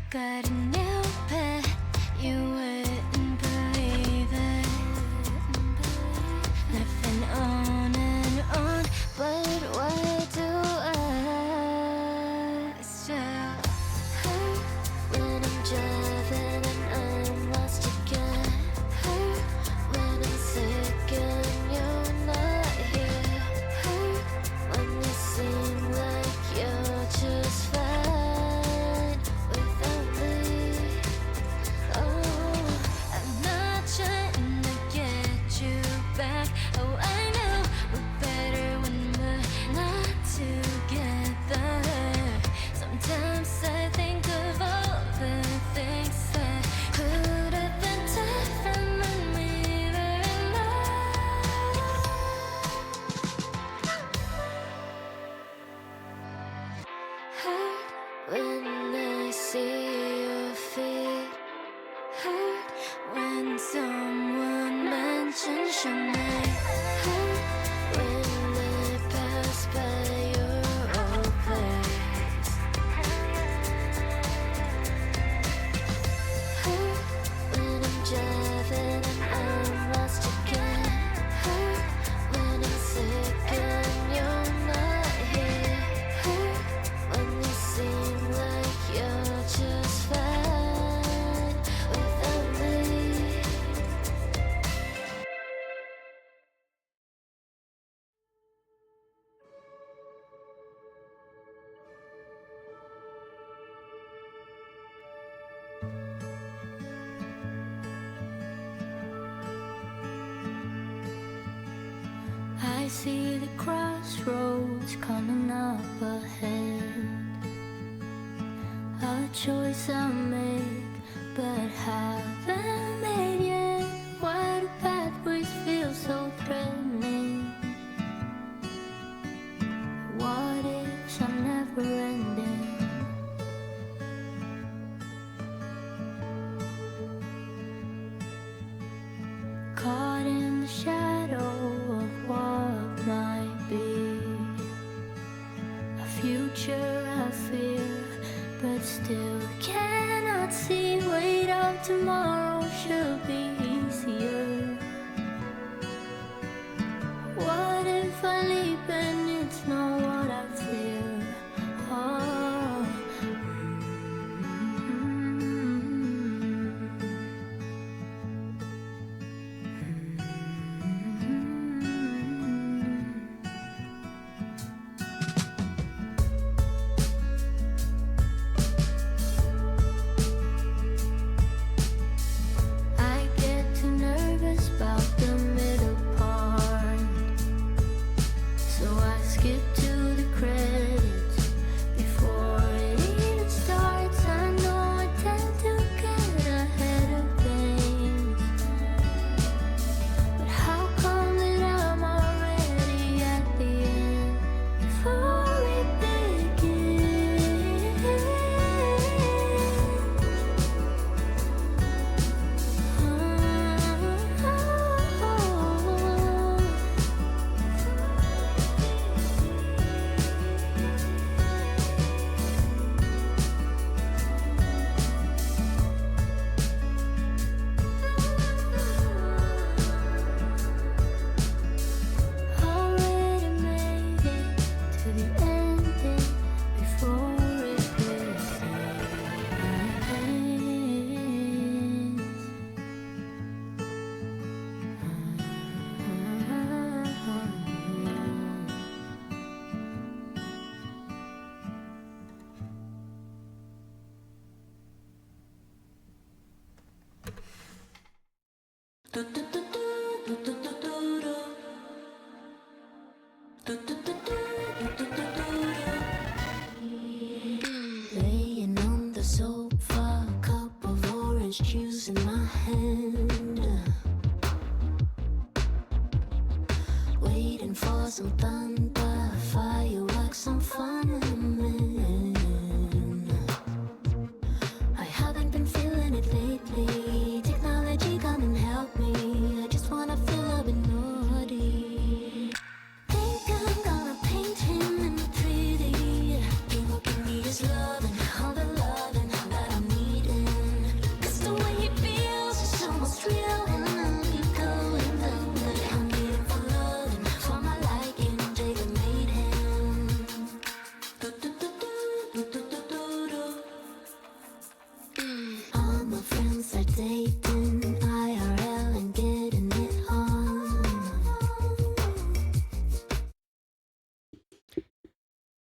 got a new pet, you wouldn't believe it. Living on and on, but why do I still hurt when I'm driving and I'm lost again? Hurt when I'm sick and you're not here. Hurt when you seem like you're just fine without me. Oh, I'm not trying to get you back. Oh, I know we're better when we're not together. Sometimes I think of all the things that could have been different when we were in love. Hurt when I see your feet. Hurt when someone mentions your name. Hurt when I pass by your old place. Hurt when I'm driving and I'm lost again. Hurt when I'm sick and you're not here. Hurt when you seem like you're just fine without me. I see the crossroads coming up ahead. A choice I make, but haven't made yet. Why do pathways feel so threatening? What ifs are never ending? Caught in the shadow of what might be. A future I fear, but still cannot see. Wait up, tomorrow should be easier. What if I leap and it's not what I fear? Oh. I get too nervous about the middle part, so I skip to the credits before it even starts. I know I tend to get ahead of things, but how come that I'm already at the end before it begins? Already made it to the ending before it begins. Laying on the sofa, cup of orange juice in my hand, waiting for some thunder, fireworks, some fun. I haven't been feeling it lately. Technology, come and help me. I just wanna feel a bit naughty. Think I'm gonna paint him in 3D. He will give me his love and all the loving that I need.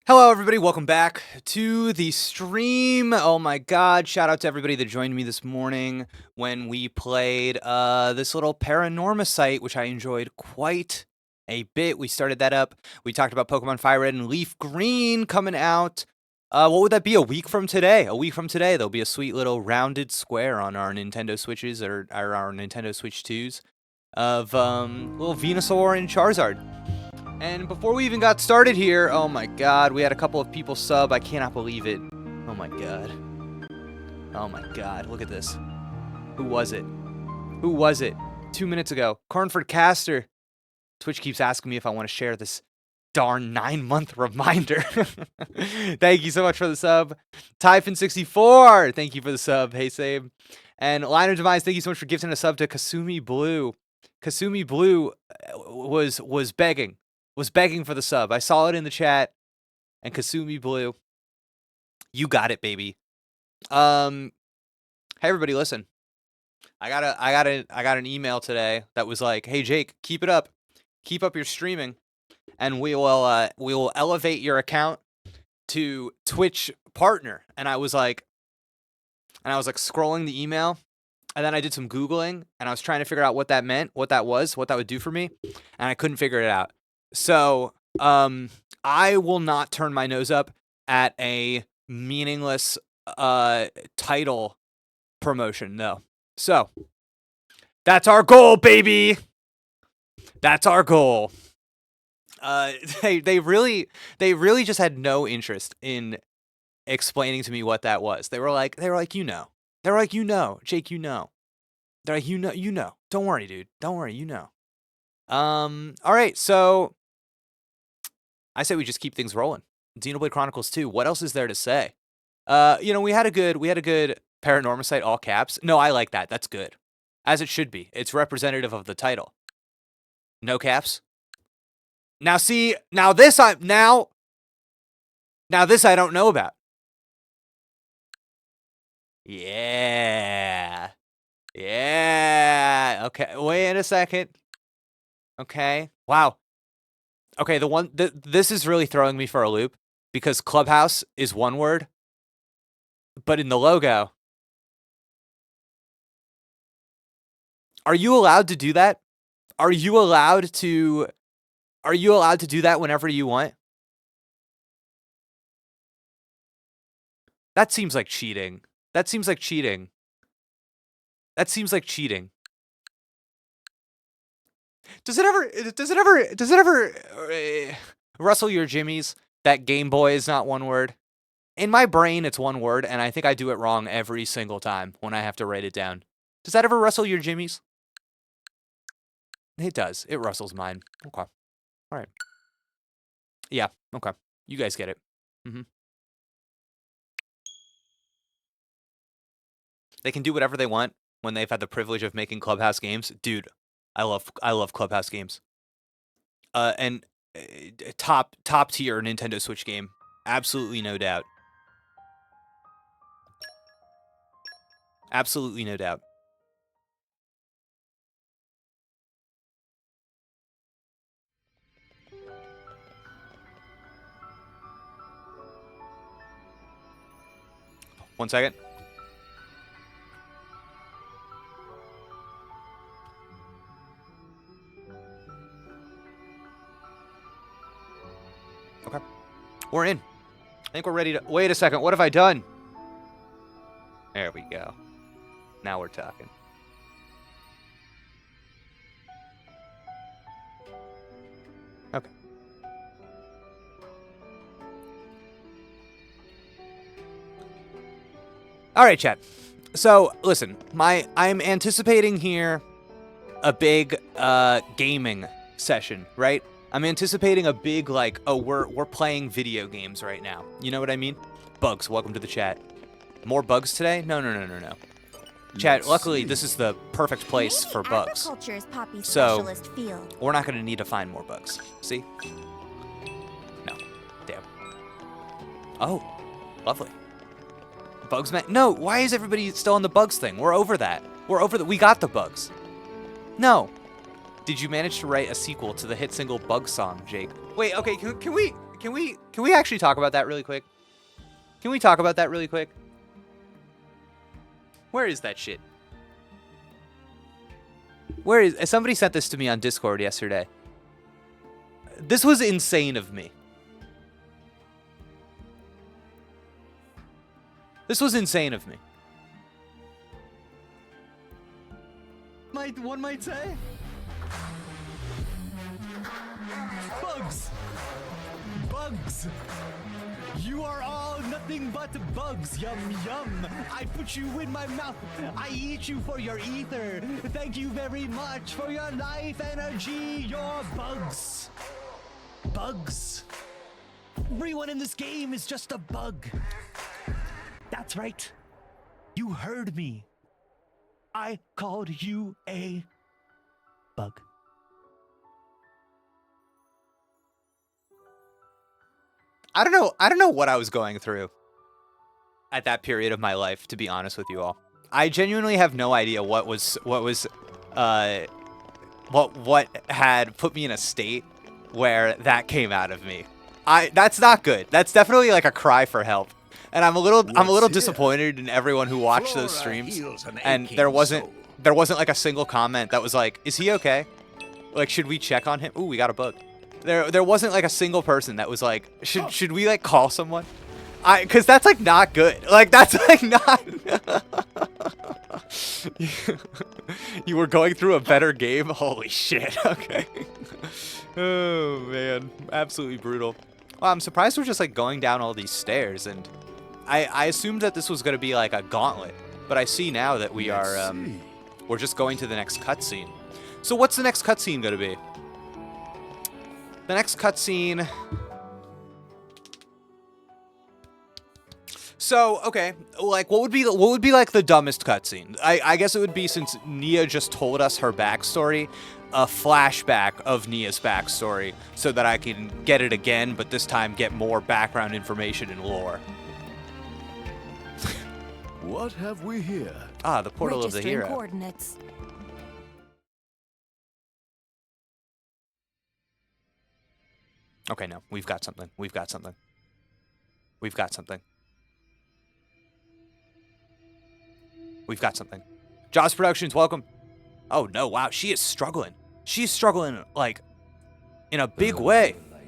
Hello everybody, welcome back to the stream. Oh my god, shout out to everybody that joined me this morning when we played this little Paranorma site, which I enjoyed quite a bit. We started that up. We talked about Pokemon Fire Red and Leaf Green coming out. What would that be, a week from today? A week from today, there'll be a sweet little rounded square on our Nintendo Switches or our Nintendo Switch 2s of little Venusaur and Charizard. And before we even got started here, oh my god, we had a couple of people sub. I cannot believe it. Oh my god. Oh my god, look at this. Who was it? Who was it? 2 minutes ago. Cornford Caster. Twitch keeps asking me if I want to share this darn 9-month reminder. Thank you so much for the sub. Typhon64, thank you for the sub. Hey, Sabe. And Line of Demise, thank you so much for gifting a sub to Kasumi Blue. Kasumi Blue was begging. Was begging for the sub. I saw it in the chat. And Kasumi Blue, you got it, baby. Hey everybody, listen. I got an email today that was like, "Hey Jake, keep it up. Keep up your streaming and we will elevate your account to Twitch partner." And I was like scrolling the email, and then I did some Googling, and I was trying to figure out what that meant, what that was, what that would do for me, and I couldn't figure it out. So, I will not turn my nose up at a meaningless title promotion, no. So, that's our goal, baby. That's our goal. They really just had no interest in explaining to me what that was. They were like, you know. They were like, you know, Jake, you know. They're like, you know. Don't worry, dude. Don't worry, you know. All right, so I say we just keep things rolling. Xenoblade Chronicles 2. What else is there to say? We had a good Paranorma site, all caps. No, I like that. That's good. As it should be. It's representative of the title. No caps. Now see, this I don't know about. Yeah. Yeah. Okay, wait a second. Okay. Wow. Okay, this is really throwing me for a loop because Clubhouse is one word, but in the logo, are you allowed to do that? Are you allowed to do that whenever you want? That seems like cheating. That seems like cheating. That seems like cheating. Does it ever rustle your jimmies that Game Boy is not one word? In my brain, it's one word, and I think I do it wrong every single time when I have to write it down. Does that ever rustle your jimmies? It does. It rustles mine. Okay. All right. Yeah. Okay. You guys get it. They can do whatever they want when they've had the privilege of making Clubhouse games. Dude, I love Clubhouse games. And top tier Nintendo Switch game. Absolutely no doubt. Absolutely no doubt. One second. Okay. We're in. I think we're ready to... Wait a second. What have I done? There we go. Now we're talking. Okay. All right, chat. So, listen. I'm anticipating here a big gaming session, right? I'm anticipating a big, like, oh, we're playing video games right now. You know what I mean? Bugs, welcome to the chat. More bugs today? No. Chat, luckily, this is the perfect place for bugs. So, we're not going to need to find more bugs. See? No. Damn. Oh, lovely. Bugs, man. No, why is everybody still on the bugs thing? We're over that. We got the bugs. No. Did you manage to write a sequel to the hit single Bug Song, Jake? Wait, okay, can Can we actually talk about that really quick? Can we talk about that really quick? Where is that shit? Where is... Somebody sent this to me on Discord yesterday. This was insane of me. This was insane of me. One might say. Bugs! Bugs! You are all nothing but bugs, yum yum! I put you in my mouth, I eat you for your ether! Thank you very much for your life energy, your bugs! Bugs! Everyone in this game is just a bug! That's right! You heard me! I called you a bug. I don't know what I was going through at that period of my life, to be honest with you all. I genuinely have no idea what had put me in a state where that came out of me. That's not good. That's definitely like a cry for help. And I'm a little disappointed in everyone who watched those streams. And there wasn't like a single comment that was like, "Is he okay? Like, should we check on him?" Ooh, we got a bug. There wasn't like a single person that was like, should we like call someone? Cause that's like not good. Like that's like not. You were going through a better game. Holy shit. Okay. Oh man, absolutely brutal. Well, I'm surprised we're just like going down all these stairs, and I assumed that this was gonna be like a gauntlet, but I see now that we're just going to the next cutscene. So what's the next cutscene gonna be? The next cutscene. So, okay, like what would be like the dumbest cutscene? I guess it would be, since Nia just told us her backstory, a flashback of Nia's backstory, so that I can get it again, but this time get more background information and lore. What have we here? Ah, the portal of the Registering hero. coordinates. Okay, no, we've got something. We've got something. We've got something. We've got something. Jaws Productions, welcome. Oh no, wow, she is struggling. She's struggling like in a big way. Life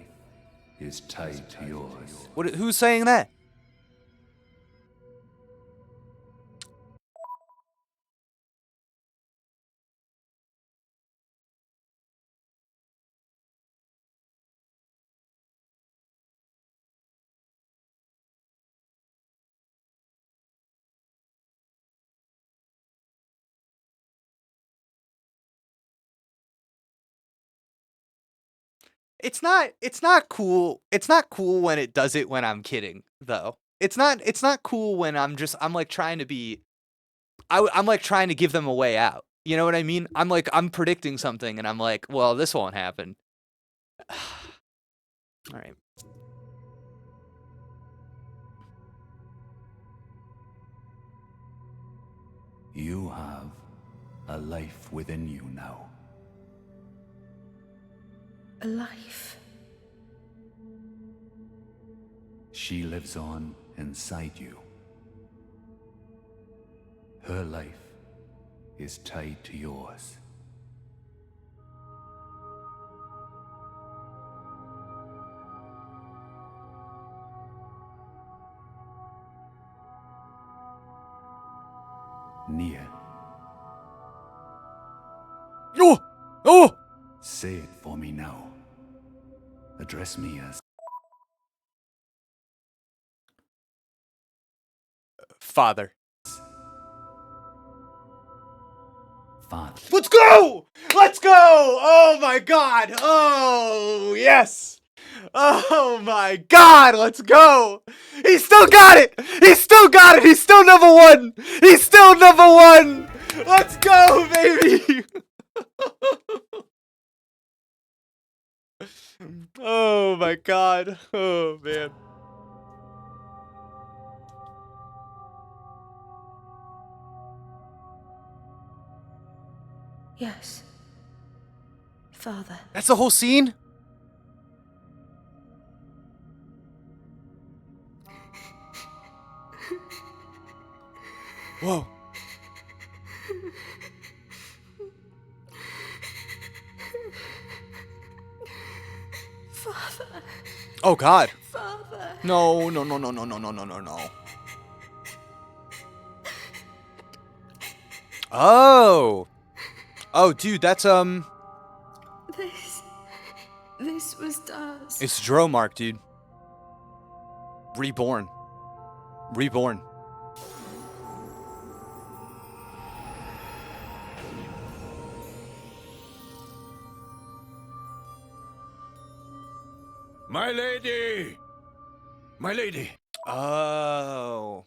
is tied to yours. Who's saying that? It's not cool. It's not cool when it does it when I'm kidding, though. It's not cool when I'm like trying to be, I'm like trying to give them a way out. You know what I mean? I'm predicting something and I'm like, well, this won't happen. All right. You have a life within you now. A life. She lives on inside you. Her life is tied to yours. Nia, Oh! Oh! say it for me now. Address me as Father. Father. Let's go! Let's go! Oh my god! Oh, yes! Oh my god, let's go! He still got it! He still got it! He's still number one! He's still number one! Let's go, baby! Oh my god. Oh man. Yes. Father. That's the whole scene? Whoa. Father, Oh God. Father. No, no, no, no, no, no, no, no, no, no. Oh. Oh, dude, that's This was Daz. it's Dromark, dude. Reborn. Reborn. My lady! My lady! Oh.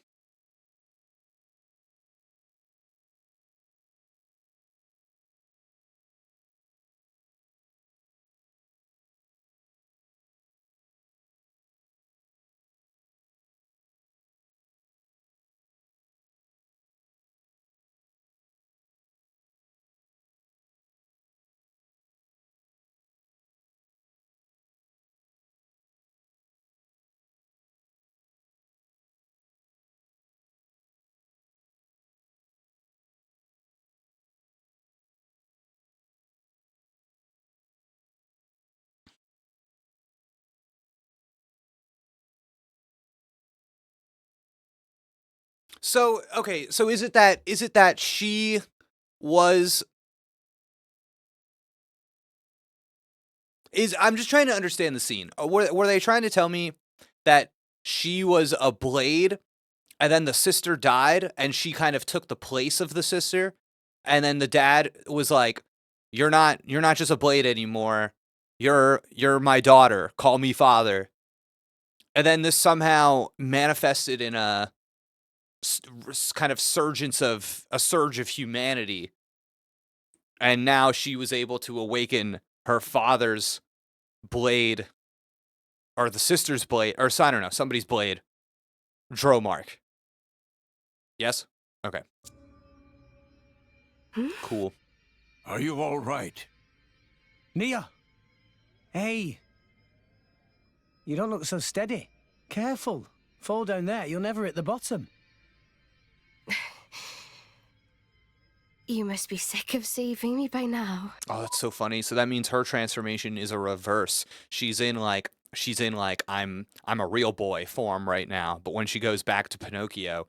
So, okay, so is it that she was I'm just trying to understand the scene. Were they trying to tell me that she was a blade and then the sister died and she kind of took the place of the sister, and then the dad was like, you're not just a blade anymore. You're my daughter. Call me father." And then this somehow manifested in a kind of surge of humanity, and now she was able to awaken her father's blade, or the sister's blade, or I don't know, somebody's blade, Dromark. Yes? Okay. Cool. Are you all right? Nia! Hey! You don't look so steady. Careful. Fall down there, you'll never hit the bottom. You must be sick of saving me by now. Oh, that's so funny. So that means her transformation is a reverse. She's in like I'm a real boy form right now, but when she goes back to Pinocchio,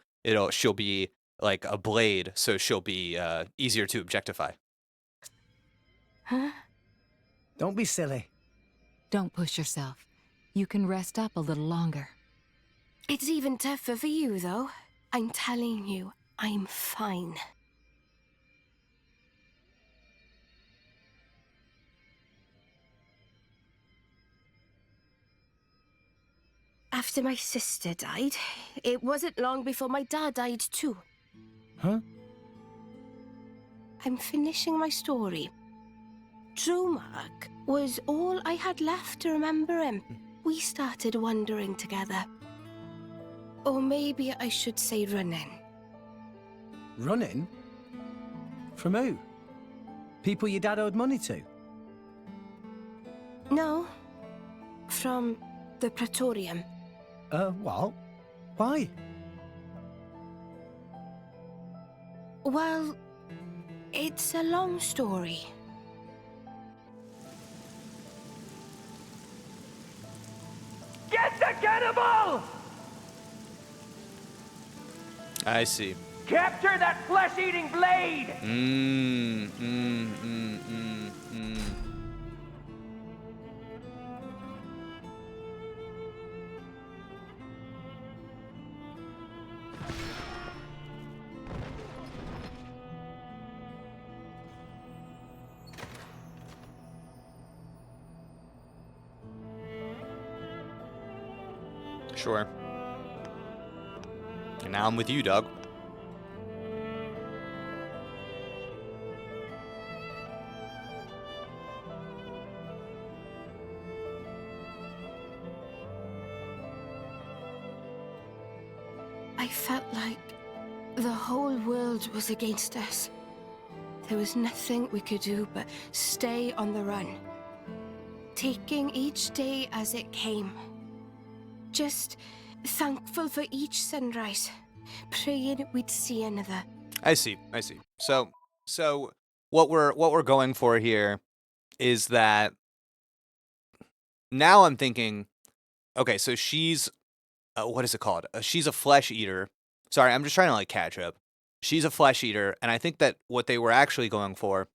she'll be like a blade, so she'll be easier to objectify. Huh? Don't be silly. Don't push yourself. You can rest up a little longer. It's even tougher for you, though. I'm telling you, I'm fine. After my sister died, it wasn't long before my dad died too. Huh? I'm finishing my story. Dromark was all I had left to remember him. We started wandering together. Or maybe I should say running. Running? From who? People your dad owed money to? No, from the Praetorium. What? Why? Well, it's a long story. Get the cannibal! I see. Capture that flesh-eating blade! Sure. And now I'm with you, Doug. I felt like the whole world was against us. There was nothing we could do but stay on the run, taking each day as it came. Just thankful for each sunrise, praying we'd see another. I see. So what we're going for here is that now I'm thinking, okay, so she's what is it called? She's a flesh eater. Sorry, I'm just trying to like catch up. She's a flesh eater, and I think that what they were actually going for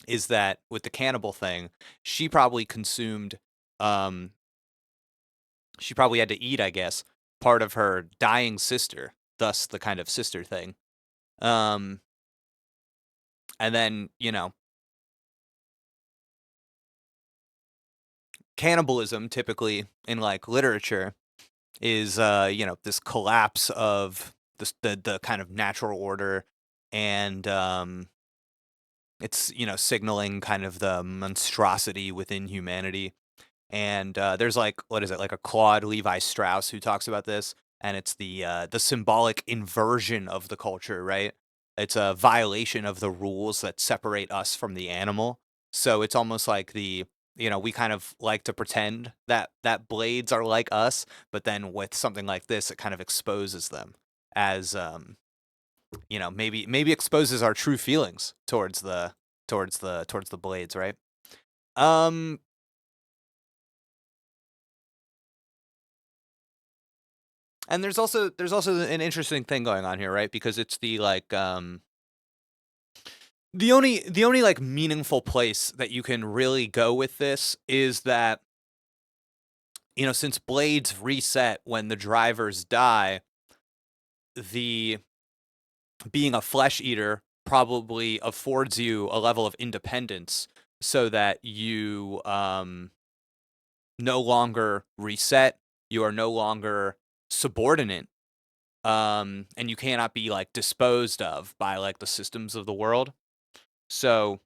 is that with the cannibal thing, she probably consumed she probably had to eat, I guess, part of her dying sister, thus the kind of sister thing. And then, cannibalism typically in like literature is this collapse of the kind of natural order, and it's signaling kind of the monstrosity within humanity. And there's like, what is it, like a Claude Levi Strauss who talks about this, and it's the symbolic inversion of the culture, right? It's a violation of the rules that separate us from the animal. So it's almost like we kind of like to pretend that blades are like us, but then with something like this, it kind of exposes them as maybe exposes our true feelings towards the blades, right? Um And there's also an interesting thing going on here, right? Because it's the like the only like meaningful place that you can really go with this is that since blades reset when the drivers die, the being a flesh eater probably affords you a level of independence so that you no longer reset, you are no longer subordinate, and you cannot be like disposed of by like the systems of the world. So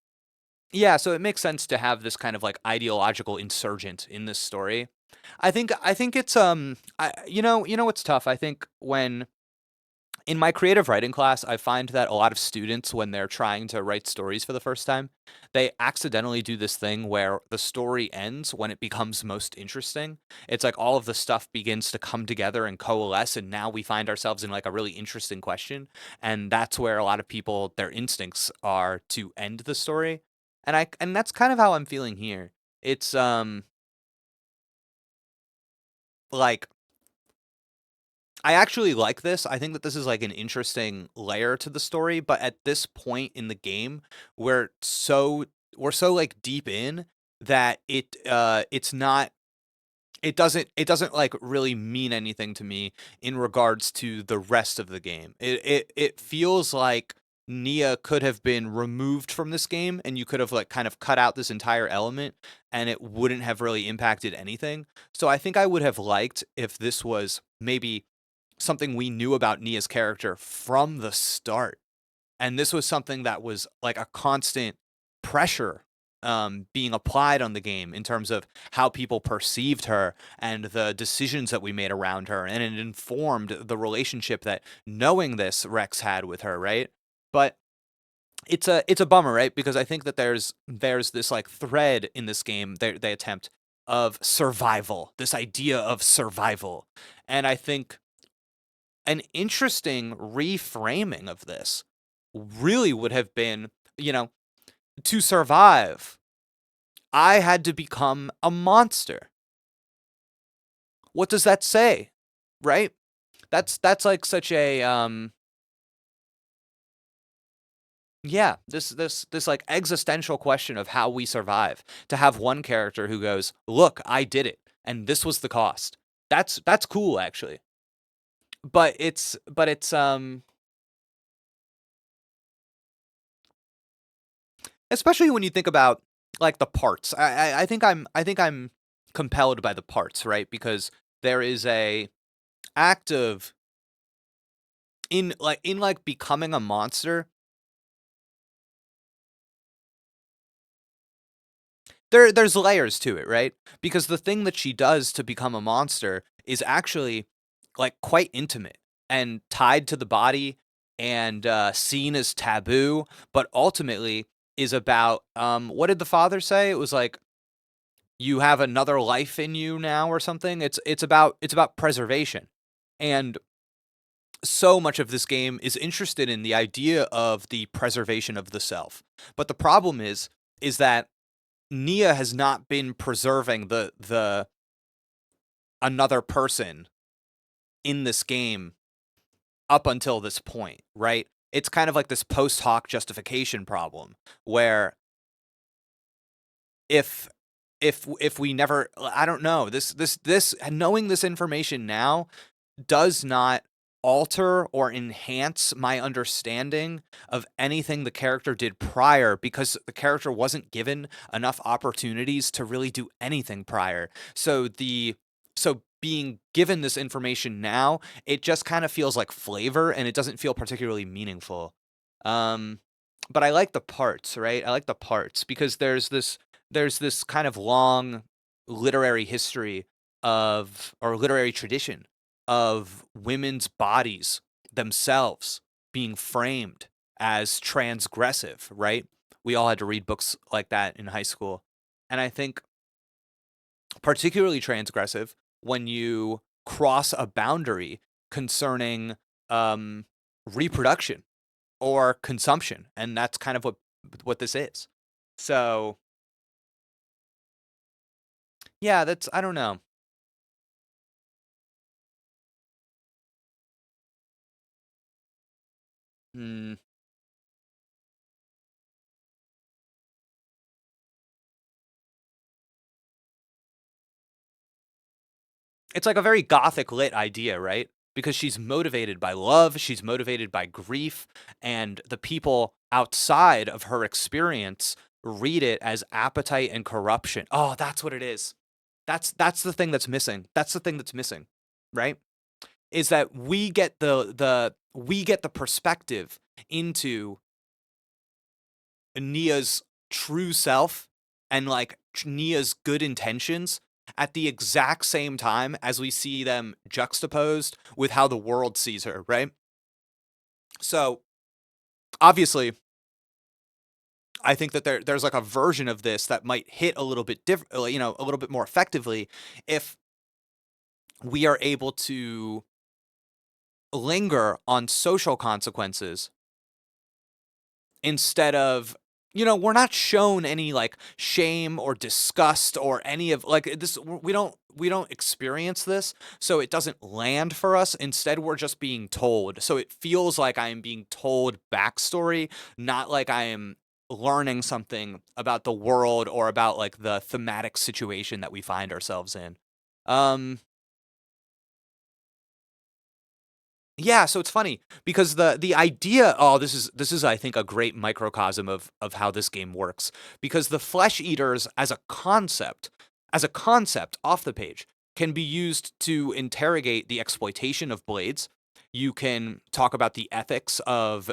yeah, so it makes sense to have this kind of like ideological insurgent in this story. I think it's what's tough. I think when in my creative writing class, I find that a lot of students, when they're trying to write stories for the first time, they accidentally do this thing where the story ends when it becomes most interesting. It's like all of the stuff begins to come together and coalesce, and now we find ourselves in like a really interesting question. And that's where a lot of people, their instincts are to end the story. And that's kind of how I'm feeling here. It's like I actually like this. I think that this is like an interesting layer to the story, but at this point in the game, we're so like deep in that it's not it doesn't like really mean anything to me in regards to the rest of the game. It feels like Nia could have been removed from this game, and you could have like kind of cut out this entire element, and it wouldn't have really impacted anything. So I think I would have liked if this was maybe something we knew about Nia's character from the start. And this was something that was like a constant pressure being applied on the game in terms of how people perceived her and the decisions that we made around her. And it informed the relationship that knowing this Rex had with her, right? But it's a bummer, right? Because I think that there's this like thread in this game they attempt of survival, this idea of survival. And I think an interesting reframing of this really would have been, to survive, I had to become a monster. What does that say? Right? That's like such a yeah, this like existential question of how we survive. To have one character who goes, "Look, I did it, and this was the cost." That's cool actually. But it's especially when you think about like the parts. I think I'm compelled by the parts, right? Because there is a act of in like becoming a monster. There's layers to it, right? Because the thing that she does to become a monster is actually like quite intimate and tied to the body, and seen as taboo, but ultimately is about what did the father say? It was like you have another life in you now or something. It's about preservation. And so much of this game is interested in the idea of the preservation of the self. But the problem is that Nia has not been preserving the another person in this game up until this point, right? It's kind of like this post hoc justification problem where if if we never, I don't know, this knowing this information now does not alter or enhance my understanding of anything the character did prior, because the character wasn't given enough opportunities to really do anything prior. So being given this information now, it just kind of feels like flavor and it doesn't feel particularly meaningful. Um but I like the parts, right? I like the parts because there's this kind of long literary history of, or literary tradition of, women's bodies themselves being framed as transgressive, right? We all had to read books like that in high school. And I think particularly transgressive when you cross a boundary concerning um, reproduction or consumption, and that's kind of what this is. So yeah, that's, I don't know. Hmm. It's like a very gothic lit idea, right? Because she's motivated by love, she's motivated by grief, and the people outside of her experience read it as appetite and corruption. Oh, that's what it is. That's the thing that's missing. That's the thing that's missing, right? Is that we get the perspective into Nia's true self and like Nia's good intentions at the exact same time as we see them juxtaposed with how the world sees her, right? So obviously, I think that there's like a version of this that might hit a little bit different, a little bit more effectively if we are able to linger on social consequences instead of, we're not shown any like shame or disgust or any of like this. We don't experience this, so it doesn't land for us. Instead, we're just being told, so it feels like I am being told backstory, not like I am learning something about the world or about like the thematic situation that we find ourselves in. um Yeah, so it's funny because the idea, oh, this is I think a great microcosm of how this game works, because the flesh eaters as a concept off the page can be used to interrogate the exploitation of blades. You can talk about the ethics of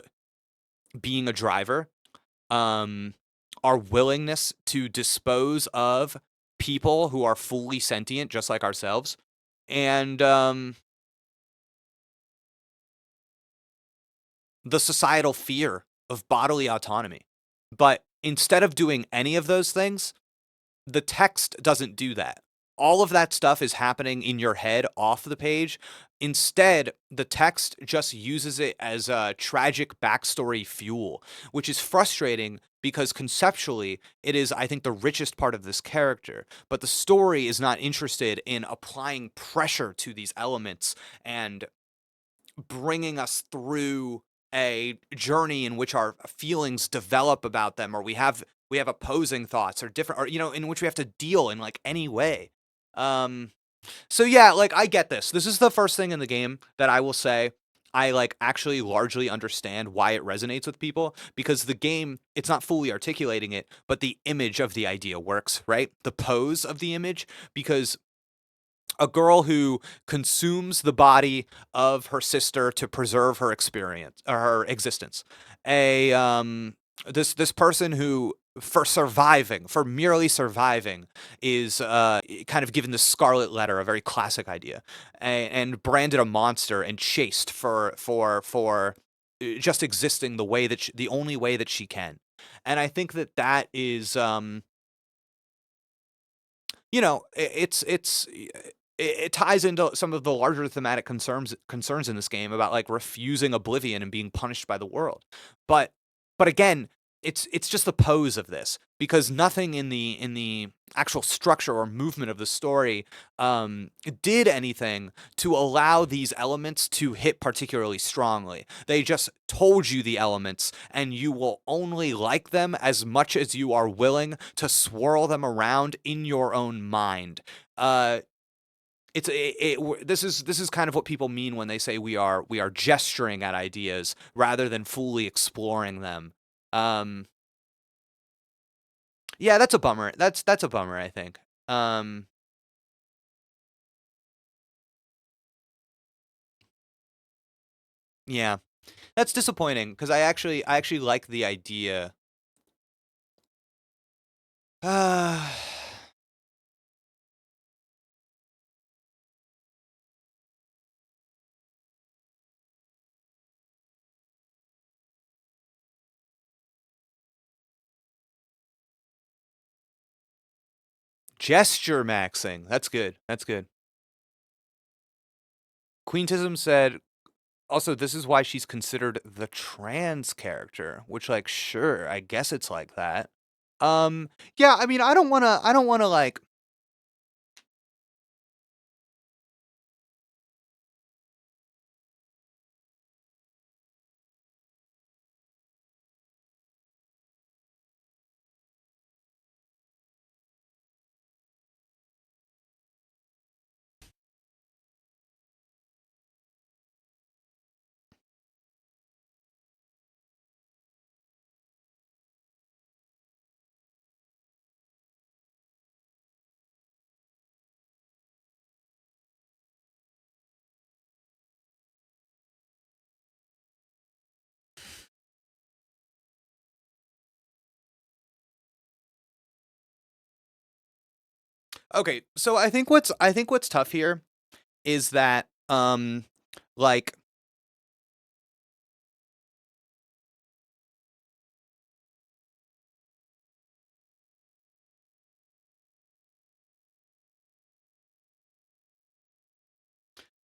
being a driver, um our willingness to dispose of people who are fully sentient just like ourselves, and the societal fear of bodily autonomy. But instead of doing any of those things, the text doesn't do that. All of that stuff is happening in your head off the page. Instead, the text just uses it as a tragic backstory fuel, which is frustrating because conceptually it is, I think, the richest part of this character. But the story is not interested in applying pressure to these elements and bringing us through a journey in which our feelings develop about them, or we have opposing thoughts or different, or in which we have to deal in like any way. um so yeah, like I get this. This is the first thing in the game that I will say I like actually largely understand why it resonates with people, because the game, it's not fully articulating it, but the image of the idea works, right? The pose of the image, because a girl who consumes the body of her sister to preserve her experience or her existence. A this person who, for merely surviving, is kind of given the scarlet letter, a very classic idea, and branded a monster and chased for just existing the only way that she can. And I think that is, it's it ties into some of the larger thematic concerns in this game about like refusing oblivion and being punished by the world. But again, it's just the pose of this, because nothing in the actual structure or movement of the story did anything to allow these elements to hit particularly strongly. They just told you the elements, and you will only like them as much as you are willing to swirl them around in your own mind. This is kind of what people mean when they say we are gesturing at ideas rather than fully exploring them. Yeah, that's a bummer. That's a bummer, I think. Yeah, that's disappointing, because I actually like the idea. Gesture maxing. That's good. That's good. Queentism said, also, this is why she's considered the trans character, which, like, sure, I guess it's like that. Yeah, I mean, I don't wanna like. Okay, so I think what's tough here is that like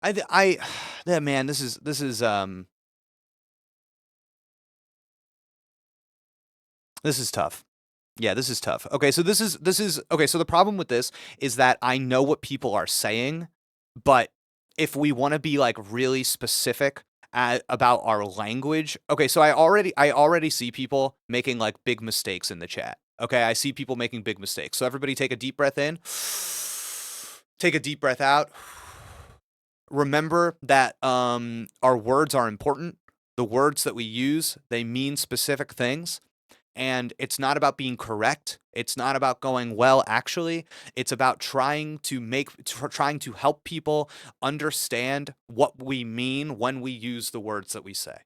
yeah, man, this is this is tough. Yeah, this is tough. Okay, so this is okay, so the problem with this is that I know what people are saying, but if we want to be like really specific about our language, okay, so I already see people making like big mistakes in the chat. Okay, I see people making big mistakes. So everybody take a deep breath in. Take a deep breath out. Remember that our words are important. The words that we use, they mean specific things. And it's not about being correct. It's not about going, well, actually. It's about trying to help people understand what we mean when we use the words that we say.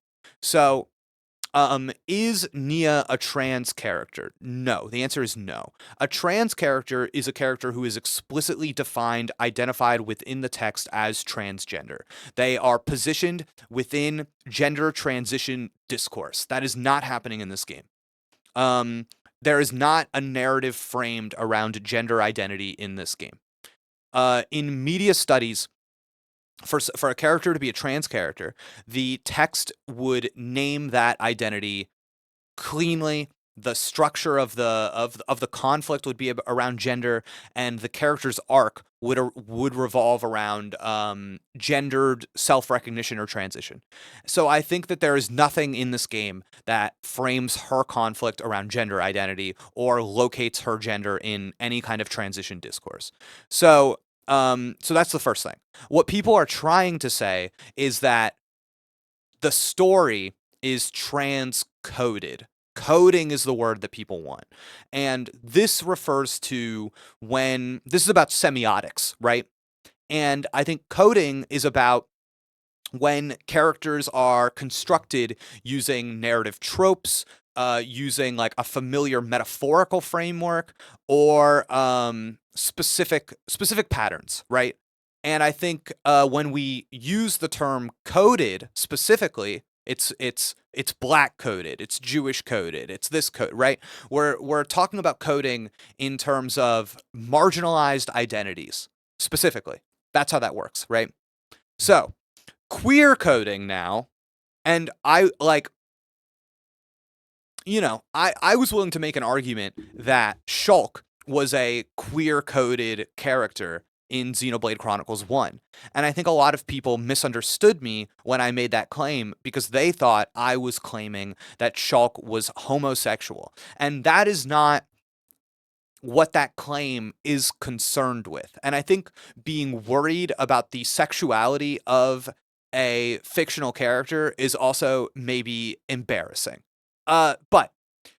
So, is Nia a trans character? No. The answer is no. A trans character is a character who is explicitly defined, identified within the text as transgender. They are positioned within gender transition discourse. That is not happening in this game. There is not a narrative framed around gender identity in this game. In media studies, for a character to be a trans character, the text would name that identity cleanly. The structure of the conflict would be around gender, and the character's arc would revolve around gendered self-recognition or transition. So I think that there is nothing in this game that frames her conflict around gender identity or locates her gender in any kind of transition discourse. So that's the first thing. What people are trying to say is that the story is transcoded. Coding is the word that people want. And this refers to this is about semiotics, right? And I think coding is about when characters are constructed using narrative tropes, using like a familiar metaphorical framework, or specific patterns, right? And I think when we use the term coded specifically, it's black coded, it's Jewish coded, it's this code, right? We're talking about coding in terms of marginalized identities specifically. That's how that works, right? So, queer coding now, and I was willing to make an argument that Shulk was a queer-coded character in Xenoblade Chronicles 1. And I think a lot of people misunderstood me when I made that claim because they thought I was claiming that Shulk was homosexual. And that is not what that claim is concerned with. And I think being worried about the sexuality of a fictional character is also maybe embarrassing. But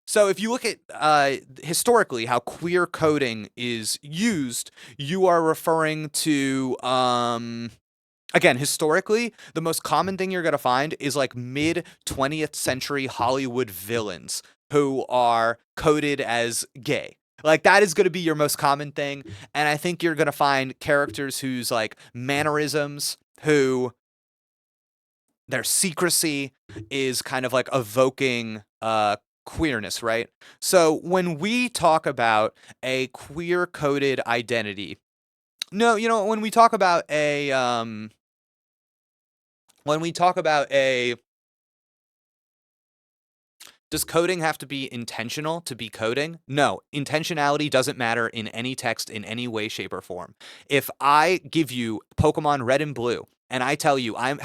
so if you look at historically how queer coding is used, you are referring to again, historically, the most common thing you're going to find is like mid 20th century Hollywood villains who are coded as gay. Like that is going to be your most common thing. And I think you're going to find characters whose like mannerisms, who their secrecy is kind of like evoking queerness, right? So when we talk about a queer coded identity, no, when we talk about a does coding have to be intentional to be coding? No, intentionality doesn't matter in any text in any way, shape, or form. If I give you Pokemon Red and Blue, and I tell you, I'm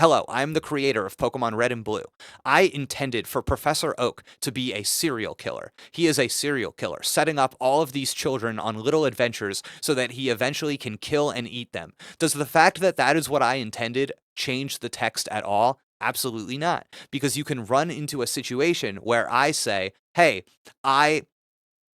the creator of Pokemon Red and Blue. I intended for Professor Oak to be a serial killer. He is a serial killer, setting up all of these children on little adventures so that he eventually can kill and eat them. Does the fact that that is what I intended change the text at all? Absolutely not. Because you can run into a situation where I say, hey, I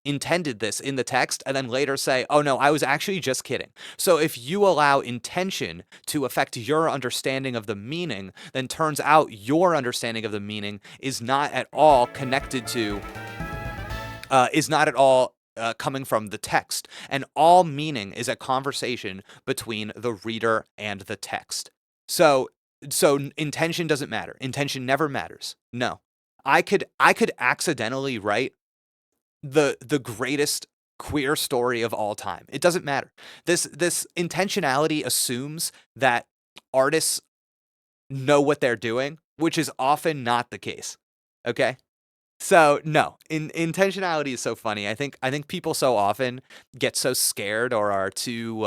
intended this in the text, and then later say, oh no, I was actually just kidding. So if you allow intention to affect your understanding of the meaning, then turns out your understanding of the meaning is not at all connected to, coming from the text. And all meaning is a conversation between the reader and the text. So intention doesn't matter. Intention never matters. No. I could accidentally write the greatest queer story of all time. It doesn't matter. This intentionality assumes that artists know what they're doing, which is often not the case. Okay? So no, intentionality is so funny. I think people so often get so scared or are too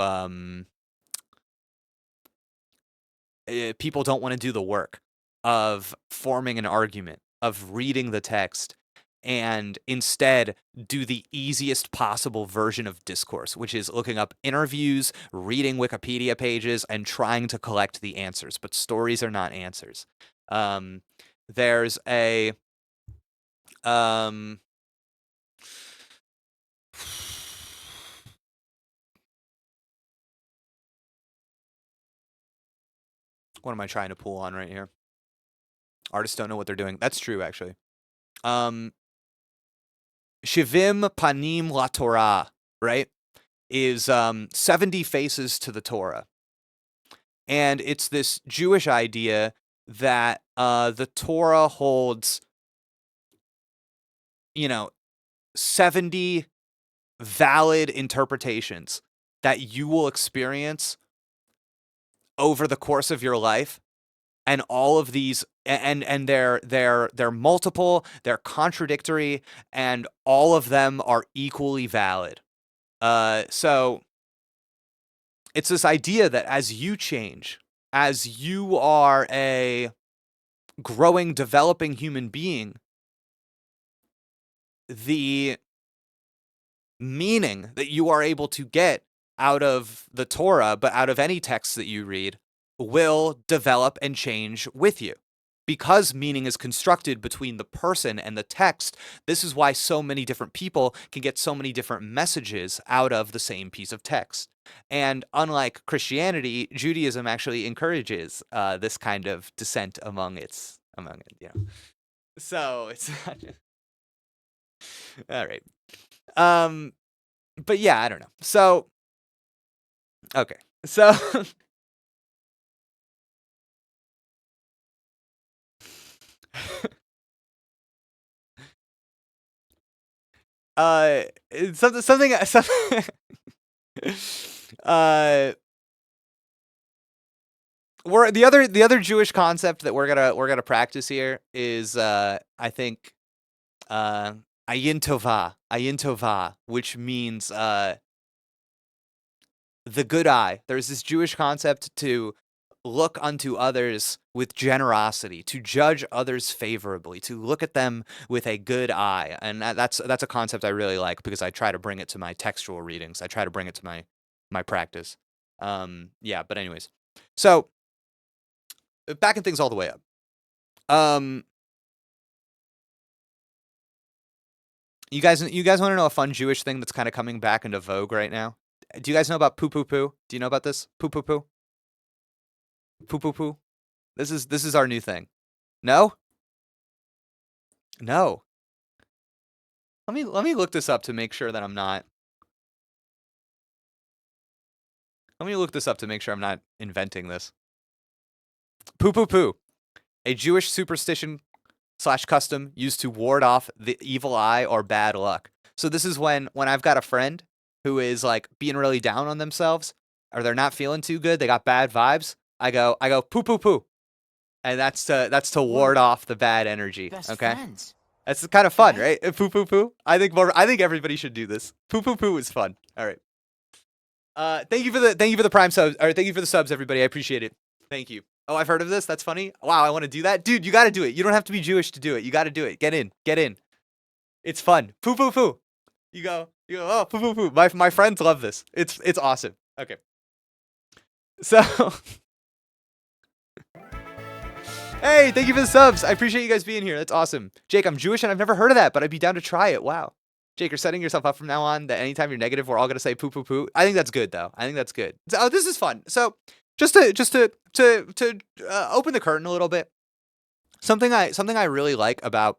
people don't want to do the work of forming an argument, of reading the text, and instead do the easiest possible version of discourse, which is looking up interviews, reading Wikipedia pages, and trying to collect the answers. But stories are not answers. There's a what am I trying to pull on right here? Artists don't know what they're doing. That's true, actually. Shivim Panim La Torah, right? Is 70 faces to the Torah. And it's this Jewish idea that the Torah holds, 70 valid interpretations that you will experience over the course of your life. And all of these, and they're multiple, they're contradictory, and all of them are equally valid. So it's this idea that as you change, as you are a growing, developing human being, the meaning that you are able to get out of the Torah, but out of any text that you read, will develop and change with you. Because meaning is constructed between the person and the text, this is why so many different people can get so many different messages out of the same piece of text. And unlike Christianity, Judaism actually encourages this kind of dissent among it. So it's all right. But yeah, I don't know. So okay. So something the other Jewish concept that we're gonna practice here is I think ayin tova, which means the good eye. There's this Jewish concept to look unto others with generosity, to judge others favorably, to look at them with a good eye, and that's a concept I really like because I try to bring it to my textual readings. I try to bring it to my practice. Yeah, but anyways, so backing things all the way up. You guys want to know a fun Jewish thing that's kind of coming back into vogue right now? Do you guys know about poo poo poo? Do you know about this? Poo poo poo. Poo poo poo. This is our new thing. No? No. Let me look this up to make sure that I'm not. Let me look this up to make sure I'm not inventing this. Poo poo poo. A Jewish superstition / custom used to ward off the evil eye or bad luck. So this is when I've got a friend who is like being really down on themselves, or they're not feeling too good, they got bad vibes. I go poo poo poo, and that's to ward off the bad energy. Best Okay, friends. that's kind of fun, right? Poo poo poo. I think everybody should do this. Poo poo poo is fun. All right. Thank you for the prime subs, or thank you for the subs, everybody. I appreciate it. Thank you. Oh, I've heard of this. That's funny. Wow, I want to do that, dude. You got to do it. You don't have to be Jewish to do it. You got to do it. Get in. It's fun. Poo poo poo. You go. Oh, poo poo poo. My friends love this. It's awesome. Okay. So, hey, thank you for the subs. I appreciate you guys being here. That's awesome. Jake, I'm Jewish and I've never heard of that, but I'd be down to try it. Wow. Jake, you're setting yourself up from now on that anytime you're negative, we're all gonna say poo poo poo. I think that's good though. I think that's good. So, this is fun. So, just to open the curtain a little bit, something I really like about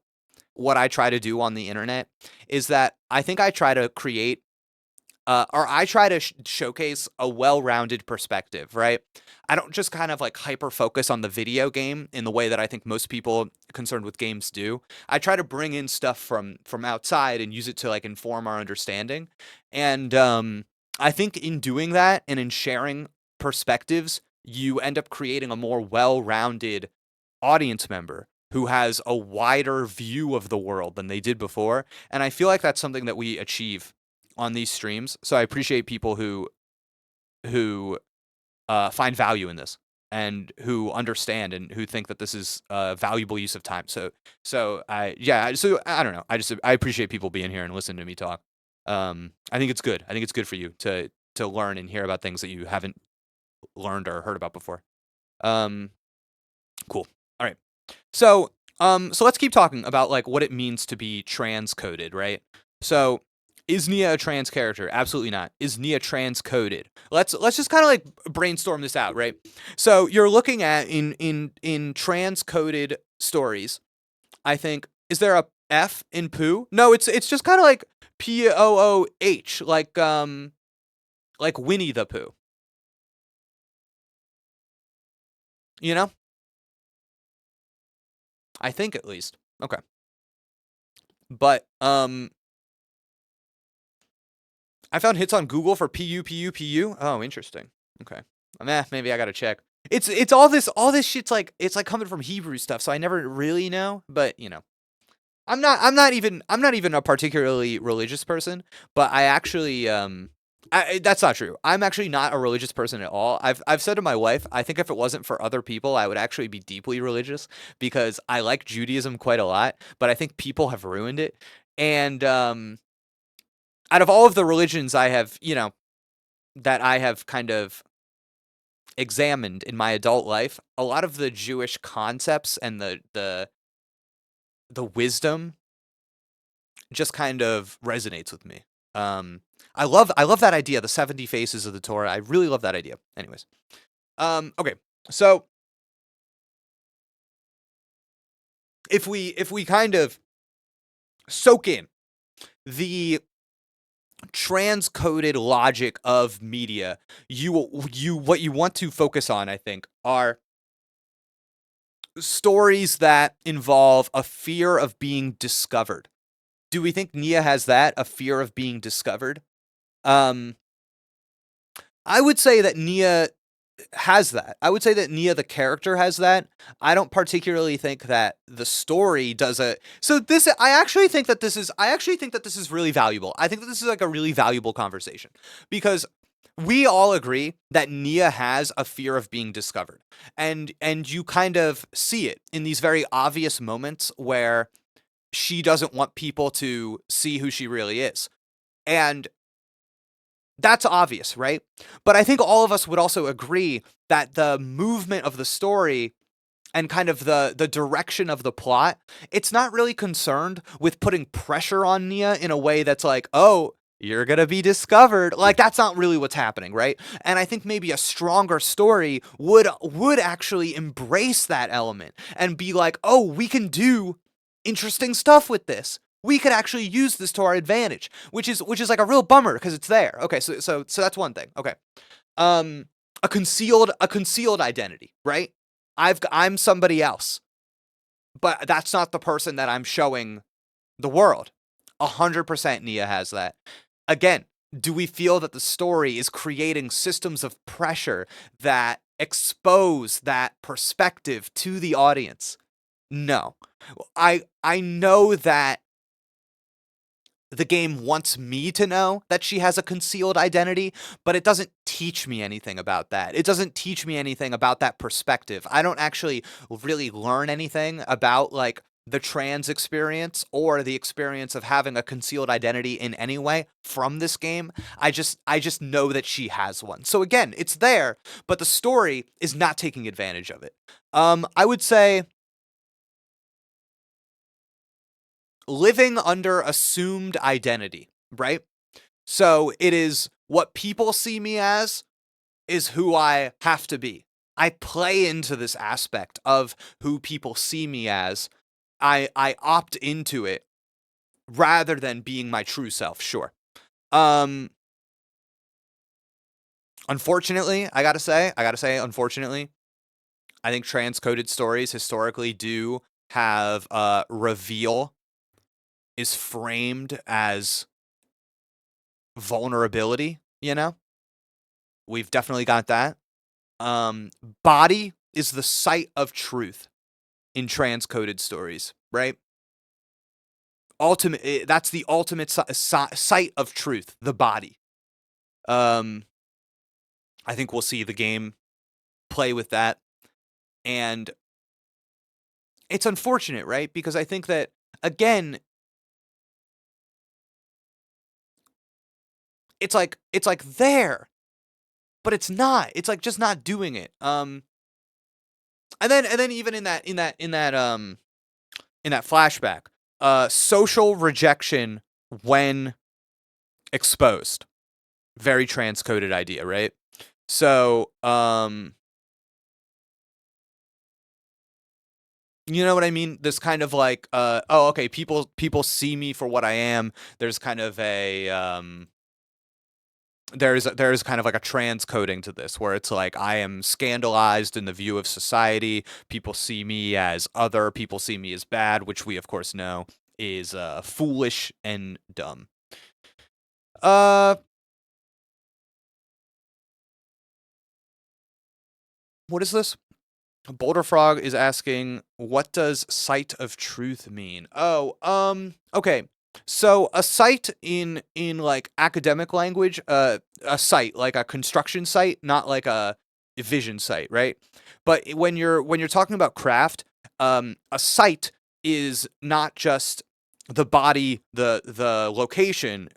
what I try to do on the internet is that I think I try to create I try to showcase a well-rounded perspective, right? I don't just kind of like hyper focus on the video game in the way that I think most people concerned with games do. I try to bring in stuff from outside and use it to like inform our understanding. And I think in doing that and in sharing perspectives, you end up creating a more well-rounded audience member who has a wider view of the world than they did before. And I feel like that's something that we achieve on these streams. So I appreciate people who find value in this and who understand and who think that this is a valuable use of time. So I don't know. I appreciate people being here and listening to me talk. I think it's good. I think it's good for you to learn and hear about things that you haven't learned or heard about before. Cool. All right. So let's keep talking about like what it means to be transcoded, right? So is Nia a trans character? Absolutely not. Is Nia transcoded? Let's just kind of like brainstorm this out, right? So you're looking at in transcoded stories, I think, is there a F in poo? No, it's just kind of like POOH, like Winnie the Pooh. You know? I think at least. Okay. But I found hits on Google for PU. Oh, interesting. Okay. Maybe I gotta check. It's all this shit's like it's like coming from Hebrew stuff, so I never really know. But you know, I'm not even a particularly religious person. But I actually that's not true. I'm actually not a religious person at all. I've said to my wife, I think if it wasn't for other people, I would actually be deeply religious because I like Judaism quite a lot. But I think people have ruined it, and out of all of the religions I have, that I have kind of examined in my adult life, a lot of the Jewish concepts and the wisdom just kind of resonates with me. I love that idea, the 70 faces of the Torah. I really love that idea. Anyways. Okay. So if we kind of soak in the transcoded logic of media, what you want to focus on, I think, are stories that involve a fear of being discovered. Do we think Nia has that, a fear of being discovered? I would say that Nia has that. I would say that Nia the character has that. I don't particularly think that the story does a so this I actually think that this is really valuable. I think that this is like a really valuable conversation because we all agree that Nia has a fear of being discovered. And you kind of see it in these very obvious moments where she doesn't want people to see who she really is. And that's obvious, right? But I think all of us would also agree that the movement of the story and kind of the direction of the plot, it's not really concerned with putting pressure on Nia in a way that's like, oh, you're gonna be discovered. Like, that's not really what's happening, right? And I think maybe a stronger story would actually embrace that element and be like, oh, we can do interesting stuff with this. We could actually use this to our advantage, which is like a real bummer because it's there. Okay, so that's one thing. Okay, a concealed identity, right? I'm somebody else, but that's not the person that I'm showing the world. 100% Nia has that. Again, do we feel that the story is creating systems of pressure that expose that perspective to the audience? No. I know that the game wants me to know that she has a concealed identity, but it doesn't teach me anything about that. It doesn't teach me anything about that perspective. I don't actually really learn anything about like the trans experience or the experience of having a concealed identity in any way from this game. I just know that she has one. So again, it's there, but the story is not taking advantage of it. I would say living under assumed identity, right? So it is what people see me as is who I have to be. I play into this aspect of who people see me as. I opt into it rather than being my true self, sure. Unfortunately, I gotta say, unfortunately, I think transcoded stories historically do have reveal is framed as vulnerability, you know? We've definitely got that. Body is the site of truth in transcoded stories, right? That's the ultimate site of truth, the body. I think we'll see the game play with that. And it's unfortunate, right? Because I think that, again, it's like there, but it's not. It's like just not doing it. And then even in that flashback, social rejection when exposed. Very transcoded idea, right? So, you know what I mean? This kind of like, oh, okay, people see me for what I am. There's kind of a there's kind of like a transcoding to this where it's like I am scandalized in the view of society. People see me as other, people see me as bad, which we of course know is foolish and dumb. What is this? Boulder Frog is asking, what does site of truth mean? Oh, okay. So a site in like academic language, a site like a construction site, not like a vision site, right? But when you're talking about craft, a site is not just the body, the location,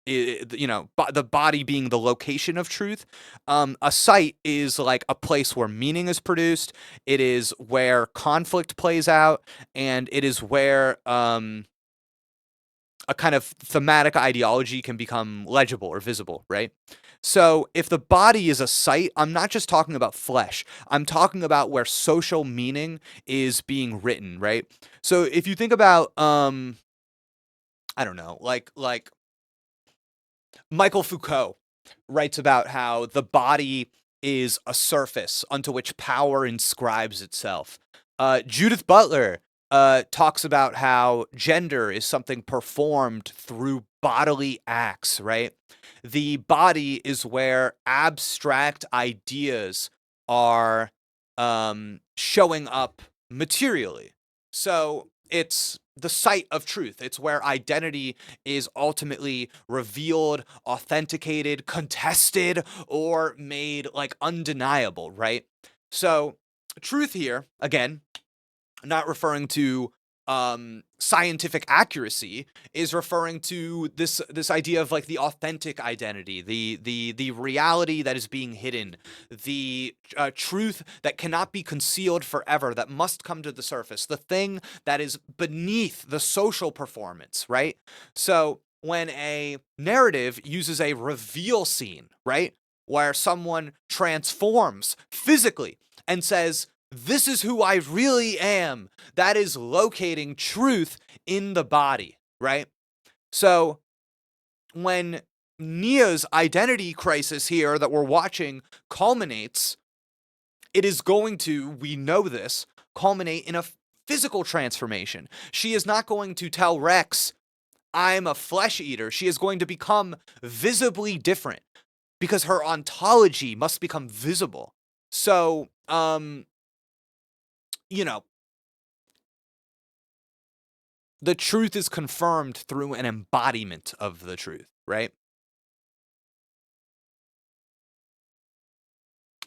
the body being the location of truth. A site is like a place where meaning is produced. It is where conflict plays out, and it is where a kind of thematic ideology can become legible or visible, right? So if the body is a site, I'm not just talking about flesh. I'm talking about where social meaning is being written, right? So if you think about, I don't know, like Michael Foucault writes about how the body is a surface unto which power inscribes itself. Judith Butler talks about how gender is something performed through bodily acts, right? The body is where abstract ideas are showing up materially. So it's the site of truth. It's where identity is ultimately revealed, authenticated, contested, or made like undeniable, right? So truth here, again, not referring to scientific accuracy, is referring to this idea of like the authentic identity, the reality that is being hidden, the truth that cannot be concealed forever, that must come to the surface, the thing that is beneath the social performance, right? So when a narrative uses a reveal scene, right, where someone transforms physically and says, this is who I really am, that is locating truth in the body, right? So when Nia's identity crisis here that we're watching culminates, it is going to, we know this, culminate in a physical transformation. She is not going to tell Rex, I'm a flesh eater. She is going to become visibly different because her ontology must become visible. So, you know, the truth is confirmed through an embodiment of the truth, right?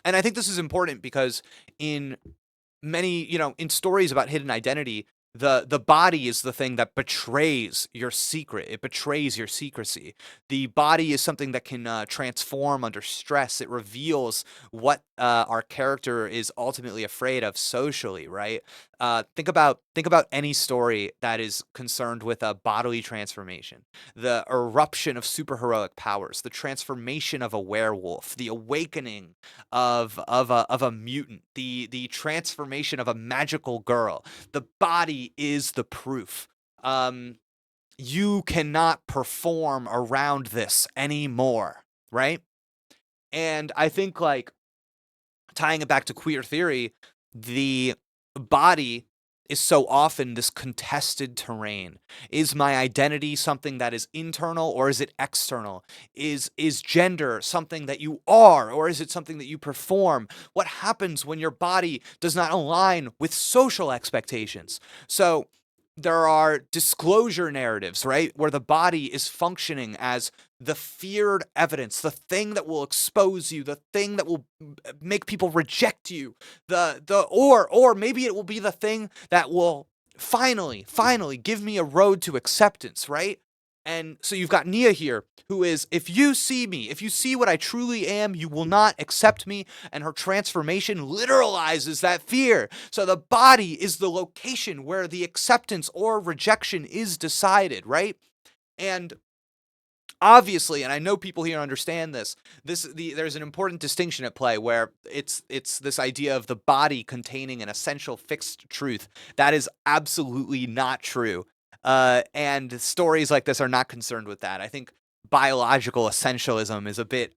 And I think this is important because in many, in stories about hidden identity, the body is the thing that betrays your secret. It betrays your secrecy. The body is something that can transform under stress. It reveals what our character is ultimately afraid of socially, right? Think about any story that is concerned with a bodily transformation, the eruption of superheroic powers, the transformation of a werewolf, the awakening of a mutant, the transformation of a magical girl. The body is the proof. You cannot perform around this anymore, right? And I think, like, tying it back to queer theory, the body is so often this contested terrain. Is my identity something that is internal, or is it external? Is gender something that you are, or is it something that you perform? What happens when your body does not align with social expectations? So there are disclosure narratives, right? Where the body is functioning as the feared evidence, the thing that will expose you, the thing that will make people reject you, or maybe it will be the thing that will finally give me a road to acceptance, right? And so you've got Nia here, who is, if you see me, if you see what I truly am, you will not accept me. And her transformation literalizes that fear. So the body is the location where the acceptance or rejection is decided, right? And obviously, and I know people here understand this, there's an important distinction at play where it's this idea of the body containing an essential fixed truth. That is absolutely not true. And stories like this are not concerned with that. I think biological essentialism is a bit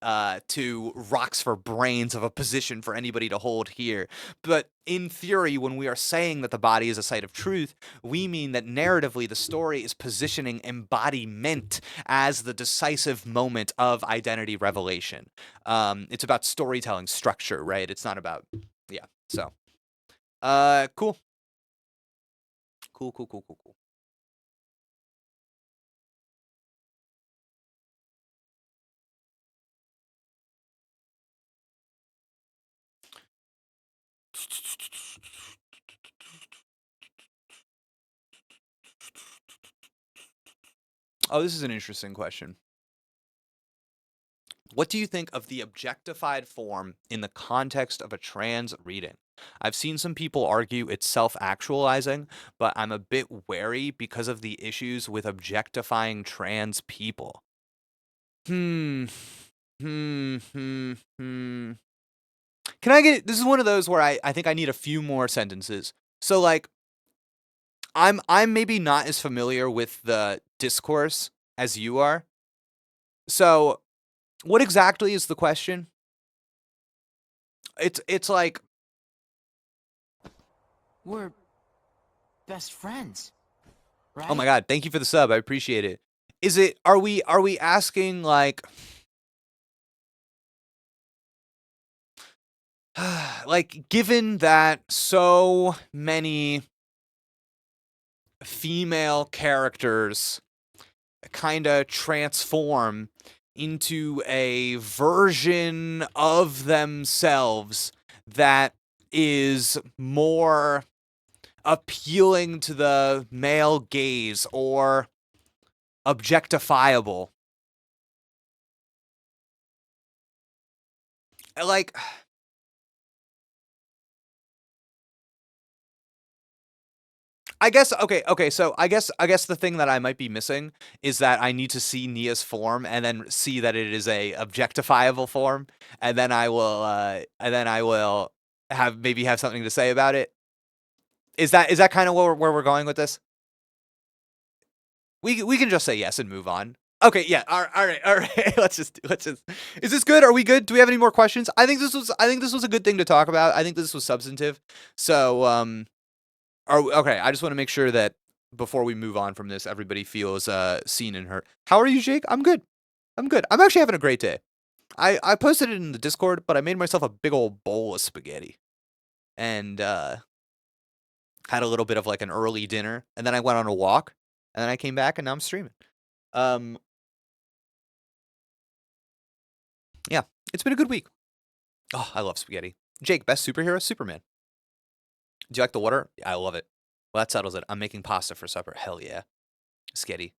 too rocks for brains of a position for anybody to hold here. But in theory, when we are saying that the body is a site of truth, we mean that narratively the story is positioning embodiment as the decisive moment of identity revelation. It's about storytelling structure, right? It's not about, yeah. So, cool. Cool. Oh, this is an interesting question. What do you think of the objectified form in the context of a trans reading? I've seen some people argue it's self-actualizing, but I'm a bit wary because of the issues with objectifying trans people. Hmm. Can I get, this is one of those where I think I need a few more sentences. So, like, I'm maybe not as familiar with the discourse as you are. So, what exactly is the question? It's like, We're best friends, right? oh my God, thank you for the sub. I appreciate it. Is it, are we asking, like, like, given that so many female characters kind of transform into a version of themselves that is more appealing to the male gaze or objectifiable. Like, I guess okay, so I guess the thing that I might be missing is that I need to see Nia's form and then see that it is a objectifiable form, and then I will have something to say about it. Is that kind of where we're going with this? We can just say yes and move on. Okay, yeah. All right. Let's just. Is this good? Are we good? Do we have any more questions? I think this was a good thing to talk about. I think this was substantive. So okay. I just want to make sure that before we move on from this, everybody feels seen and heard. How are you, Jake? I'm good. I'm actually having a great day. I posted it in the Discord, but I made myself a big old bowl of spaghetti, and had a little bit of like an early dinner, and then I went on a walk, and then I came back, and now I'm streaming. Yeah, it's been a good week. Oh, I love spaghetti. Jake, best superhero? Superman. Do you like the water? I love it. Well, that settles it. I'm making pasta for supper. Hell yeah. Sketty.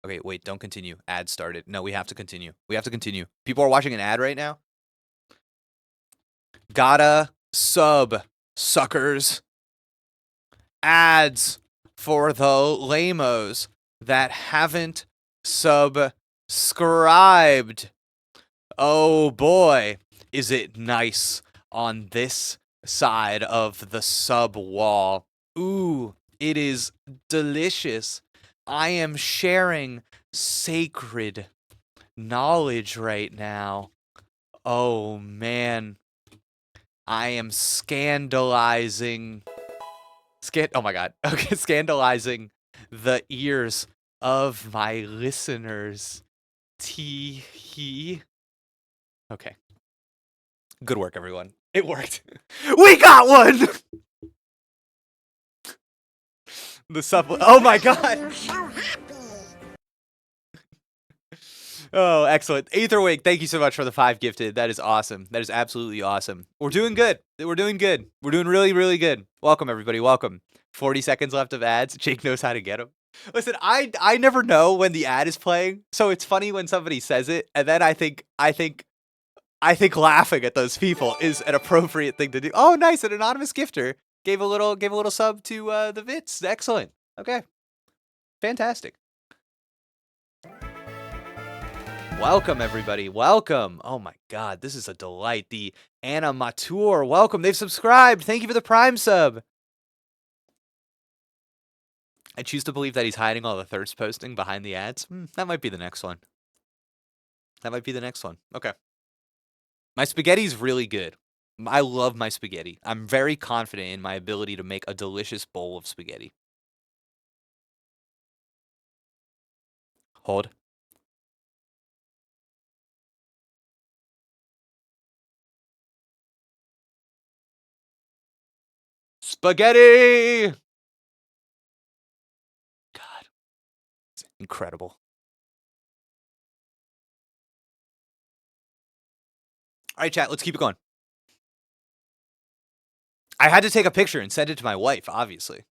Okay, wait, don't continue. Ad started. No, we have to continue. People are watching an ad right now. Gotta sub, suckers. Ads for the lamos that haven't subscribed. Oh boy, is it nice on this side of the sub wall. Ooh, it is delicious. I am sharing sacred knowledge right now. Oh man, I am scandalizing. Oh my god. Okay, scandalizing the ears of my listeners. Tee-hee. Okay. Good work, everyone. It worked. We got one! The sub. Oh my god! Oh, excellent. Aetherwake, thank you so much for the 5 gifted. That is awesome. That is absolutely awesome. We're doing good. We're doing really, really good. Welcome, everybody. Welcome. 40 seconds left of ads. Jake knows how to get them. Listen, I never know when the ad is playing, so it's funny when somebody says it, and then I think laughing at those people is an appropriate thing to do. Oh, nice. An anonymous gifter gave a little sub to the Vits. Excellent. Okay. Fantastic. Welcome, everybody. Welcome. Oh my god, this is a delight. The Animateur, welcome. They've subscribed. Thank you for the Prime sub. I choose to believe that he's hiding all the thirst posting behind the ads. That might be the next one. Okay. My spaghetti's really good. I love my spaghetti. I'm very confident in my ability to make a delicious bowl of spaghetti. Hold. Spaghetti! God. It's incredible. All right, chat, let's keep it going. I had to take a picture and send it to my wife, obviously.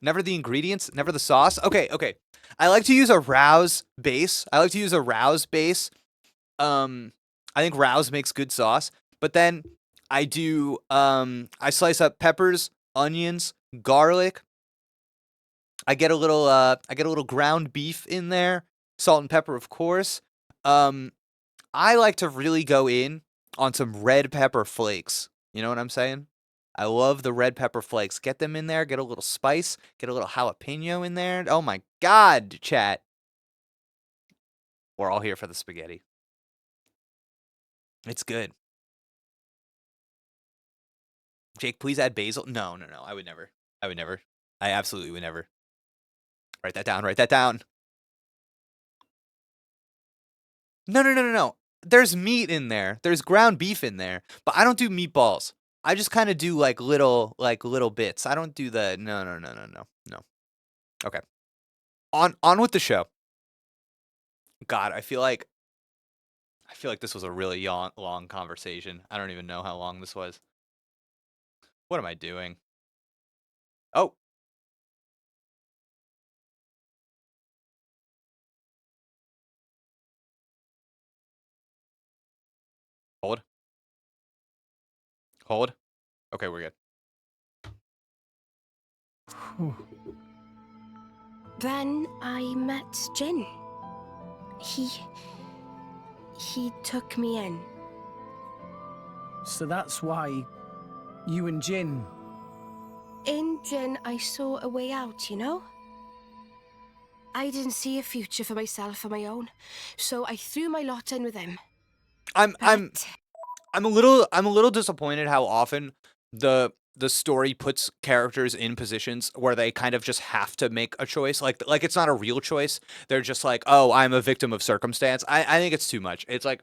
Never the ingredients, never the sauce. Okay. I like to use a Rouse base. I think Rouse makes good sauce. But then I do, I slice up peppers, onions, garlic. I get a little ground beef in there, salt and pepper, of course. I like to really go in on some red pepper flakes. You know what I'm saying? I love the red pepper flakes. Get them in there, get a little spice, get a little jalapeno in there. Oh my god, chat. We're all here for the spaghetti. It's good. Jake, please add basil. No. I would never. I absolutely would never. Write that down. No. There's meat in there. There's ground beef in there. But I don't do meatballs. I just kind of do like little bits. I don't do the no. Okay. On with the show. God, I feel like this was a really long conversation. I don't even know how long this was. What am I doing? Oh. Hold. Okay, we're good. Then I met Jin. He took me in. So that's why you and Jin... In Jin, I saw a way out, you know? I didn't see a future for myself on my own, so I threw my lot in with him. I'm a little disappointed how often the story puts characters in positions where they kind of just have to make a choice. Like it's not a real choice. They're just like, oh, I'm a victim of circumstance. I think it's too much. It's like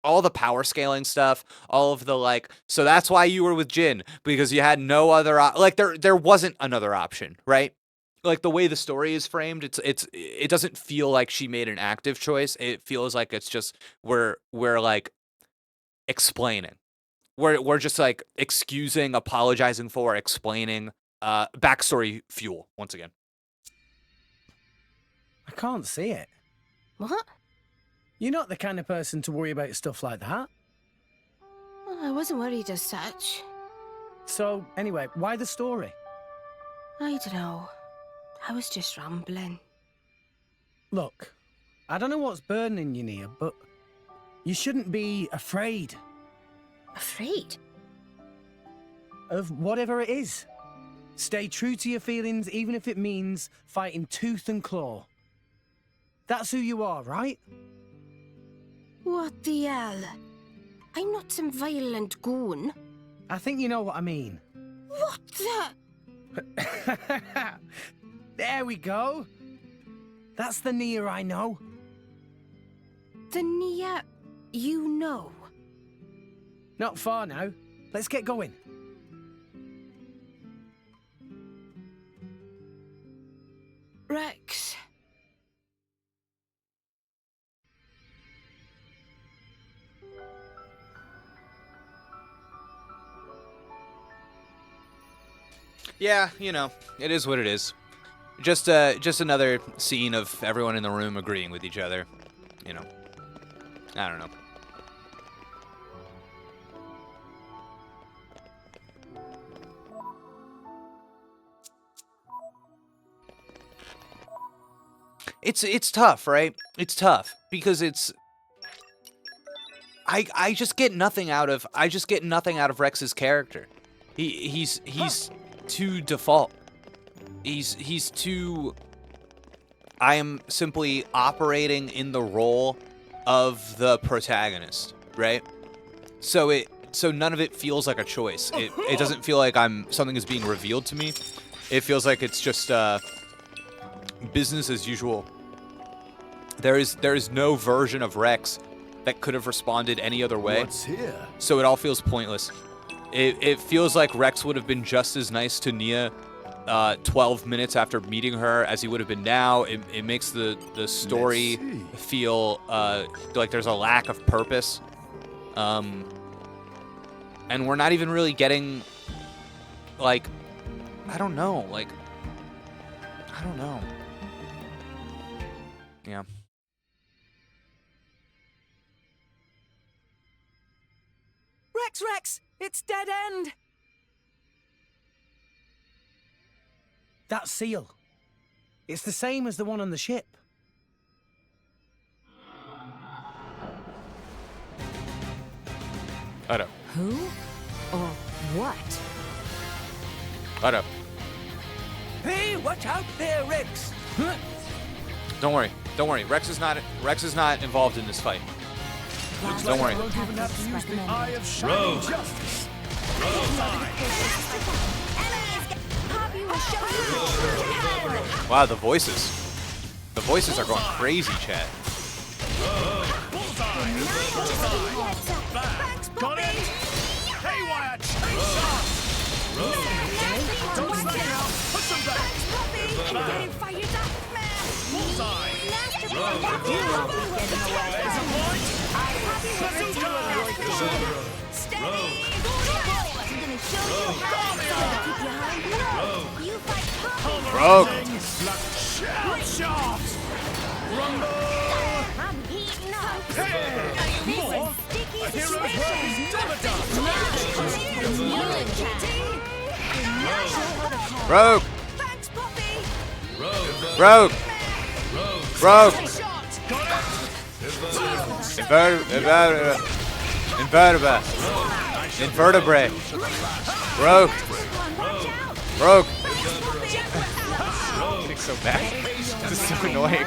all the power scaling stuff, all of the like, so that's why you were with Jin, because you had no other like there wasn't another option, right? Like the way the story is framed, it doesn't feel like she made an active choice. It feels like it's just we're like explaining. We're just like excusing, apologizing for, explaining, backstory fuel once again. I can't see it. What? You're not the kind of person to worry about stuff like that. Well, I wasn't worried as such. So, anyway, why the story? I don't know. I was just rambling. Look, I don't know what's burning you, Nia, but you shouldn't be afraid. Afraid? Of whatever it is. Stay true to your feelings, even if it means fighting tooth and claw. That's who you are, right? What the hell? I'm not some violent goon. I think you know what I mean. What the? There we go. That's the Nia I know. The Nia you know? Not far now. Let's get going. Rex. Yeah, you know, it is what it is. Just another scene of everyone in the room agreeing with each other. You know, I don't know. It's tough, right? It's tough because it's I just get nothing out of Rex's character. He's too default. He's too I am simply operating in the role of the protagonist, right? So none of it feels like a choice. It doesn't feel like something is being revealed to me. It feels like it's just business as usual. There is no version of Rex that could have responded any other way. What's here? So it all feels pointless. It feels like Rex would have been just as nice to Nia 12 minutes after meeting her as he would have been now. It makes the story feel like there's a lack of purpose. And we're not even really getting, like, I don't know. Yeah. Rex! It's dead end! That seal. It's the same as the one on the ship. I know. Who? Or what? I know. Hey, watch out there, Rex! Don't worry. Rex is not involved in this fight. Don't worry. Won't even have to use the eye of shining justice. Wow, the voices. The voices are going crazy, chat. Got it? Haywire chainsaw! Broke. Broke. Broke. Broke. Invertebrate. Invertebrate. Broke. Broke. Getting so bad. This is so annoying.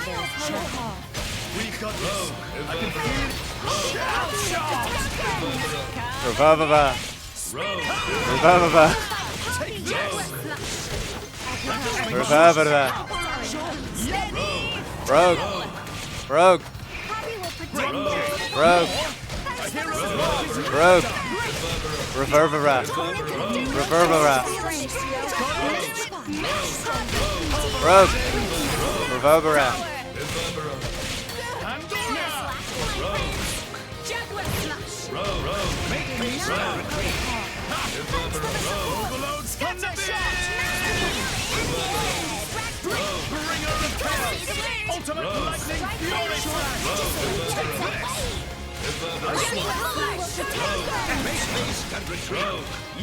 Revive. Broke. Broke. Broke. Broke. Reverbera. Reverbera. Broke. Reverbera.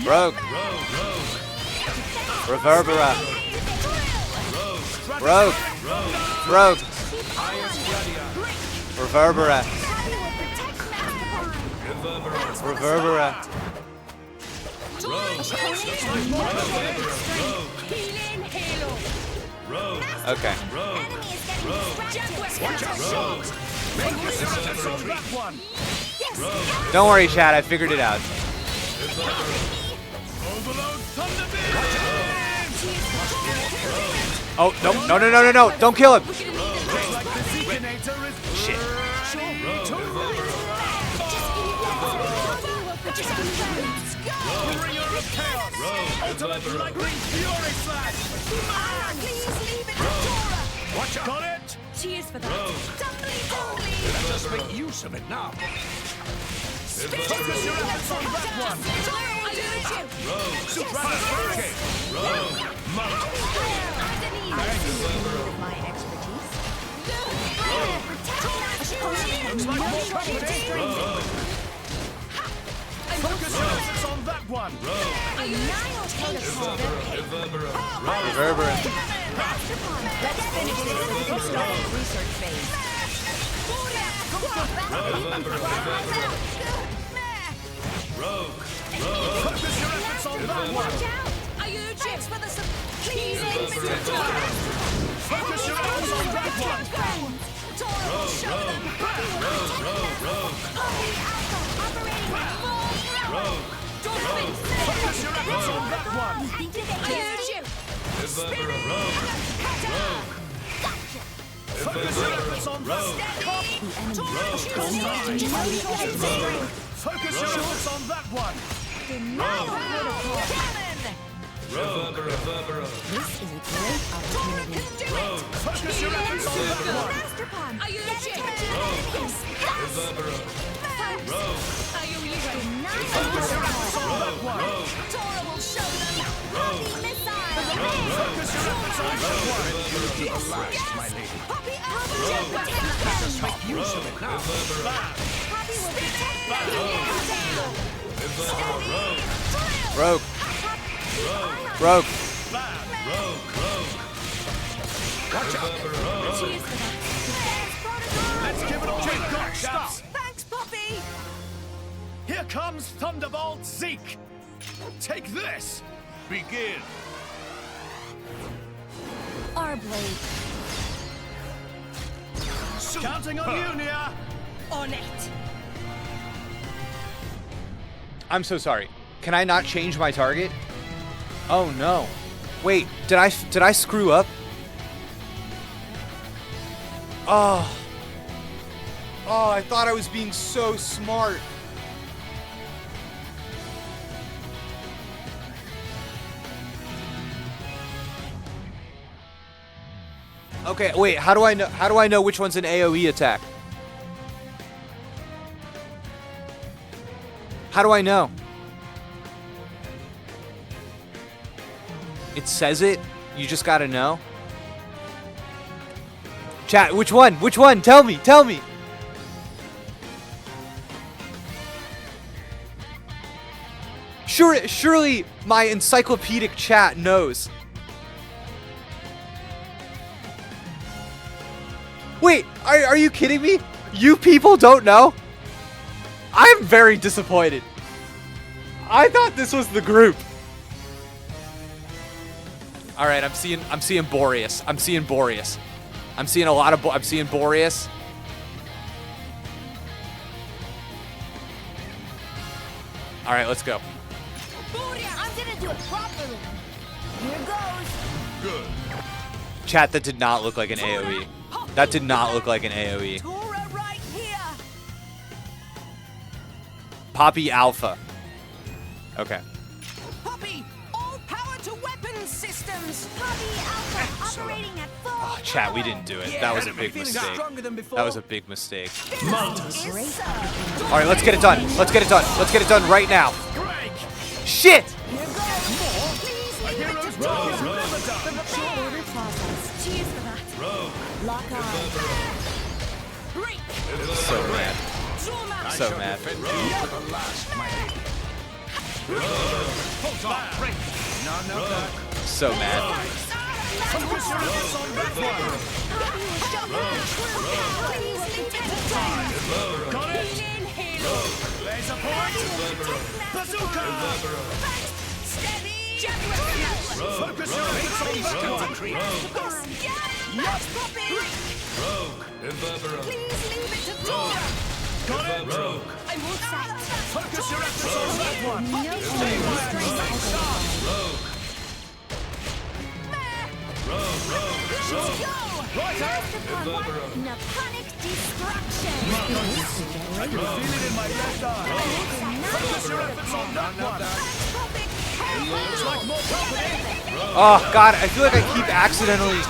Broke. Reverbera. Broke. Broke. Reverbera. Reverbera. Okay. Don't worry, Chad. I figured it out. Oh, no. Don't kill him. Shit. Got it! Cheers for that. Let us make use of it now. Focus your efforts on that one. Looks like more company. Focus your efforts on that one. Reverberant. Let's finish this so we can start the research phase. Focus your efforts on that one. Are you checks for the please Focus your efforts on that one. Tora will show them. Focus your efforts on that one. Focus your efforts on that one. Focus your efforts on that one. This is a great opportunity. Focus your efforts on that one. Are you legit? Focus your efforts on that one. Tora will show them. Poppy missile. Focus your efforts on that one. My lady. Poppy Let us make use of it now. Poppy will protect Broke. Broke. Watch out. Let's give it all we've got. Stop. Thanks, Poppy. Here comes Thunderbolt Zeke. Take this. Begin. Our blade. Counting on you, Nia. On it. I'm so sorry. Can I not change my target? Oh no. Wait, did I screw up? Oh, I thought I was being so smart. Okay, wait. How do I know? How do I know which one's an AOE attack? How do I know? It says it. You just gotta know. Chat. Which one? Which one? Tell me. Tell me. Surely my encyclopedic chat knows. Wait, are you kidding me? You people don't know? I'm very disappointed. I thought this was the group. All right, I'm seeing Boreas. I'm seeing Boreas. I'm seeing a lot of I'm seeing Boreas. All right, let's go. I'm gonna do it properly. Here goes. Good. Chat, that did not look like an AoE. That did not look like an AoE. Tora right here. Poppy Alpha. Okay. Poppy, all power to weapons systems. Poppy Alpha operating at full Oh, chat, we didn't do it. That was a big mistake. Stronger than before. That was a big mistake. Maltus. All right, let's get it done. Let's get it done. Let's get it done right now. Shit! Cheers for that. Lock on. So mad. So mad. So mad. Naponic destruction. I can feel it in my left eye. Focus your efforts on that one. Looks like more company. Oh god, I feel like I keep accidentally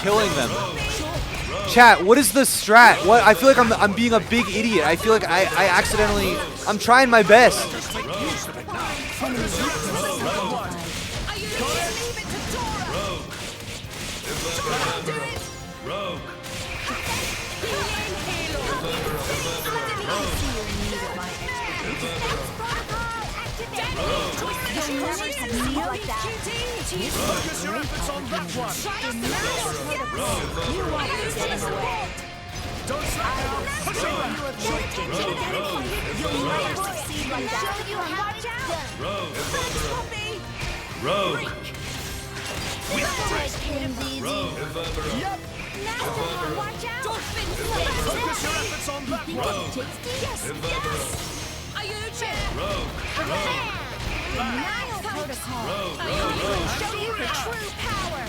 killing them. Chat, what is the strat? What? I feel like I'm being a big idiot. I feel like I accidentally. I'm trying my best. Focus your efforts on that one. Don't slack out. Push on. Rogue. Yep. Now, watch out. Focus your efforts on that one. Yes. Are you legit? Denial protocol. Show you the true power.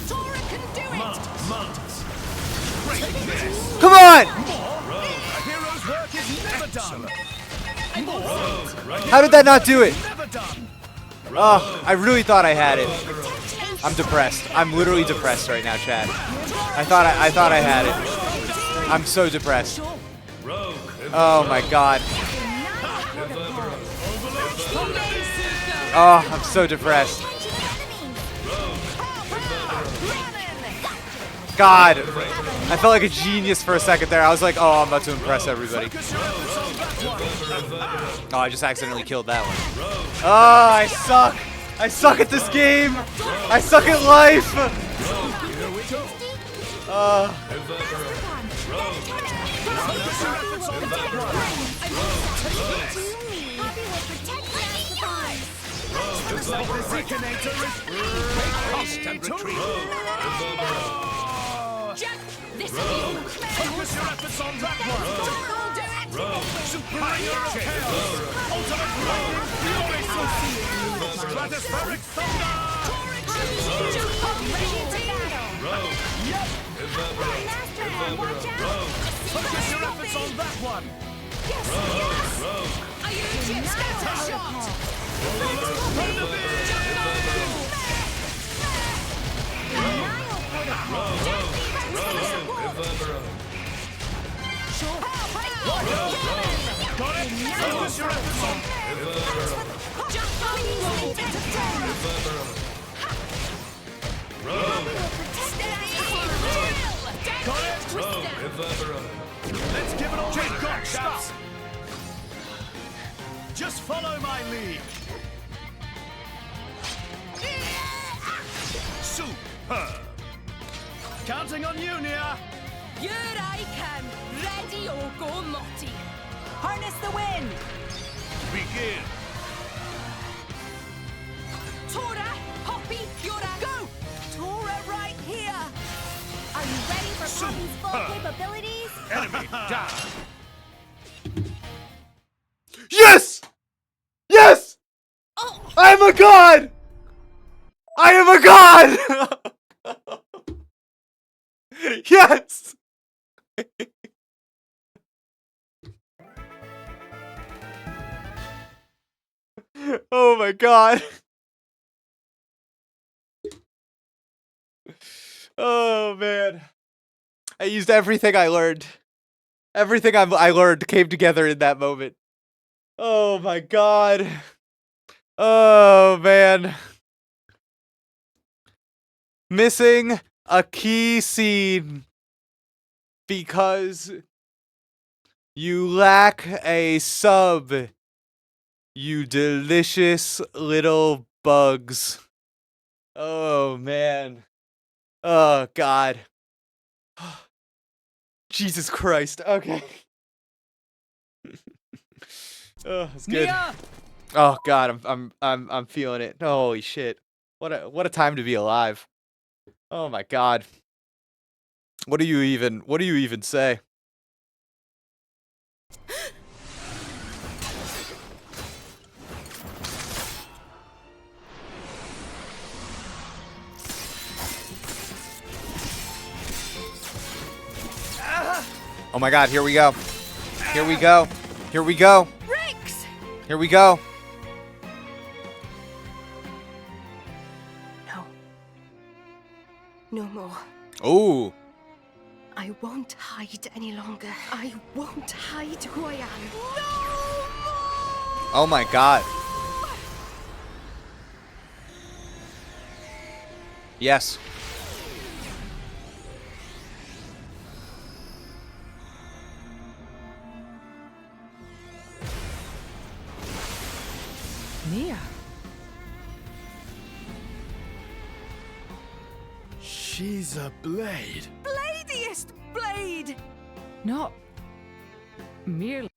Tora can do it. Maltus. Take this. Come on! A hero's work is never done. How did that not do it? Never done. Oh, I really thought I had it. I'm depressed. I'm literally depressed right now, Chad. I thought I had it. I'm so depressed. Oh my god. Oh, I'm so depressed. God. I felt like a genius for a second there. I was like, oh, I'm about to impress everybody. Oh, I just accidentally killed that one. Oh, I suck. I suck at this game. I suck at life. Focus your efforts on that one. Superior chaos. Ultimate rogue. Stratospheric thunder. Yep. Focus your efforts on that one. Are you legit? Scatter shot. Let's give it all we've got, chaps. Just follow my lead. Superb. Counting on you, Nia. Here I come, ready or go Motty. Harness the wind! Begin. Tora, Poppy, Fiora, go! Tora right here! Are you ready for Poppy's full capabilities? Enemy down. Yes! Yes! I am a god! I am a god! Yes! Oh my god. Oh man. I used everything I learned. Everything I learned came together in that moment. Oh my god. Oh man. Missing a key scene because you lack a sub. You delicious little bugs. Oh man. Oh god. Jesus Christ. Okay. Oh, it's good. Nia! Oh god, I'm feeling it. Holy shit. What a time to be alive. Oh my god. What do you even say? Oh my god, here we go. Here we go. Here we go. Rex! Here we go. No. No more. Ooh. I won't hide any longer. I won't hide who I am. Oh my god. Yes. Nia. She's a blade. Bladiest blade! Not merely.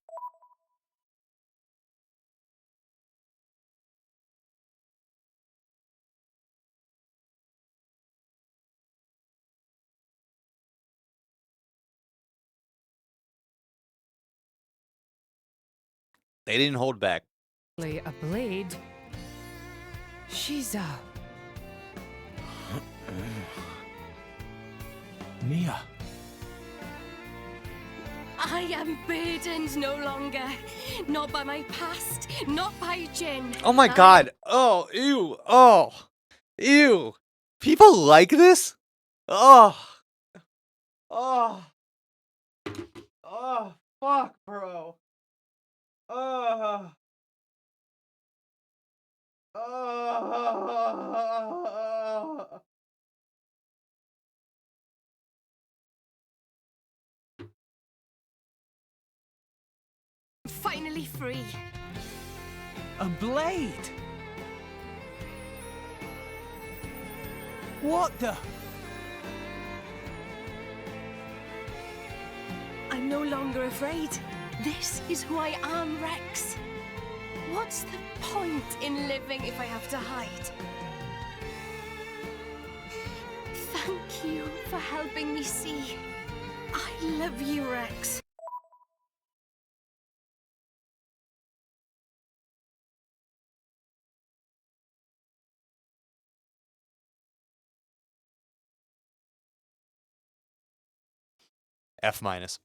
They didn't hold back. A blade. She's a. Nia. I am burdened no longer. Not by my past, not by Jin. Oh my god. Oh, ew. Oh. Ew. People like this? Oh. Oh. Oh, fuck, bro. Oh. Oh. Finally free. A blade? What the? I'm no longer afraid. This is who I am, Rex. What's the point in living if I have to hide? Thank you for helping me see. I love you, Rex. F minus.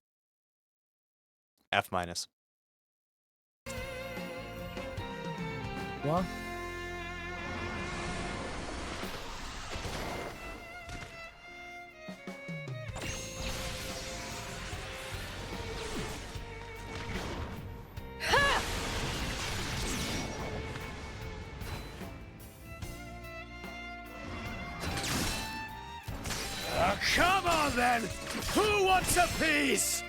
F minus. What? Come on then! Who wants a piece?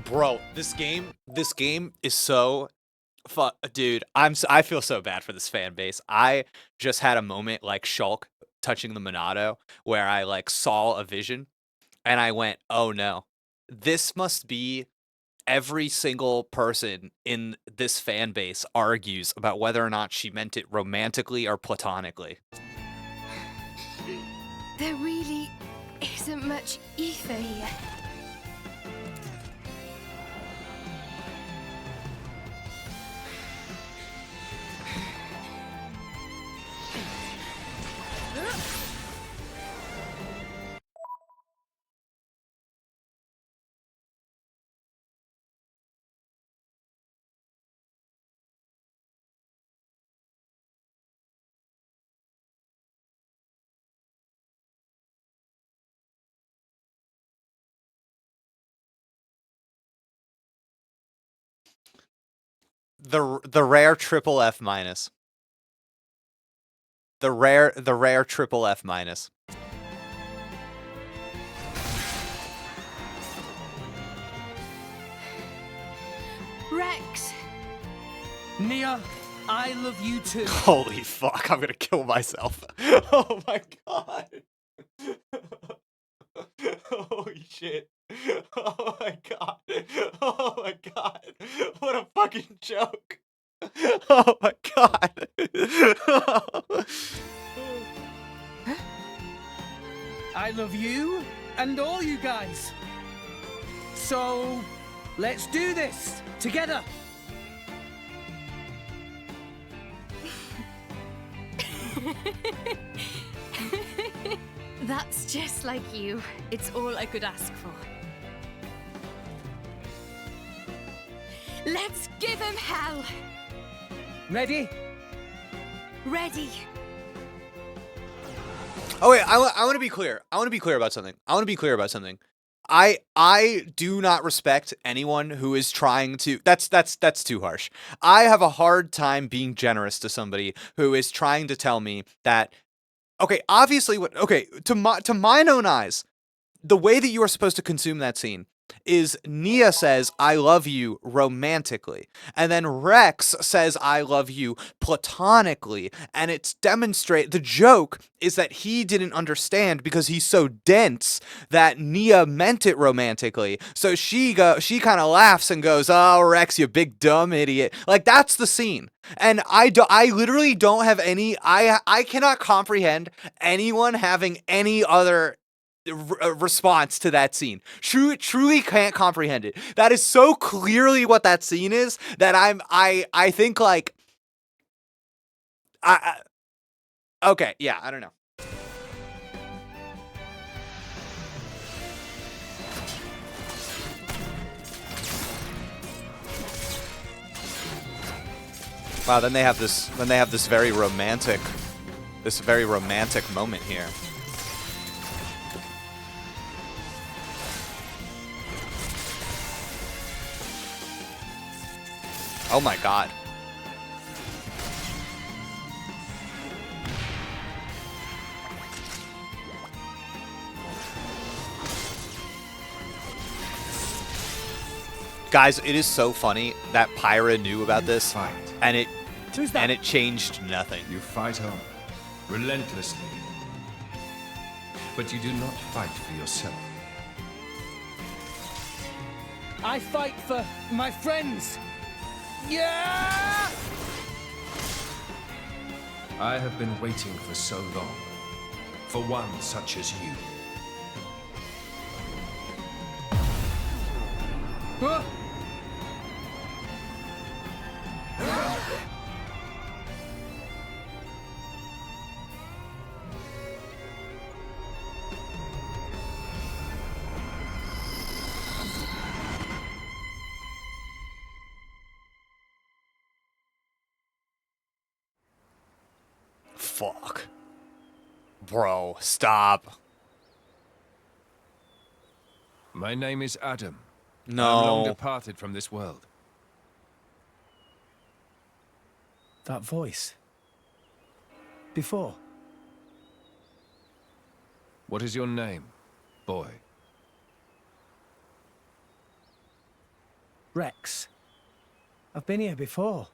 Bro, this game is so dude, I feel so bad for this fan base. I just had a moment like Shulk touching the Monado where I like saw a vision and I went, "Oh no. This must be every single person in this fan base argues about whether or not she meant it romantically or platonically." There really isn't much ether here. The rare triple F minus. The rare triple F minus. Rex! Nia, I love you too. Holy fuck, I'm gonna kill myself. Oh my god. Holy shit. Oh my god. Oh my god. What a fucking joke. Oh my god. I love you and all you guys. So, let's do this together. That's just like you. It's all I could ask for. Let's give him hell! Ready? Ready! Oh wait, I want to be clear. I want to be clear about something. I do not respect anyone who is trying to. That's too harsh. I have a hard time being generous to somebody who is trying to tell me that. Okay, obviously, to mine own eyes, the way that you are supposed to consume that scene is Nia says, "I love you" romantically, and then Rex says, "I love you" platonically, and it's the joke is that he didn't understand because he's so dense that Nia meant it romantically. So she kind of laughs and goes, "Oh, Rex, you big dumb idiot." Like, that's the scene. And I literally don't have any, I cannot comprehend anyone having any other response to that scene. Truly can't comprehend it. That is so clearly what that scene is that I think like okay, yeah, I don't know. Wow, then they have this very romantic moment here. Oh my god. Guys, it is so funny that Pyra knew about this, and it changed nothing. You fight on, relentlessly. But you do not fight for yourself. I fight for my friends. Yeah! I have been waiting for so long. For one such as you. fuck. Bro, stop. My name is Adam. No. I'm long departed from this world. That voice. Before. What is your name, boy? Rex. I've been here before.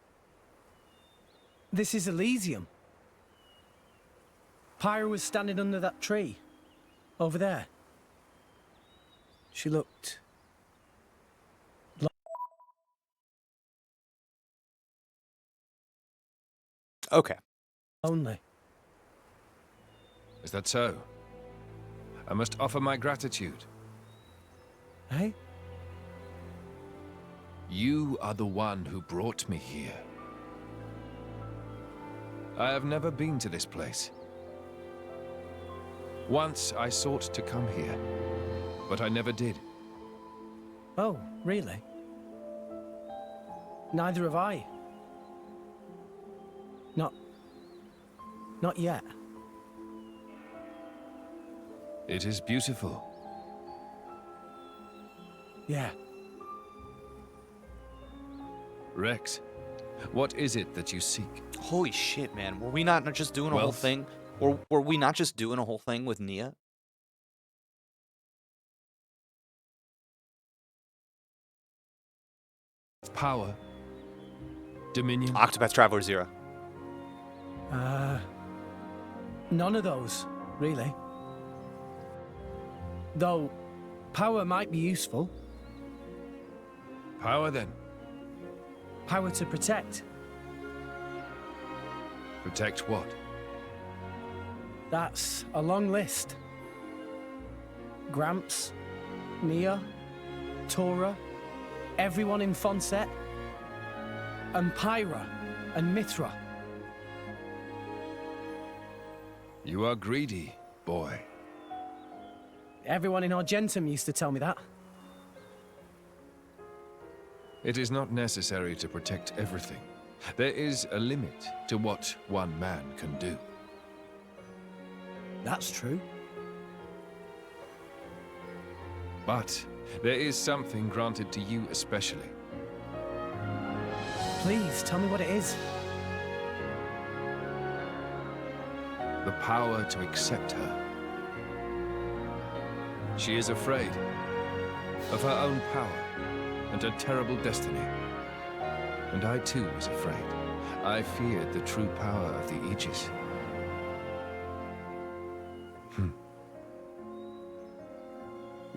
This is Elysium. Pyra was standing under that tree. Over there. She looked... Okay. lonely. Is that so? I must offer my gratitude. Hey? You are the one who brought me here. I have never been to this place. Once I sought to come here, but I never did. Oh, really? Neither have I. Not yet. It is beautiful. Yeah. Rex, what is it that you seek? Holy shit, man. Were we not just doing a whole Wealth? thing? Or were we not just doing a whole thing with Nia? Power? Dominion? Octopath Traveler 0. None of those, really. Though, power might be useful. Power, then? Power to protect. Protect what? That's a long list. Gramps, Nia, Tora, everyone in Fonset, and Pyra, and Mithra. You are greedy, boy. Everyone in Argentum used to tell me that. It is not necessary to protect everything. There is a limit to what one man can do. That's true. But there is something granted to you especially. Please, tell me what it is. The power to accept her. She is afraid of her own power and her terrible destiny. And I too was afraid. I feared the true power of the Aegis.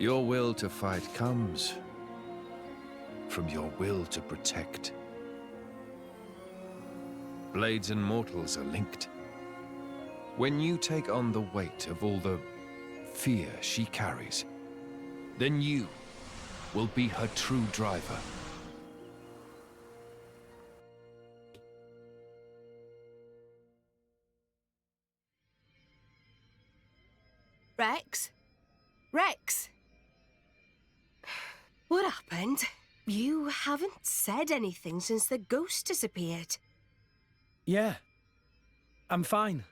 Your will to fight comes from your will to protect. Blades and mortals are linked. When you take on the weight of all the fear she carries, then you will be her true driver. Rex? Rex? What happened? You haven't said anything since the ghost disappeared. Yeah. I'm fine.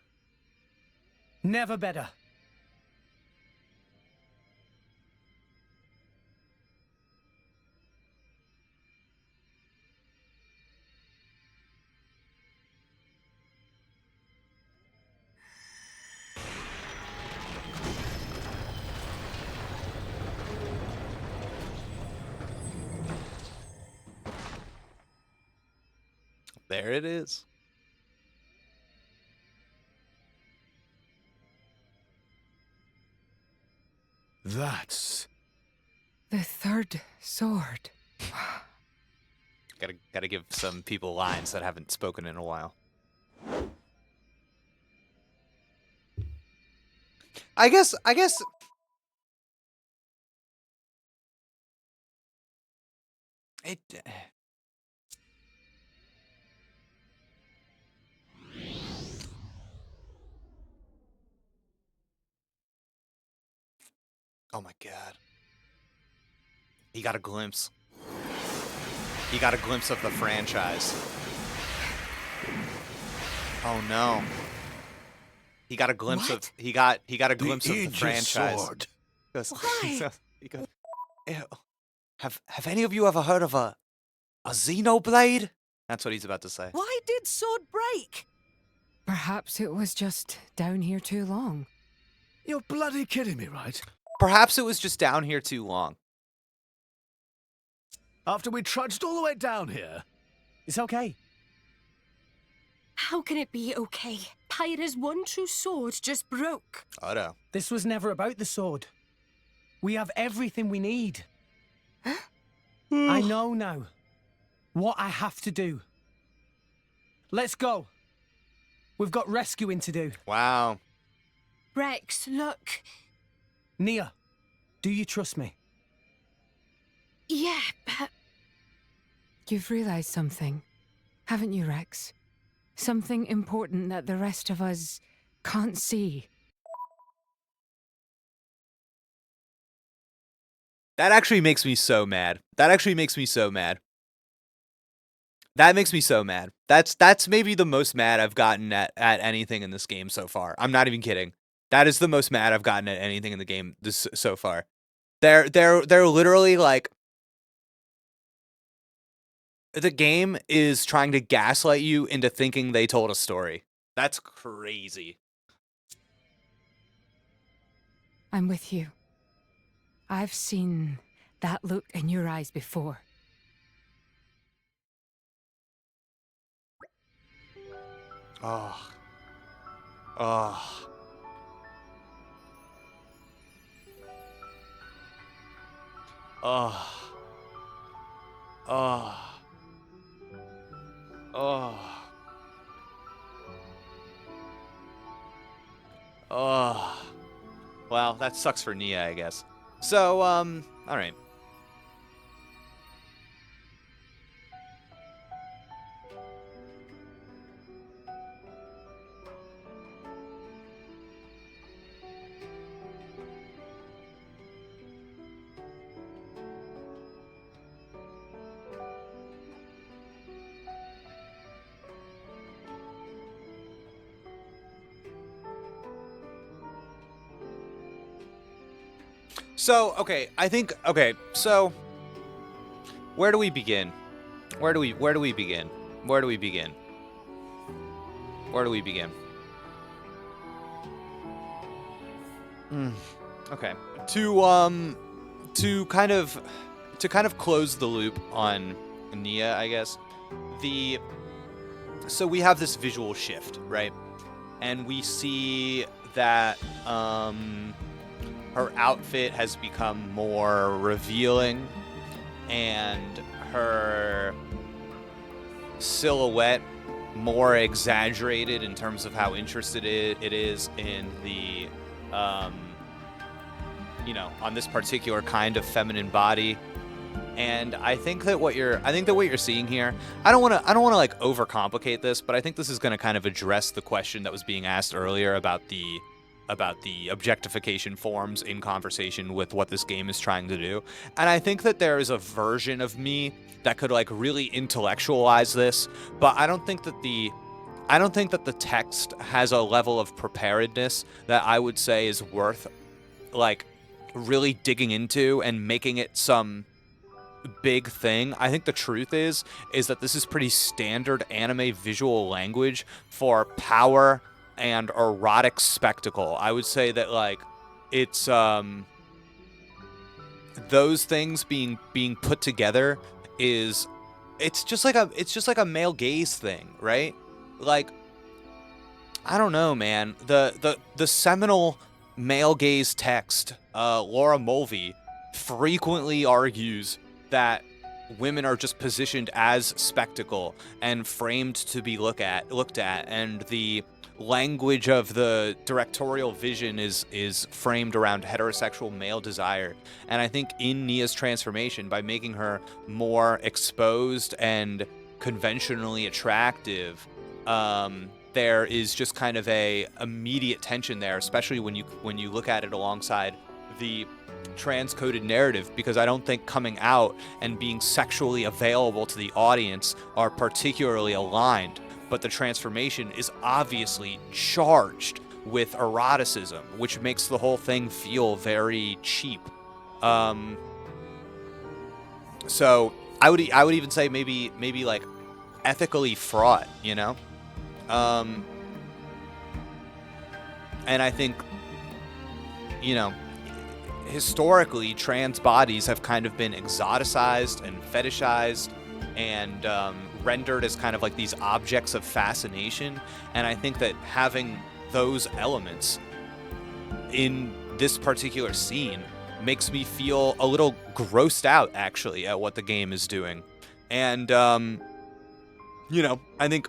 Never better. There it is. That's... The third sword. Gotta give some people lines that haven't spoken in a while. I guess it Oh my god. He got a glimpse. He got a glimpse of the franchise. Oh no. He got a glimpse What? of he got a glimpse of the Aegis franchise. sword. Why? He goes, "Ew. Have any of you ever heard of a Xenoblade?" That's what he's about to say. Why did sword break? Perhaps it was just down here too long. You're bloody kidding me, right? Perhaps it was just down here too long. After we trudged all the way down here. It's okay. How can it be okay? Pyra's one true sword just broke. Oh no. This was never about the sword. We have everything we need. I know now what I have to do. Let's go. We've got rescuing to do. Wow. Rex, look. Nia, do you trust me? Yeah, but You've realized something, haven't you, Rex? Something important that the rest of us can't see. That actually makes me so mad. That actually makes me so mad. That makes me so mad. That's maybe the most mad I've gotten at anything in this game so far. I'm not even kidding. That is the most mad I've gotten at anything in the game so far. They're literally like, the game is trying to gaslight you into thinking they told a story. That's crazy. I'm with you. I've seen that look in your eyes before. Oh. Oh. Oh. Oh. Oh. Oh. Well, that sucks for Nia, I guess. So, all right. So, okay, I think, okay, so where do we begin? Where do we begin? Where do we begin? Where do we begin? Okay. To kind of close the loop on Nia, I guess. So we have this visual shift, right? And we see that her outfit has become more revealing, and her silhouette more exaggerated in terms of how interested it is in the, on this particular kind of feminine body. And I think that what you're seeing here, I don't want to like overcomplicate this, but I think this is going to kind of address the question that was being asked earlier about the objectification forms in conversation with what this game is trying to do. And I think that there is a version of me that could like really intellectualize this, but I don't think that the text has a level of preparedness that I would say is worth like really digging into and making it some big thing. I think the truth is that this is pretty standard anime visual language for power and erotic spectacle. I would say that like it's those things being put together it's just like a male gaze thing, right? Like, I don't know, man. The seminal male gaze text, Laura Mulvey, frequently argues that women are just positioned as spectacle and framed to be looked at, and the language of the directorial vision is framed around heterosexual male desire. And I think in Nia's transformation, by making her more exposed and conventionally attractive, there is just kind of a immediate tension there, especially when you look at it alongside the transcoded narrative, because I don't think coming out and being sexually available to the audience are particularly aligned. But the transformation is obviously charged with eroticism, which makes the whole thing feel very cheap. So I would even say maybe like ethically fraught, you know? And I think, you know, historically, trans bodies have kind of been exoticized and fetishized and rendered as kind of like these objects of fascination. And I think that having those elements in this particular scene makes me feel a little grossed out, actually, at what the game is doing. And, you know, I think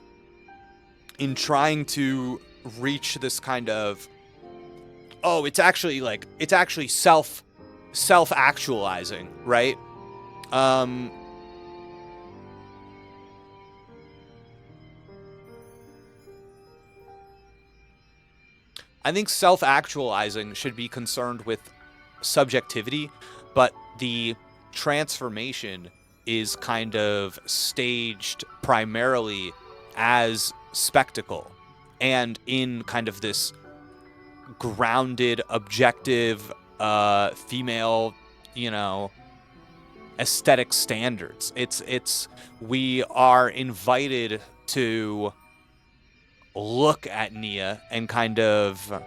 in trying to reach this kind of, oh, it's actually self-actualizing, right? I think self-actualizing should be concerned with subjectivity, but the transformation is kind of staged primarily as spectacle and in kind of this grounded, objective, female, you know, aesthetic standards. We are invited to look at Nia and kind of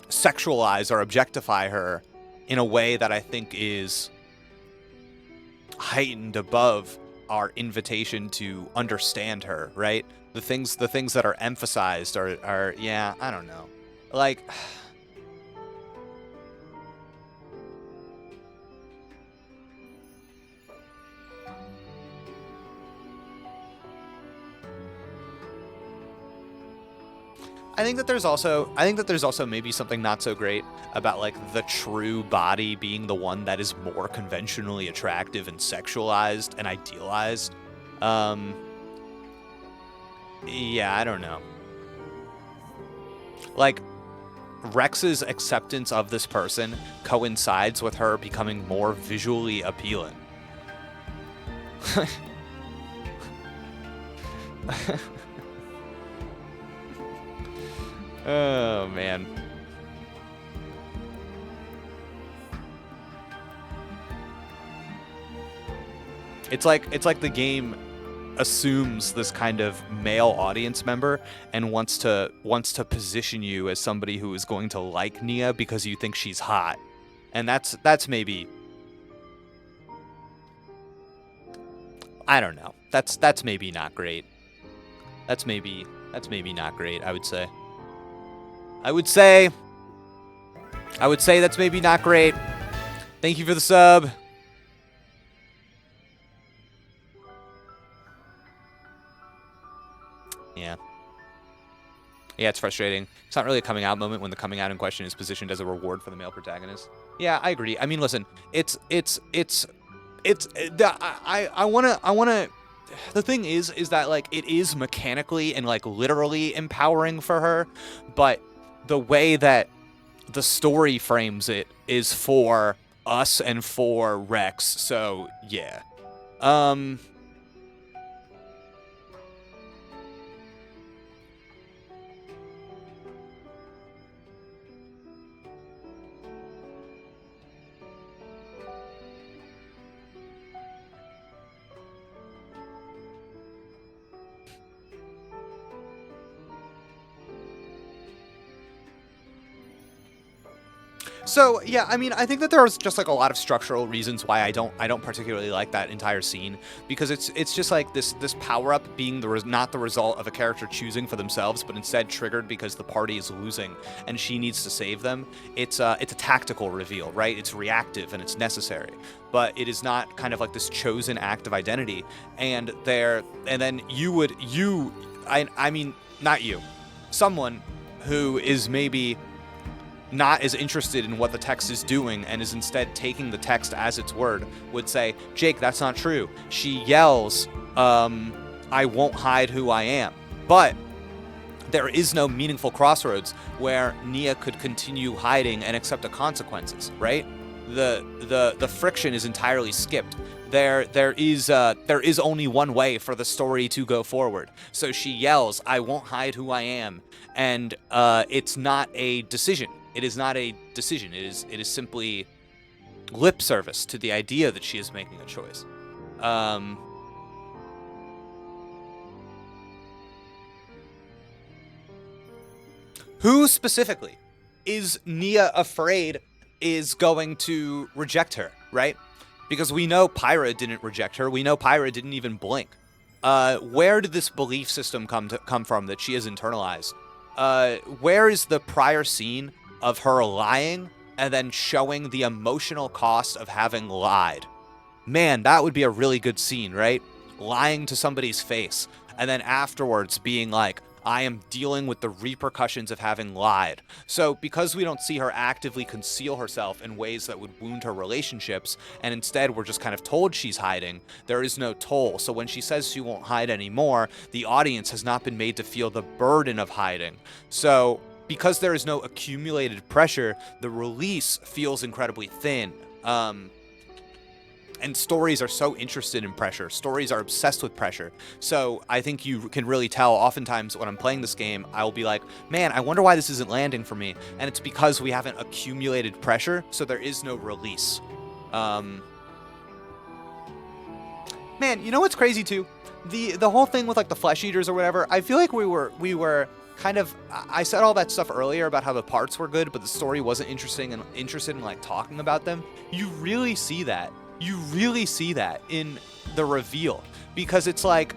sexualize or objectify her in a way that I think is heightened above our invitation to understand her, right? The things that are emphasized are yeah, I don't know. Like, I think that there's also maybe something not so great about like the true body being the one that is more conventionally attractive and sexualized and idealized. Yeah, I don't know. Like, Rex's acceptance of this person coincides with her becoming more visually appealing. Oh, man. It's like the game assumes this kind of male audience member and wants to position you as somebody who is going to like Nia because you think she's hot. And that's maybe, I don't know. That's maybe not great. That's maybe not great, I would say. I would say that's maybe not great. Thank you for the sub. Yeah, it's frustrating. It's not really a coming out moment when the coming out in question is positioned as a reward for the male protagonist. Yeah, I agree. I mean, listen, I wanna. The thing is that like it is mechanically and like literally empowering for her, but the way that the story frames it is for us and for Rex. So yeah. So yeah, I mean, I think that there's just like a lot of structural reasons why I don't particularly like that entire scene, because it's just like this power up being not the result of a character choosing for themselves, but instead triggered because the party is losing and she needs to save them. It's a tactical reveal, right? It's reactive and it's necessary, but it is not kind of like this chosen act of identity. And then I mean, not you, someone who is maybe not as interested in what the text is doing and is instead taking the text as its word would say, Jake, that's not true. She yells, I won't hide who I am. But there is no meaningful crossroads where Nia could continue hiding and accept the consequences, right? the friction is entirely skipped. There is only one way for the story to go forward. So she yells, "I won't hide who I am," and it's not a decision. It is not a decision. It is simply lip service to the idea that she is making a choice. Who specifically is Nia afraid is going to reject her, right? Because we know Pyra didn't reject her. We know Pyra didn't even blink. Where did this belief system come from that she has internalized? Where is the prior scene of her lying and then showing the emotional cost of having lied? Man, that would be a really good scene, right? Lying to somebody's face and then afterwards being like, I am dealing with the repercussions of having lied. So because we don't see her actively conceal herself in ways that would wound her relationships, and instead we're just kind of told she's hiding, there is no toll. So when she says she won't hide anymore, the audience has not been made to feel the burden of hiding. So because there is no accumulated pressure, the release feels incredibly thin. And stories are so interested in pressure. Stories are obsessed with pressure. So I think you can really tell oftentimes when I'm playing this game, I'll be like, man, I wonder why this isn't landing for me. And it's because we haven't accumulated pressure, so there is no release. Man, you know what's crazy too? The whole thing with like the flesh eaters or whatever, I feel like we were kind of, I said all that stuff earlier about how the parts were good, but the story wasn't interested in like talking about them. You really see that. You really see that in the reveal, because it's like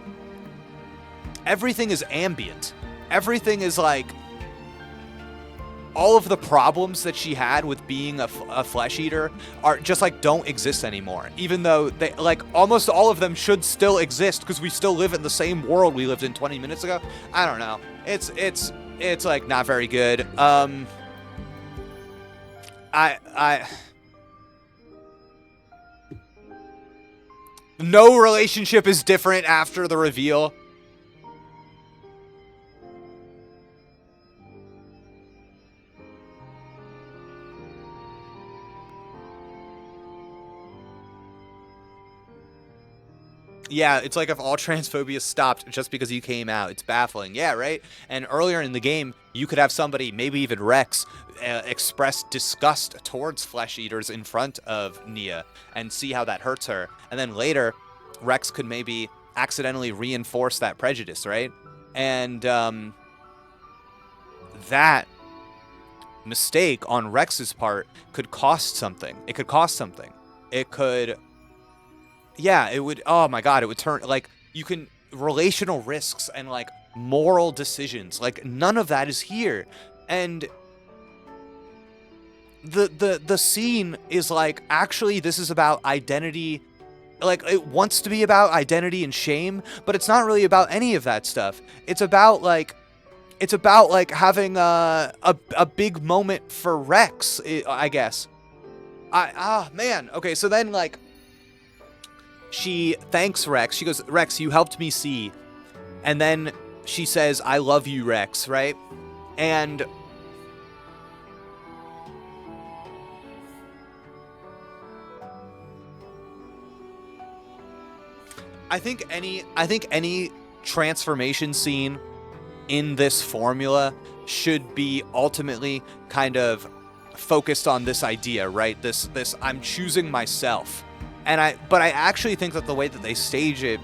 everything is ambient. Everything is like all of the problems that she had with being a flesh eater are just like don't exist anymore, even though they like almost all of them should still exist because we still live in the same world we lived in 20 minutes ago. I don't know. It's like not very good. No relationship is different after the reveal. Yeah, it's like if all transphobia stopped just because you came out. It's baffling. Yeah, right? And earlier in the game, you could have somebody, maybe even Rex, express disgust towards flesh eaters in front of Nia and see how that hurts her. And then later, Rex could maybe accidentally reinforce that prejudice, right? And that mistake on Rex's part could cost something. It could cost something. It could... Yeah, it would, oh my god, it would turn, like, you can, relational risks and, like, moral decisions, like, none of that is here. And the scene is, like, actually, this is about identity, like, it wants to be about identity and shame, but it's not really about any of that stuff. It's about, like, having a big moment for Rex, I guess. Man, okay, so then, like, she thanks Rex. She goes, Rex, you helped me see. And then she says, I love you, Rex, right? And I think any transformation scene in this formula should be ultimately kind of focused on this idea, right? This I'm choosing myself. But I actually think that the way that they stage it,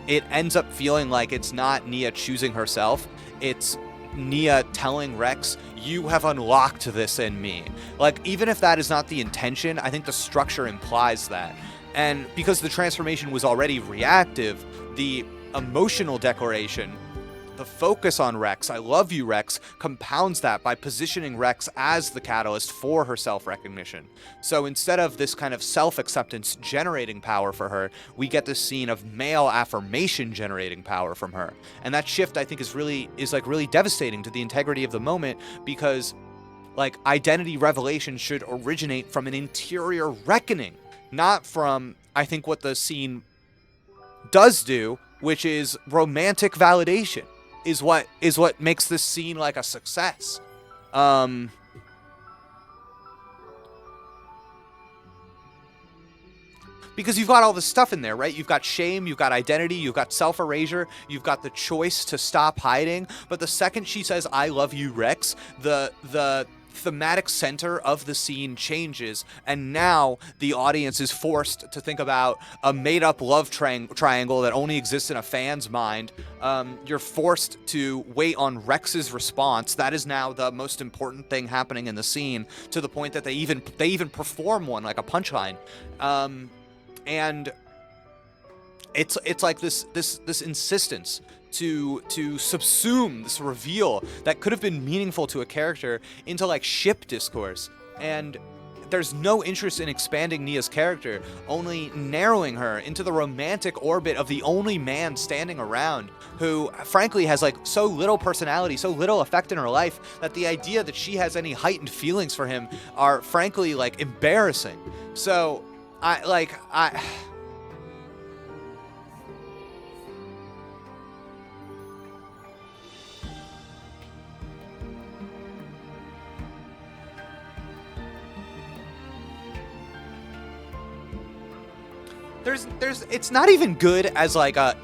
it ends up feeling like it's not Nia choosing herself. It's Nia telling Rex, you have unlocked this in me. Like, even if that is not the intention, I think the structure implies that. And because the transformation was already reactive, the emotional declaration, the focus on Rex, I love you, Rex, compounds that by positioning Rex as the catalyst for her self-recognition. So instead of this kind of self-acceptance generating power for her, we get this scene of male affirmation generating power from her. And that shift, I think, is really devastating to the integrity of the moment, because, like, identity revelation should originate from an interior reckoning, not from, I think, what the scene does do, which is romantic validation. Is what makes this scene like a success. Because you've got all this stuff in there, right? You've got shame, you've got identity, you've got self-erasure, you've got the choice to stop hiding. But the second she says, I love you, Rex, the thematic center of the scene changes, and now the audience is forced to think about a made-up love triangle that only exists in a fan's mind. You're forced to wait on Rex's response. That is now the most important thing happening in the scene, to the point that they even perform one, like a punchline. And it's like this insistence to subsume this reveal that could have been meaningful to a character into like ship discourse. And there's no interest in expanding Nia's character, only narrowing her into the romantic orbit of the only man standing around, who frankly has like so little personality, so little effect in her life, that the idea that she has any heightened feelings for him are frankly like embarrassing. So I it's not even good as like a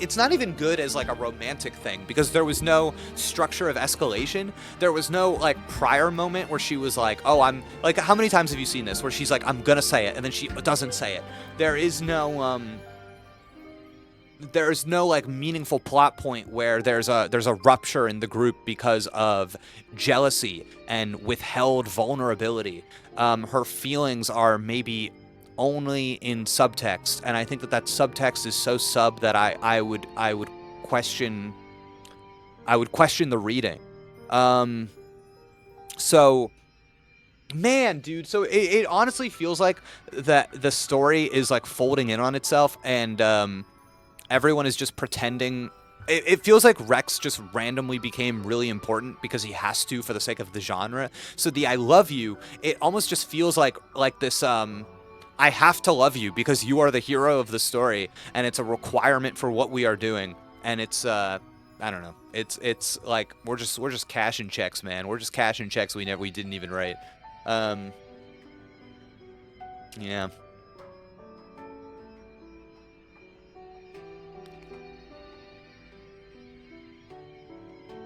romantic thing, because there was no structure of escalation. There was no like prior moment where she was like, oh, I'm like, how many times have you seen this where she's like, I'm gonna say it, and then she doesn't say it? There's no like meaningful plot point where there's a rupture in the group because of jealousy and withheld vulnerability. Her feelings are maybe only in subtext, and I think that subtext is so sub that I would question the reading. So man, dude, so it honestly feels like that the story is like folding in on itself, and everyone is just pretending. It feels like Rex just randomly became really important because he has to for the sake of the genre. So the I love you, it almost just feels like this I have to love you because you are the hero of the story, and it's a requirement for what we are doing. And it's I don't know. It's like we're just cashing checks, man. We're just cashing checks we didn't even write. Yeah.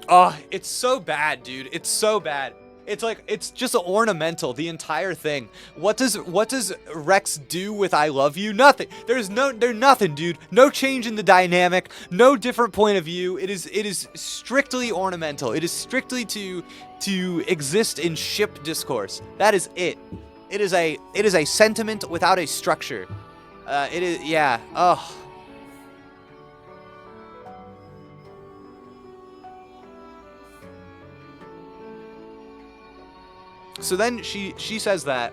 Oh, it's so bad, dude. It's so bad. It's like, it's just ornamental, the entire thing. What does Rex do with I love you? Nothing. There's nothing, dude. No change in the dynamic, no different point of view. It is strictly ornamental. It is strictly to exist in ship discourse. That is it. It is a sentiment without a structure. It is, yeah. Oh. So then she says that,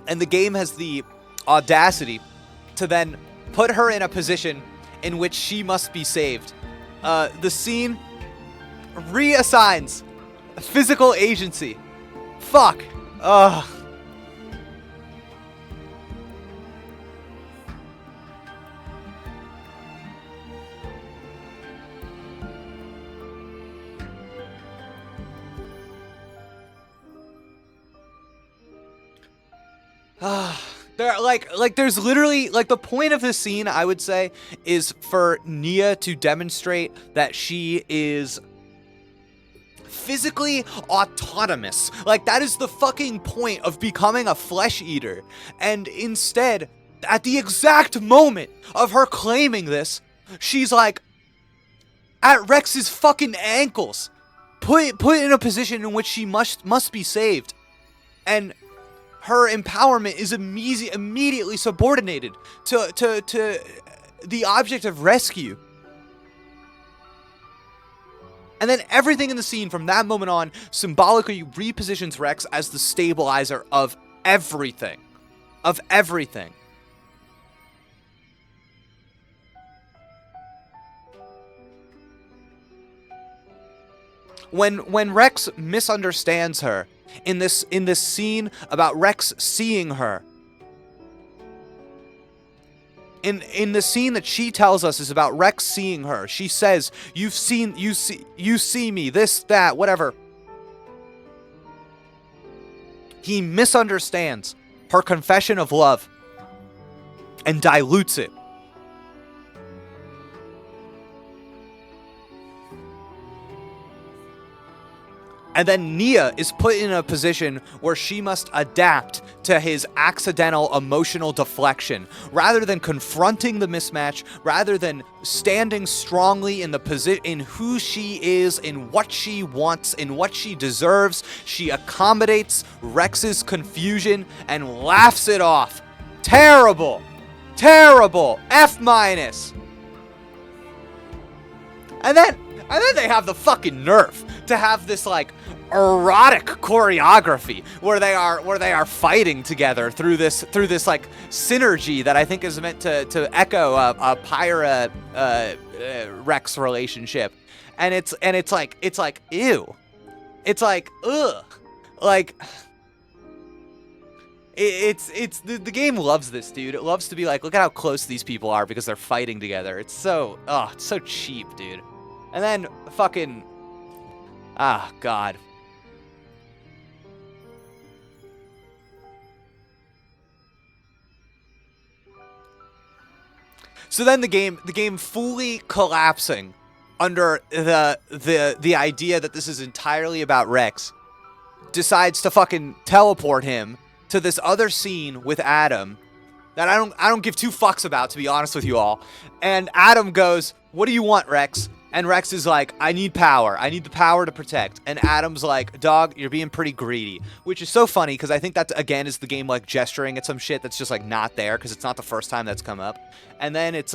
and the game has the audacity to then put her in a position in which she must be saved. The scene reassigns physical agency. Fuck. Ugh. There's literally, like, the point of this scene, I would say, is for Nia to demonstrate that she is physically autonomous. Like, that is the fucking point of becoming a flesh eater. And instead, at the exact moment of her claiming this, she's like at Rex's fucking ankles, put in a position in which she must be saved. And her empowerment is immediately subordinated to the object of rescue. And then everything in the scene from that moment on symbolically repositions Rex as the stabilizer of everything. Of everything. When Rex misunderstands her, in this scene about Rex seeing her, in the scene that she tells us is about Rex seeing her, she says, you see me, this, that, whatever. He misunderstands her confession of love and dilutes it. And then Nia is put in a position where she must adapt to his accidental emotional deflection. Rather than confronting the mismatch, rather than standing strongly in the in who she is, in what she wants, in what she deserves, she accommodates Rex's confusion and laughs it off. Terrible. Terrible. F-. And then they have the fucking nerve to have this like erotic choreography where they are fighting together through this like synergy that I think is meant to echo a Pyra Rex relationship, and it's like ew, it's like ugh, like it's the game loves this, dude. It loves to be like, look at how close these people are because they're fighting together. It's so cheap, dude. And then fucking God. So then the game fully collapsing under the idea that this is entirely about Rex, decides to fucking teleport him to this other scene with Adam that I don't give two fucks about, to be honest with you all. And Adam goes, "What do you want, Rex?" And Rex is like, "I need power. I need the power to protect." And Adam's like, "Dog, you're being pretty greedy." Which is so funny, because I think that, again, is the game, like, gesturing at some shit that's just, like, not there, because it's not the first time that's come up. And then it's,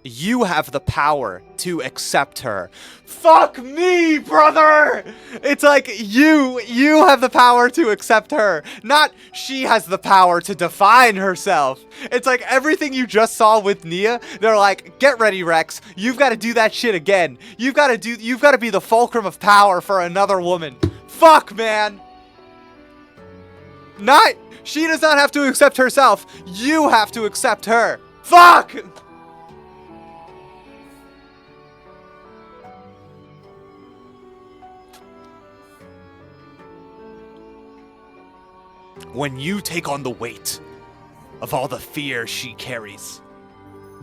you have the power to accept her. Fuck me, brother! It's like, you have the power to accept her. Not she has the power to define herself. It's like everything you just saw with Nia, they're like, get ready, Rex. You've got to do that shit again. You've got to be the fulcrum of power for another woman. Fuck, man. She does not have to accept herself. You have to accept her. Fuck! When you take on the weight of all the fear she carries,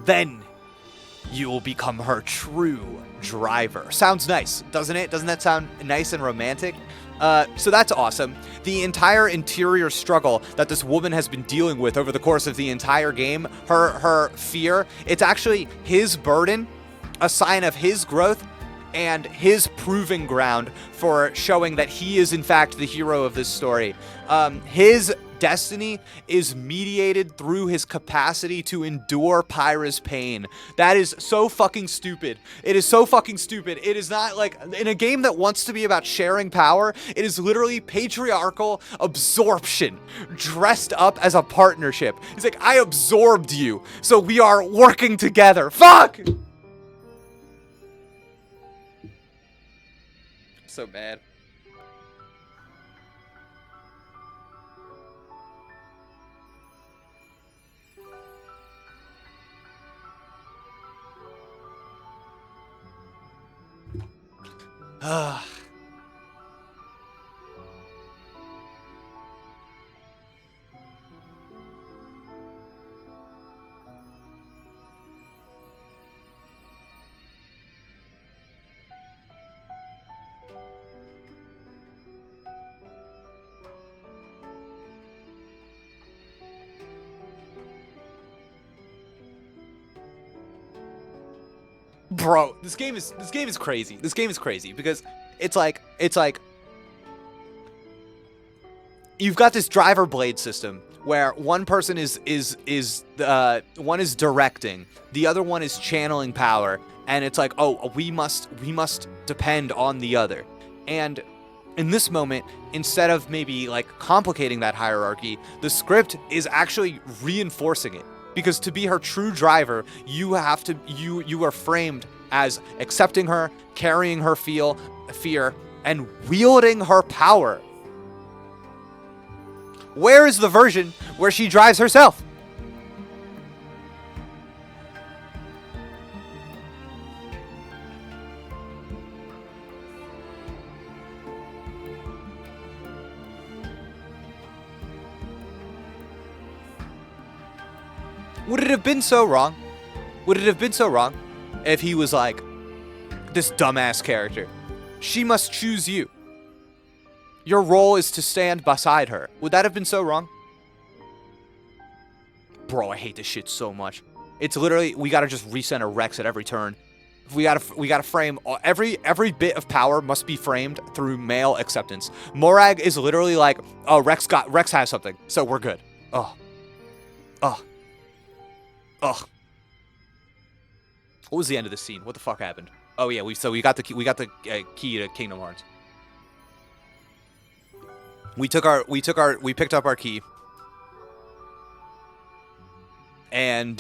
then you will become her true driver. Sounds nice, doesn't it? Doesn't that sound nice and romantic? So that's awesome. The entire interior struggle that this woman has been dealing with over the course of the entire game, her fear, it's actually his burden, a sign of his growth, and his proving ground for showing that he is in fact the hero of this story. His destiny is mediated through his capacity to endure Pyra's pain. That is so fucking stupid. It is so fucking stupid. It is not like, in a game that wants to be about sharing power, it is literally patriarchal absorption dressed up as a partnership. It's like, I absorbed you, so we are working together. Fuck! So bad. Bro, this game is crazy. This game is crazy because it's like you've got this driver blade system where one person one is directing, the other one is channeling power, and it's like, oh, we must depend on the other. And in this moment, instead of maybe like complicating that hierarchy, the script is actually reinforcing it. Because to be her true driver, you are framed as accepting her, carrying her fear, and wielding her power. Where is the version where she drives herself? Would it have been so wrong? Would it have been so wrong if he was like, this dumbass character? She must choose you. Your role is to stand beside her. Would that have been so wrong? Bro, I hate this shit so much. It's literally, we gotta just recenter Rex at every turn. We gotta frame every bit of power must be framed through male acceptance. Morag is literally like, oh, Rex has something, so we're good. Ugh. What was the end of the scene? What the fuck happened? Oh yeah, we got the key to Kingdom Hearts. We picked up our key. And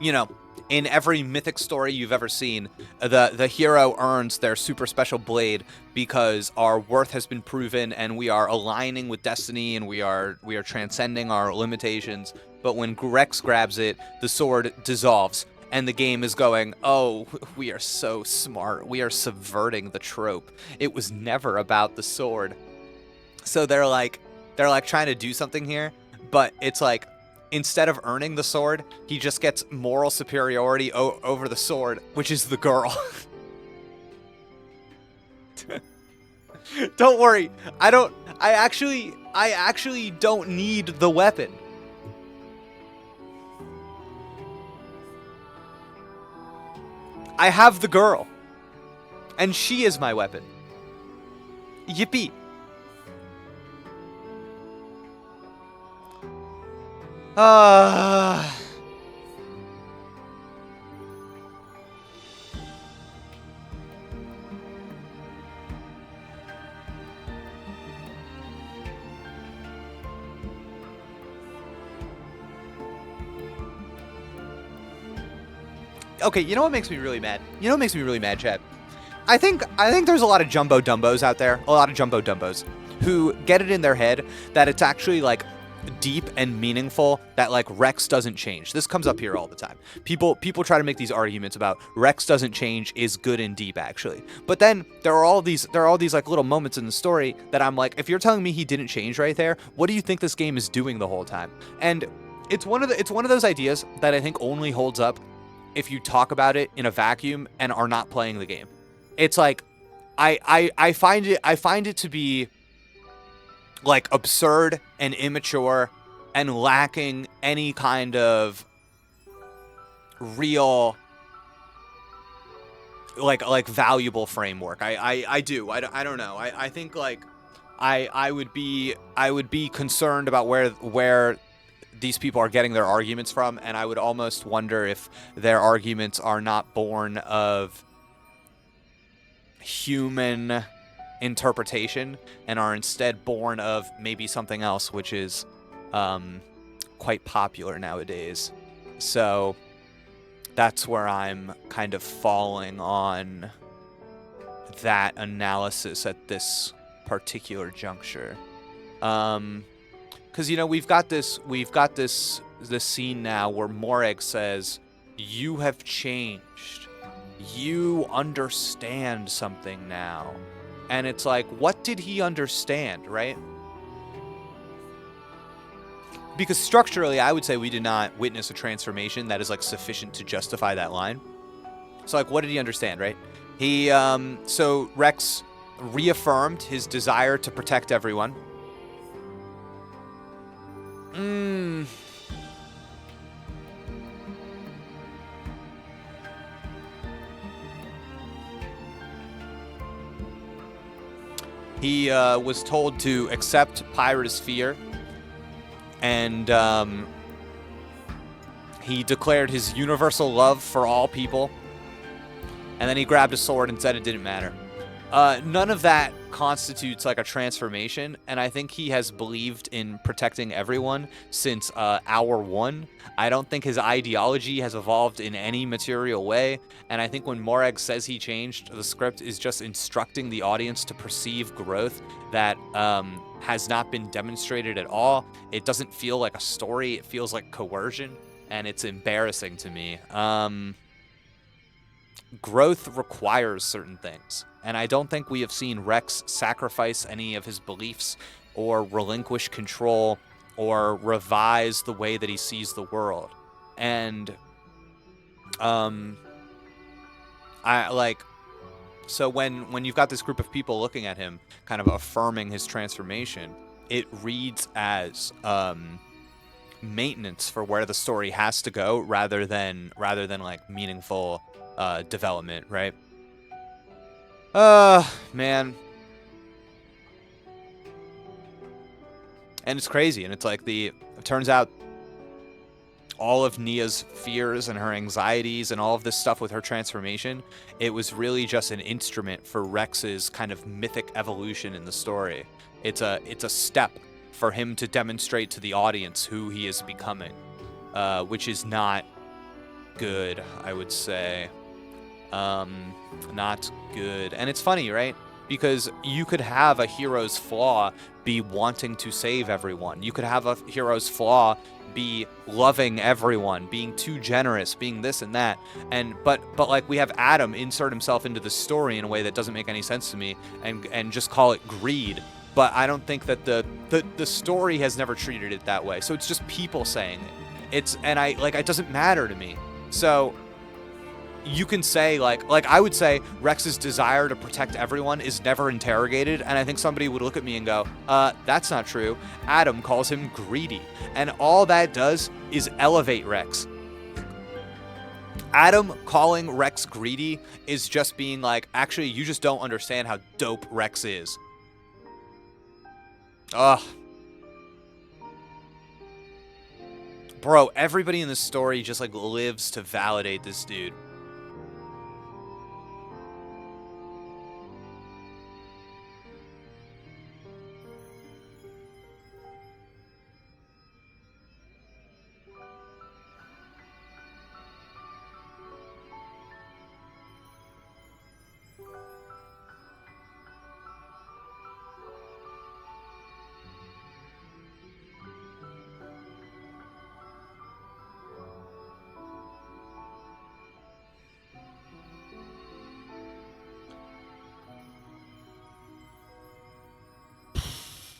you know, in every mythic story you've ever seen, the hero earns their super special blade because our worth has been proven and we are aligning with destiny and we are transcending our limitations. But when Rex grabs it, the sword dissolves and the game is going, oh, we are so smart. We are subverting the trope. It was never about the sword. So they're like trying to do something here, but it's like, instead of earning the sword, he just gets moral superiority over the sword, which is the girl. Don't worry. I actually don't need the weapon. I have the girl. And she is my weapon. Yippee. Okay, you know what makes me really mad? You know what makes me really mad, Chad? I think there's a lot of jumbo dumbos out there, who get it in their head that it's actually like deep and meaningful that like Rex doesn't change. This comes up here all the time. People try to make these arguments about Rex doesn't change is good and deep actually. But then there are all these like little moments in the story that I'm like, if you're telling me he didn't change right there, what do you think this game is doing the whole time? And it's one of those ideas that I think only holds up if you talk about it in a vacuum and are not playing the game. It's like I find it to be like absurd and immature and lacking any kind of real like valuable framework. I don't know. I think like I would be concerned about where these people are getting their arguments from, and I would almost wonder if their arguments are not born of human interpretation and are instead born of maybe something else, which is quite popular nowadays. So that's where I'm kind of falling on that analysis at this particular juncture. Because, you know, we've got this scene now where Morag says, "You have changed. You understand something now." And it's like, what did he understand, right? Because structurally, I would say we did not witness a transformation that is like sufficient to justify that line. So like, what did he understand, right? He, so Rex reaffirmed his desire to protect everyone. He was told to accept Pyra's fear, and he declared his universal love for all people, and then he grabbed a sword and said it didn't matter. None of that constitutes like a transformation, and I think he has believed in protecting everyone since hour one. I don't think his ideology has evolved in any material way, and I think when Morag says he changed, the script is just instructing the audience to perceive growth that has not been demonstrated at all. It doesn't feel like a story, it feels like coercion, and it's embarrassing to me. Growth requires certain things, and I don't think we have seen Rex sacrifice any of his beliefs or relinquish control or revise the way that he sees the world. And so when you've got this group of people looking at him, kind of affirming his transformation, it reads as maintenance for where the story has to go, rather than like meaningful development, right? Man. And it's crazy, and it's like it turns out all of Nia's fears and her anxieties and all of this stuff with her transformation, it was really just an instrument for Rex's kind of mythic evolution in the story. It's a step for him to demonstrate to the audience who he is becoming, which is not good, I would say. Not good. And it's funny, right? Because you could have a hero's flaw be wanting to save everyone. You could have a hero's flaw be loving everyone, being too generous, being this and that. And but like, we have Adam insert himself into the story in a way that doesn't make any sense to me, and just call it greed. But I don't think that the story has never treated it that way. So it's just people saying it. It doesn't matter to me. So you can say, like I would say Rex's desire to protect everyone is never interrogated, and I think somebody would look at me and go, that's not true. Adam calls him greedy, and all that does is elevate Rex. Adam calling Rex greedy is just being like, actually, you just don't understand how dope Rex is. Ugh. Bro, everybody in this story just like lives to validate this dude.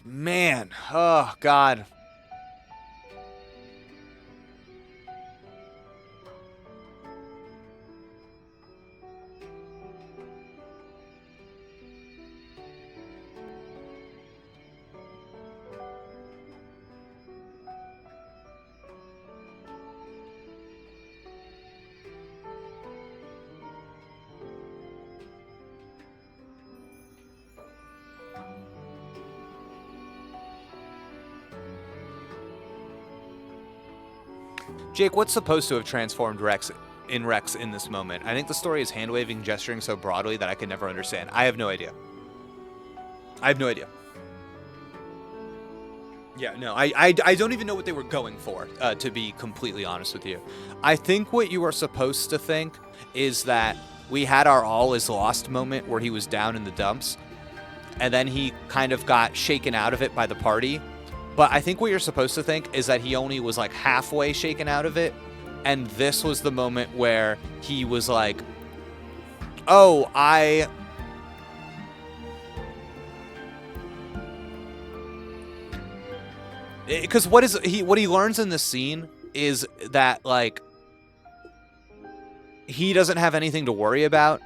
Man, oh God. Jake, what's supposed to have transformed Rex in this moment? I think the story is hand-waving, gesturing so broadly that I can never understand. I have no idea. Yeah, no, I don't even know what they were going for, to be completely honest with you. I think what you are supposed to think is that we had our all is lost moment where he was down in the dumps, and then he kind of got shaken out of it by the party. But I think what you're supposed to think is that he only was like halfway shaken out of it, and this was the moment where he was like, oh, because what he learns in this scene is that, like, he doesn't have anything to worry about,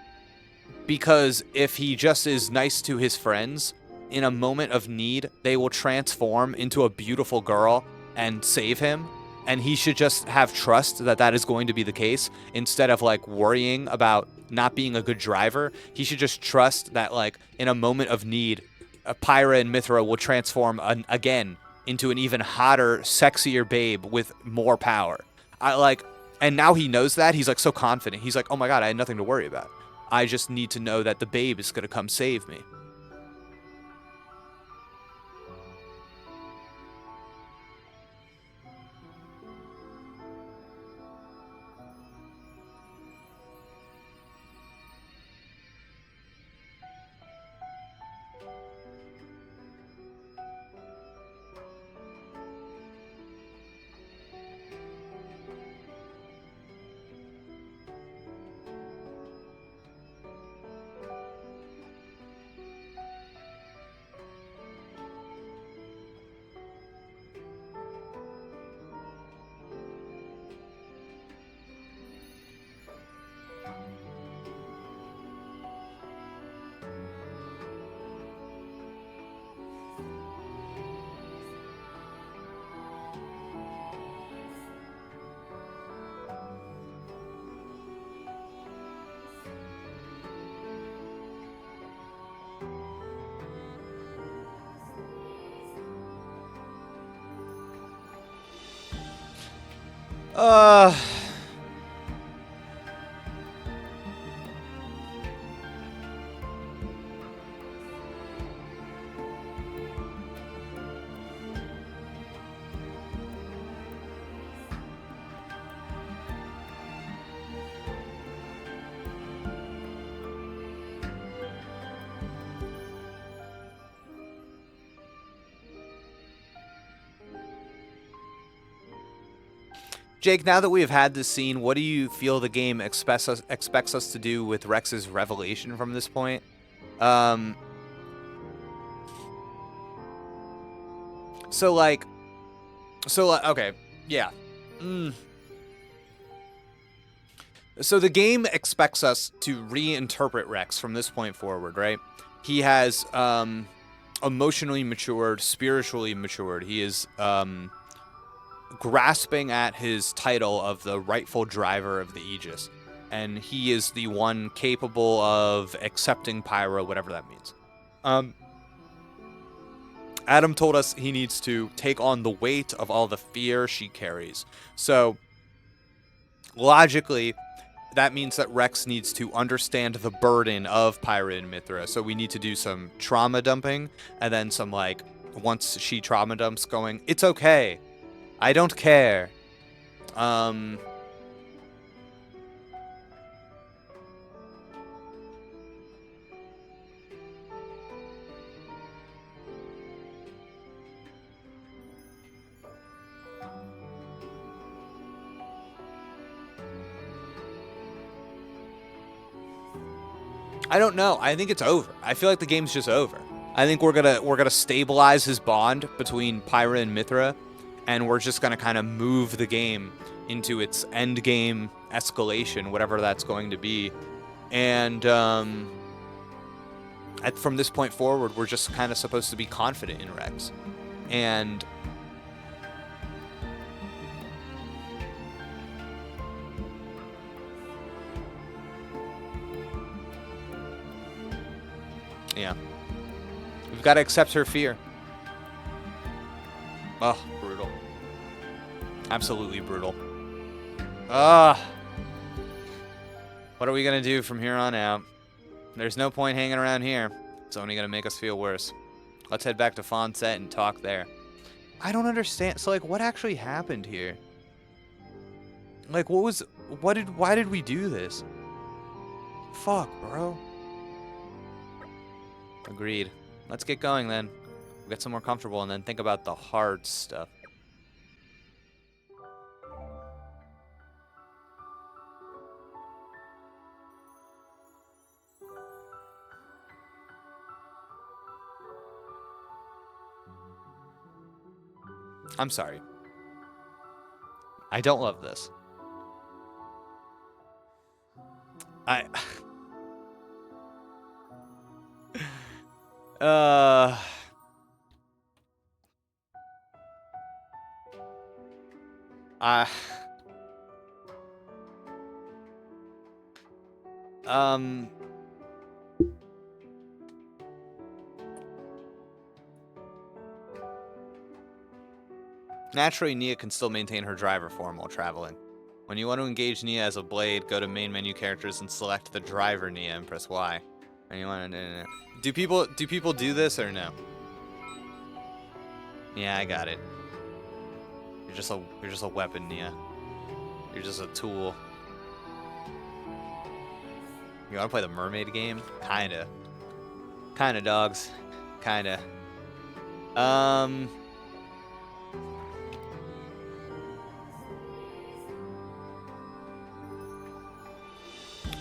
because if he just is nice to his friends, in a moment of need, they will transform into a beautiful girl and save him. And he should just have trust that that is going to be the case, instead of like worrying about not being a good driver. He should just trust that, like, in a moment of need, Pyra and Mithra will transform again into an even hotter, sexier babe with more power. And now he knows that. He's like so confident. He's like, oh my God, I had nothing to worry about. I just need to know that the babe is going to come save me. Uh... Jake, now that we have had this scene, what do you feel the game expects us to do with Rex's revelation from this point? Okay, yeah. So the game expects us to reinterpret Rex from this point forward, right? He has emotionally matured, spiritually matured. He is grasping at his title of the rightful driver of the Aegis, and he is the one capable of accepting Pyra, whatever that means. Adam told us he needs to take on the weight of all the fear she carries. So, logically, that means that Rex needs to understand the burden of Pyra and Mithra. So we need to do some trauma dumping, and then some, like, once she trauma dumps, going, it's okay. I don't care. I don't know. I think it's over. I feel like the game's just over. I think we're gonna stabilize his bond between Pyra and Mithra, and we're just gonna kind of move the game into its end game escalation, whatever that's going to be. And from this point forward, we're just kind of supposed to be confident in Rex. And yeah, we've got to accept her fear. Oh, brutal. Absolutely brutal. What are we going to do from here on out? There's no point hanging around here. It's only going to make us feel worse. Let's head back to Fonset and talk there. I don't understand. So, like, what actually happened here? Like, why did we do this? Fuck, bro. Agreed. Let's get going then. We'll get some more comfortable and then think about the hard stuff. I'm sorry. I don't love this. Naturally, Nia can still maintain her driver form while traveling. When you want to engage Nia as a blade, go to main menu characters and select the driver Nia and press Y. And you want to do people do this or no? Yeah, I got it. You're just a weapon, Nia. You're just a tool. You want to play the mermaid game? Kinda. Kinda, dogs. Kinda.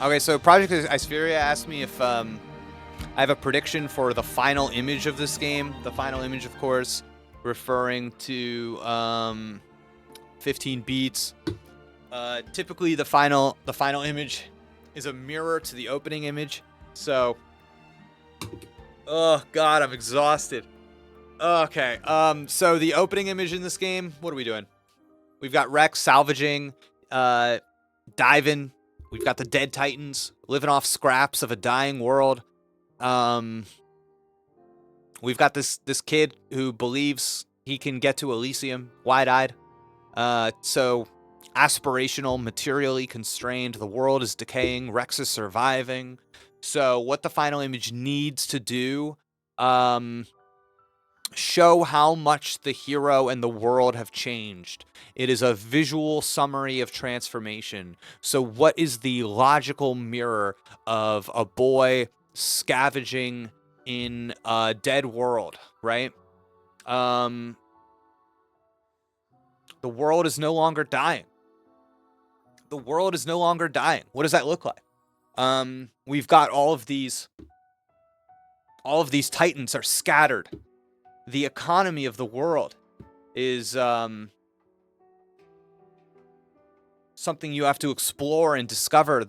Okay, so Project Ispheria asked me if I have a prediction for the final image of this game. The final image, of course, referring to 15 beats. Typically, the final image is a mirror to the opening image. So, oh god, I'm exhausted. Okay, so the opening image in this game, what are we doing? We've got Rex salvaging, diving. We've got the dead titans living off scraps of a dying world. We've got this kid who believes he can get to Elysium, wide-eyed. So aspirational, materially constrained. The world is decaying. Rex is surviving. So what the final image needs to do, show how much the hero and the world have changed. It is a visual summary of transformation. So what is the logical mirror of a boy scavenging in a dead world, right? The world is no longer dying. The world is no longer dying. What does that look like? We've got all of these titans are scattered. The economy of the world is something you have to explore and discover.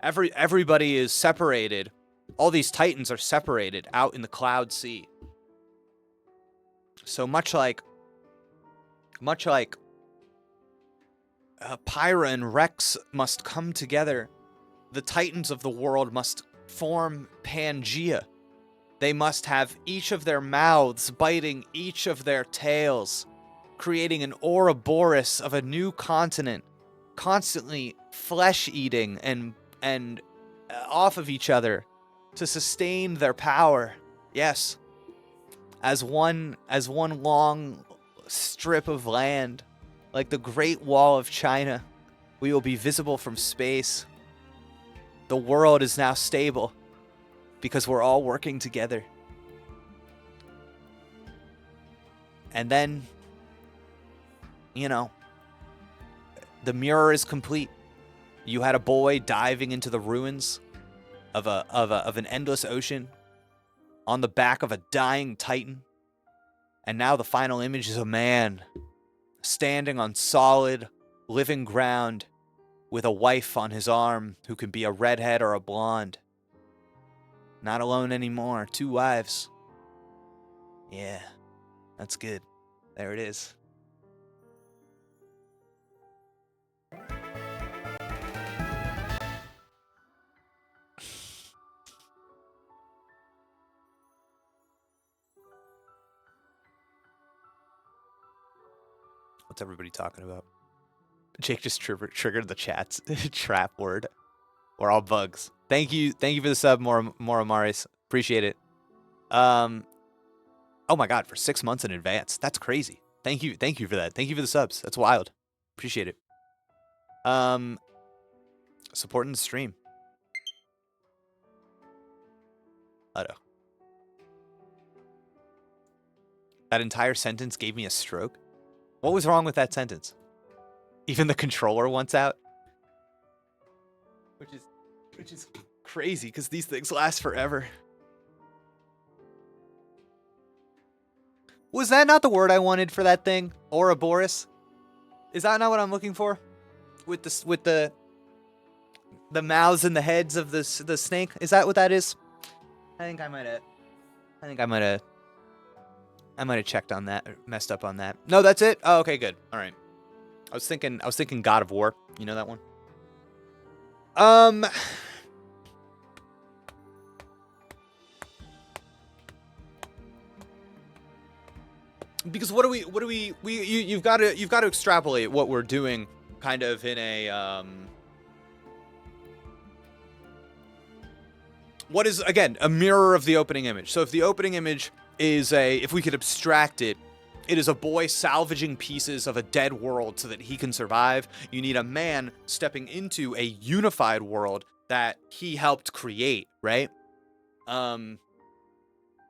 Everybody is separated. All these titans are separated out in the cloud sea. So much like Pyra and Rex must come together, the titans of the world must form Pangea. They must have each of their mouths biting each of their tails, creating an Ouroboros of a new continent, constantly flesh-eating and off of each other to sustain their power. Yes, as one long strip of land, like the Great Wall of China, we will be visible from space. The world is now stable because we're all working together. And then, the mirror is complete. You had a boy diving into the ruins of an endless ocean on the back of a dying titan. And now the final image is a man standing on solid, living ground with a wife on his arm who can be a redhead or a blonde. Not alone anymore. 2 wives. Yeah, that's good. There it is. What's everybody talking about? Jake just triggered the chat's trap word. We're all bugs. Thank you for the sub, Moramaris. Appreciate it. Oh my god, for 6 months in advance. That's crazy. Thank you for that. Thank you for the subs. That's wild. Appreciate it. Supporting the stream. Otto. That entire sentence gave me a stroke. What was wrong with that sentence? Even the controller wants out? Which is crazy, because these things last forever. Was that not the word I wanted for that thing? Ouroboros? Is that not what I'm looking for? With the mouths and the heads of the snake? Is that what that is? I might have checked on that, or messed up on that. No, that's it? Oh, okay, good. All right. I was thinking God of War. You know that one? Because you've got to extrapolate what we're doing kind of in a what is, again, a mirror of the opening image. So if the opening image is if we could abstract it, it is a boy salvaging pieces of a dead world so that he can survive. You need a man stepping into a unified world that he helped create, right? And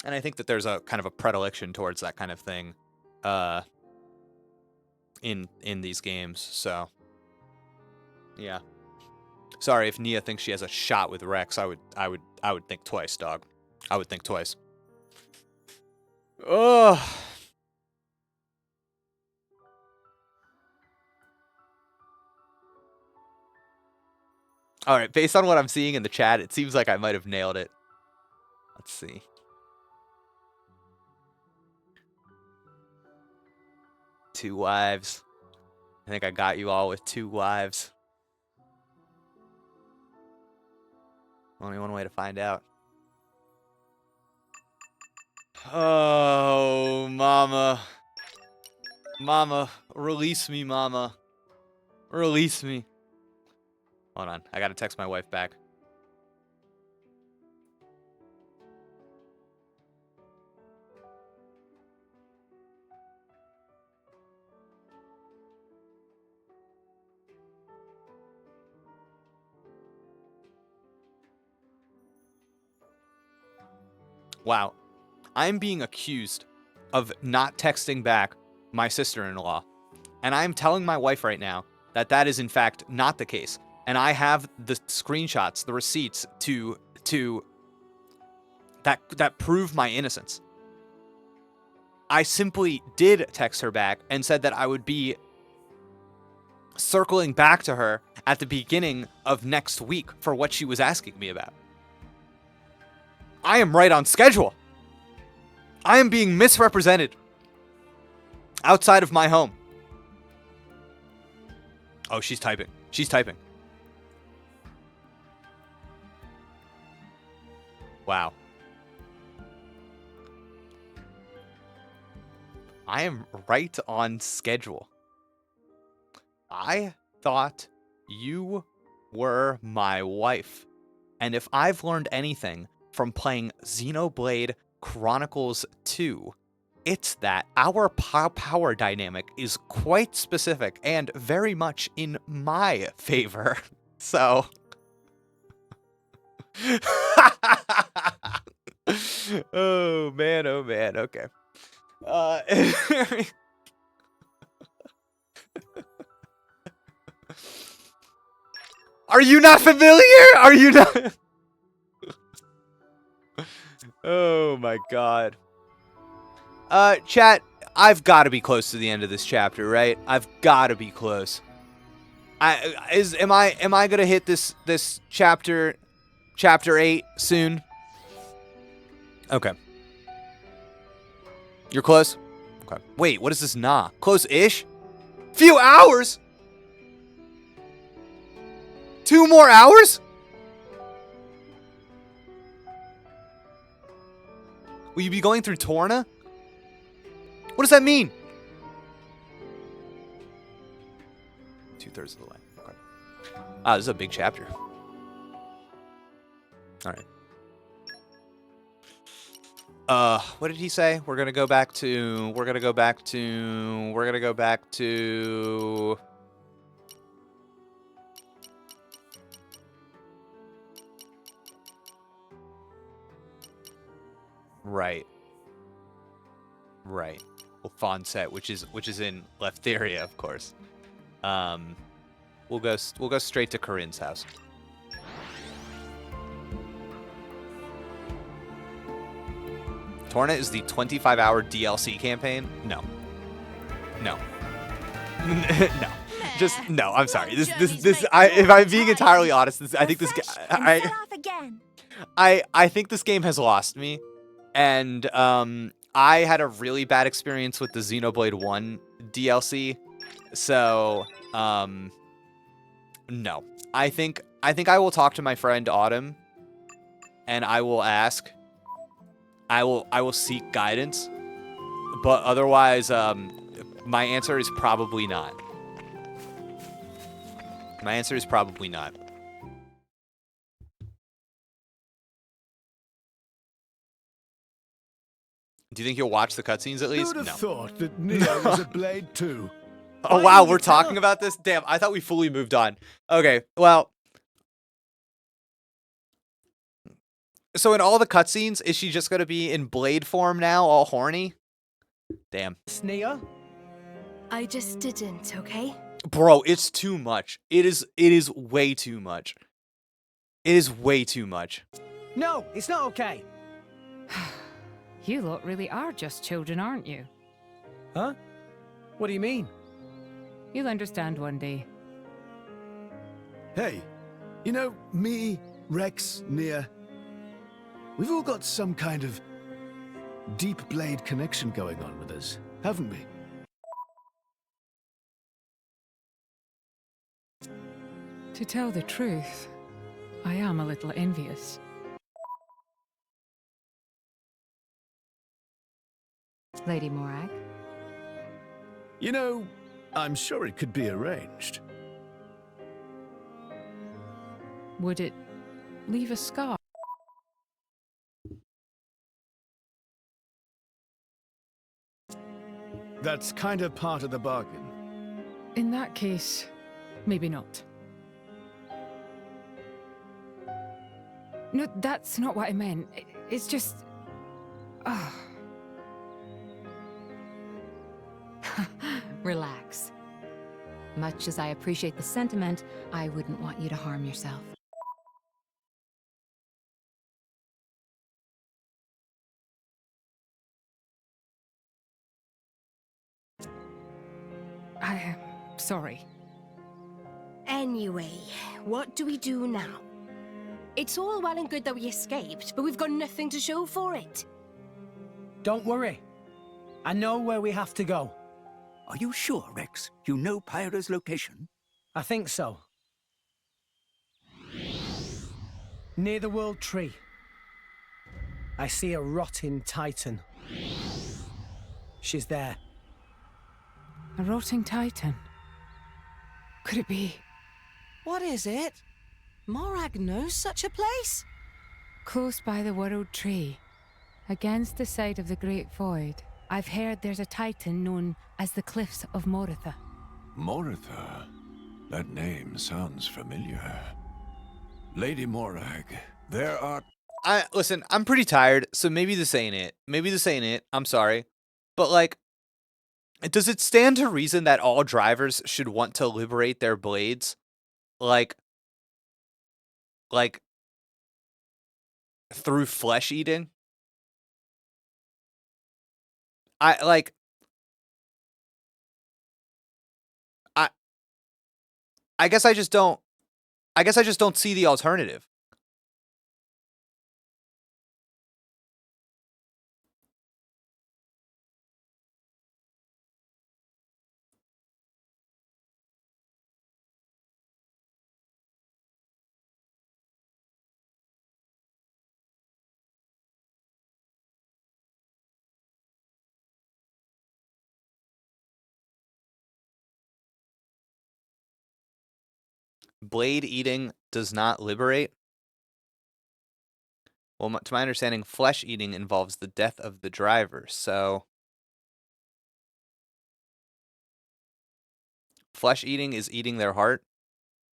I think that there's a kind of a predilection towards that kind of thing in these games. So yeah. Sorry if Nia thinks she has a shot with Rex. I would think twice, dog. I would think twice. Ugh. All right, based on what I'm seeing in the chat, it seems like I might have nailed it. Let's see. Two wives. I think I got you all with 2 wives. Only one way to find out. Oh, mama. Mama, release me, Mama. Release me. Hold on, I gotta text my wife back. Wow. I'm being accused of not texting back my sister-in-law. And I'm telling my wife right now that that is in fact not the case. And I have the screenshots, the receipts that prove my innocence. I simply did text her back and said that I would be circling back to her at the beginning of next week for what she was asking me about. I am right on schedule. I am being misrepresented outside of my home. Oh, she's typing. She's typing. Wow. I am right on schedule. I thought you were my wife. And if I've learned anything from playing Xenoblade Chronicles 2, it's that our power dynamic is quite specific and very much in my favor. So... oh man, okay. Are you not familiar? Are you not? Oh my god. Chat, I've got to be close to the end of this chapter, right? I've got to be close. Am I going to hit this chapter 8 soon? Okay. You're close? Okay. Wait, what is this nah? Close-ish? Few hours? 2 more hours? Will you be going through Torna? What does that mean? 2/3 of the way. Okay. Ah, this is a big chapter. All right. What did he say? We're gonna go back to. Right. Right. Well, Fonset, which is in Leftheria, of course. We'll go straight to Corinne's house. Torna is the 25-hour DLC campaign? No. No. No. Just no. I'm sorry. This. If I'm being entirely honest, I think this. I think this game has lost me, and I had a really bad experience with the Xenoblade 1 DLC, so no. I think I will talk to my friend Autumn, and I will ask. I will seek guidance, but otherwise, my answer is probably not. My answer is probably not. Do you think you'll watch the cutscenes at least? Who'd have No. thought that Neo was a blade too? Oh wow, we're talking about this? Damn, I thought we fully moved on. Okay, well. So in all the cutscenes, is she just gonna be in blade form now, all horny? Damn. Neo? I just didn't, okay? Bro, it's too much. It is way too much. It is way too much. No, it's not okay. You lot really are just children, aren't you? Huh? What do you mean? You'll understand one day. Hey, you know, me, Rex, Nia, we've all got some kind of deep blade connection going on with us, haven't we? To tell the truth, I am a little envious. Lady Morag? You know, I'm sure it could be arranged. Would it leave a scar? That's kind of part of the bargain. In that case, maybe not. No, that's not what I meant. It's just... Ah. Relax. Much as I appreciate the sentiment, I wouldn't want you to harm yourself. I am sorry. Anyway, what do we do now? It's all well and good that we escaped, but we've got nothing to show for it. Don't worry. I know where we have to go. Are you sure, Rex? You know Pyra's location? I think so. Near the World Tree. I see a rotting Titan. She's there. A rotting Titan? Could it be? What is it? Morag knows such a place? Close by the World Tree, against the side of the Great Void, I've heard there's a Titan known as the Cliffs of Moritha. Moritha? That name sounds familiar. Lady Morag, there are... Listen, I'm pretty tired, so maybe this ain't it. Maybe this ain't it. I'm sorry. But, like, does it stand to reason that all drivers should want to liberate their blades? Like, through flesh eating? I guess I just don't see the alternative. Blade eating does not liberate. Well, to my understanding, flesh eating involves the death of the driver, so... Flesh eating is eating their heart?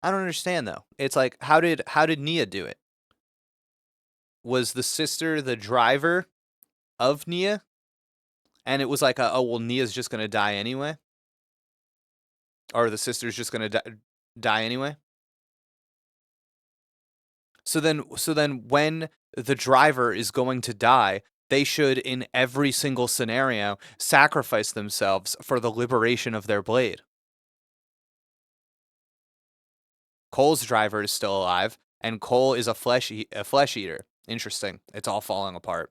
I don't understand, though. It's like, how did Nia do it? Was the sister the driver of Nia? And it was like, oh, well, Nia's just going to die anyway? Or the sister's just going to die anyway? So then when the driver is going to die, they should, in every single scenario, sacrifice themselves for the liberation of their blade. Cole's driver is still alive, and Cole is a flesh eater. Interesting. It's all falling apart.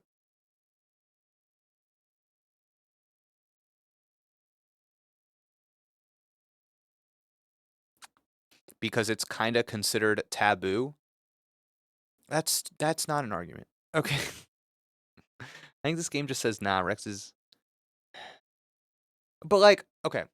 Because it's kind of considered taboo. That's not an argument. Okay. I think this game just says, nah, Rex is... But, like, okay.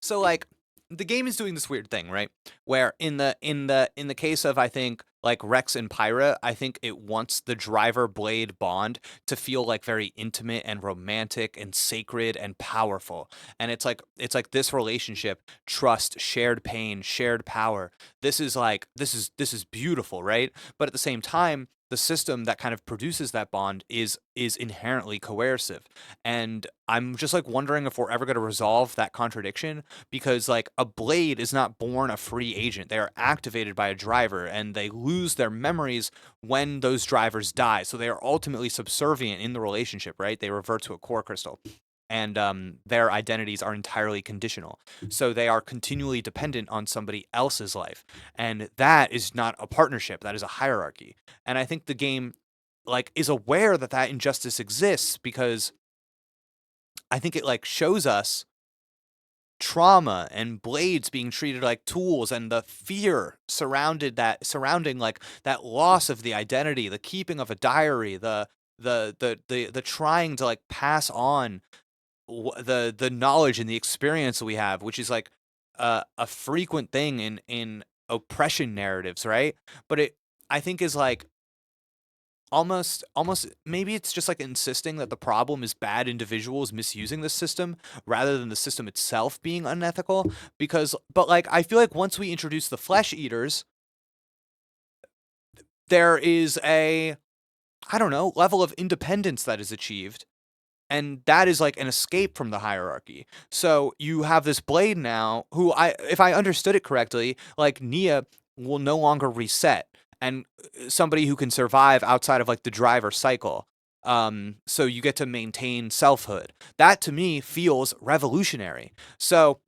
So, like, the game is doing this weird thing, right? Where in the case of, I think, like Rex and Pyra, I think it wants the driver blade bond to feel like very intimate and romantic and sacred and powerful. And it's like this relationship, trust, shared pain, shared power. This is beautiful, right? But at the same time, the system that kind of produces that bond is inherently coercive. And I'm just like wondering if we're ever going to resolve that contradiction, because like a blade is not born a free agent. They are activated by a driver, and they lose their memories when those drivers die. So they are ultimately subservient in the relationship, right? They revert to a core crystal. And their identities are entirely conditional. So they are continually dependent on somebody else's life. And that is not a partnership. That is a hierarchy. And I think the game like is aware that that injustice exists, because I think it like shows us trauma and blades being treated like tools, and the fear surrounding like that loss of the identity, the keeping of a diary, the trying to like pass on the knowledge and the experience that we have, which is like a frequent thing in oppression narratives, right? But it, I think, is like almost maybe it's just like insisting that the problem is bad individuals misusing the system rather than the system itself being unethical. But like, I feel like once we introduce the flesh eaters, there is a, I don't know, level of independence that is achieved, and that is like an escape from the hierarchy. So you have this blade now who, if I understood it correctly, like Nia will no longer reset, and somebody who can survive outside of like the driver cycle. So you get to maintain selfhood. That to me feels revolutionary. So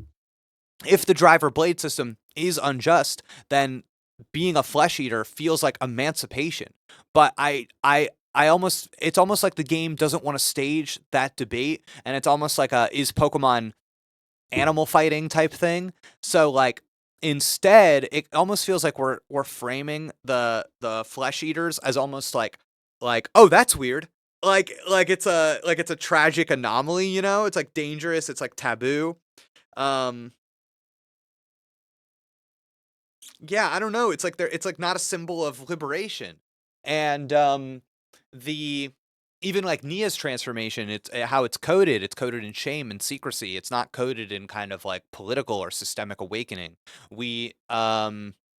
if the driver blade system is unjust, then being a flesh eater feels like emancipation. But it's almost like the game doesn't want to stage that debate, and it's almost like is Pokemon animal fighting type thing. So like, instead, it almost feels like we're framing the flesh eaters as almost like oh, that's weird. Like it's a tragic anomaly, you know? It's like dangerous, it's like taboo. Yeah, I don't know. It's like it's like not a symbol of liberation. And the even like Nia's transformation, it's how it's coded. It's coded in shame and secrecy. It's not coded in kind of like political or systemic awakening. We I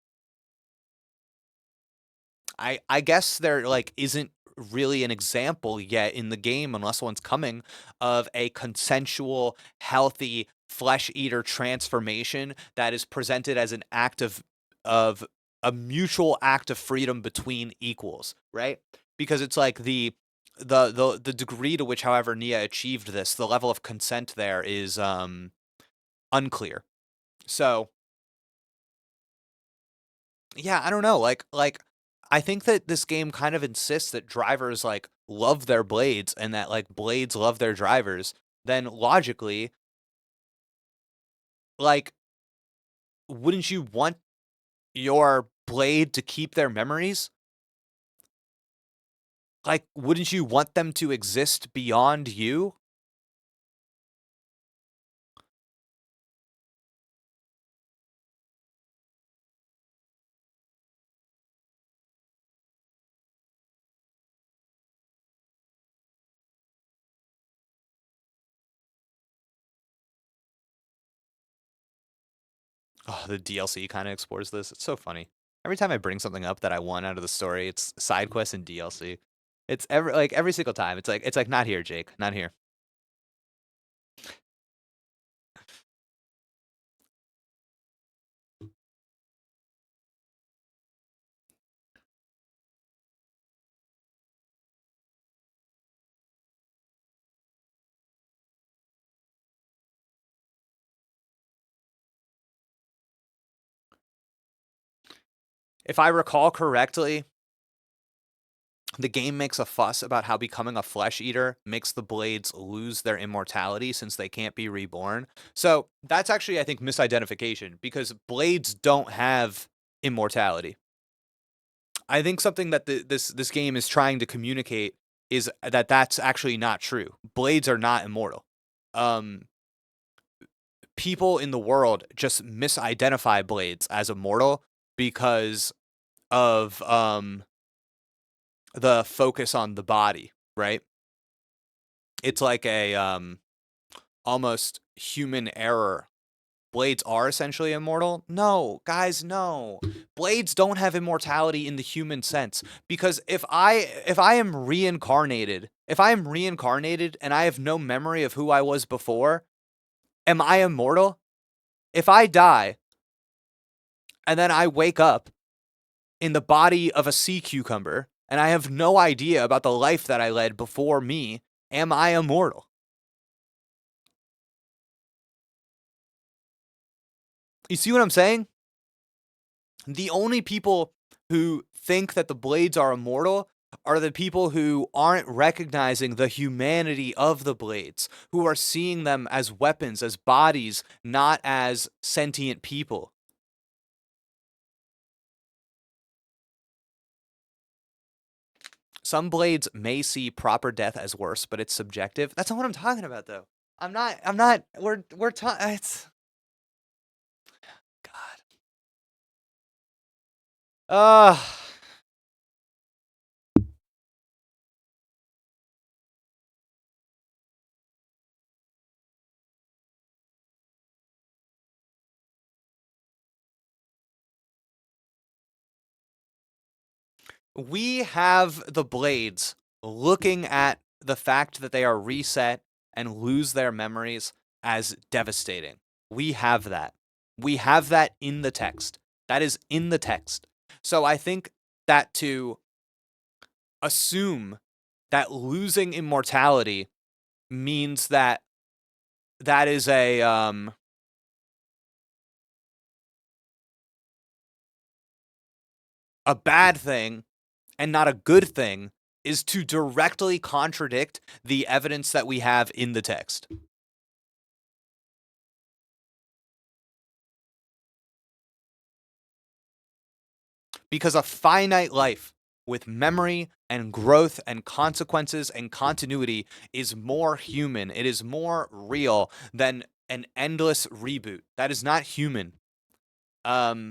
guess there like isn't really an example yet in the game, unless one's coming, of a consensual, healthy flesh eater transformation that is presented as an act of a mutual act of freedom between equals, right? Because it's like the degree to which, however, Nia achieved this, the level of consent there is unclear. So yeah, I don't know. Like I think that this game kind of insists that drivers like love their blades and that like blades love their drivers. Then logically, like, wouldn't you want your blade to keep their memories? Like, wouldn't you want them to exist beyond you? Oh, the DLC kind of explores this. It's so funny. Every time I bring something up that I want out of the story, it's side quest and DLC. It's every single time. It's like not here, Jake. Not here. If I recall correctly, the game makes a fuss about how becoming a flesh eater makes the blades lose their immortality since they can't be reborn. So that's actually, I think, misidentification, because blades don't have immortality. I think something that this game is trying to communicate is that that's actually not true. Blades are not immortal. Um, People in the world just misidentify blades as immortal because of the focus on the body, right? It's like a almost human error. Blades are essentially immortal? No, guys, no. Blades don't have immortality in the human sense, because if I am reincarnated, and I have no memory of who I was before, am I immortal? If I die and then I wake up in the body of a sea cucumber and I have no idea about the life that I led before me, am I immortal? You see what I'm saying? The only people who think that the blades are immortal are the people who aren't recognizing the humanity of the blades, who are seeing them as weapons, as bodies, not as sentient people. Some blades may see proper death as worse, but it's subjective. That's not what I'm talking about, though. We're talking, it's... God. We have the blades looking at the fact that they are reset and lose their memories as devastating. We have that. We have that in the text. That is in the text. So I think that to assume that losing immortality means that that is a bad thing and not a good thing is to directly contradict the evidence that we have in the text. Because a finite life with memory and growth and consequences and continuity is more human. It is more real than an endless reboot. That is not human. Yeah.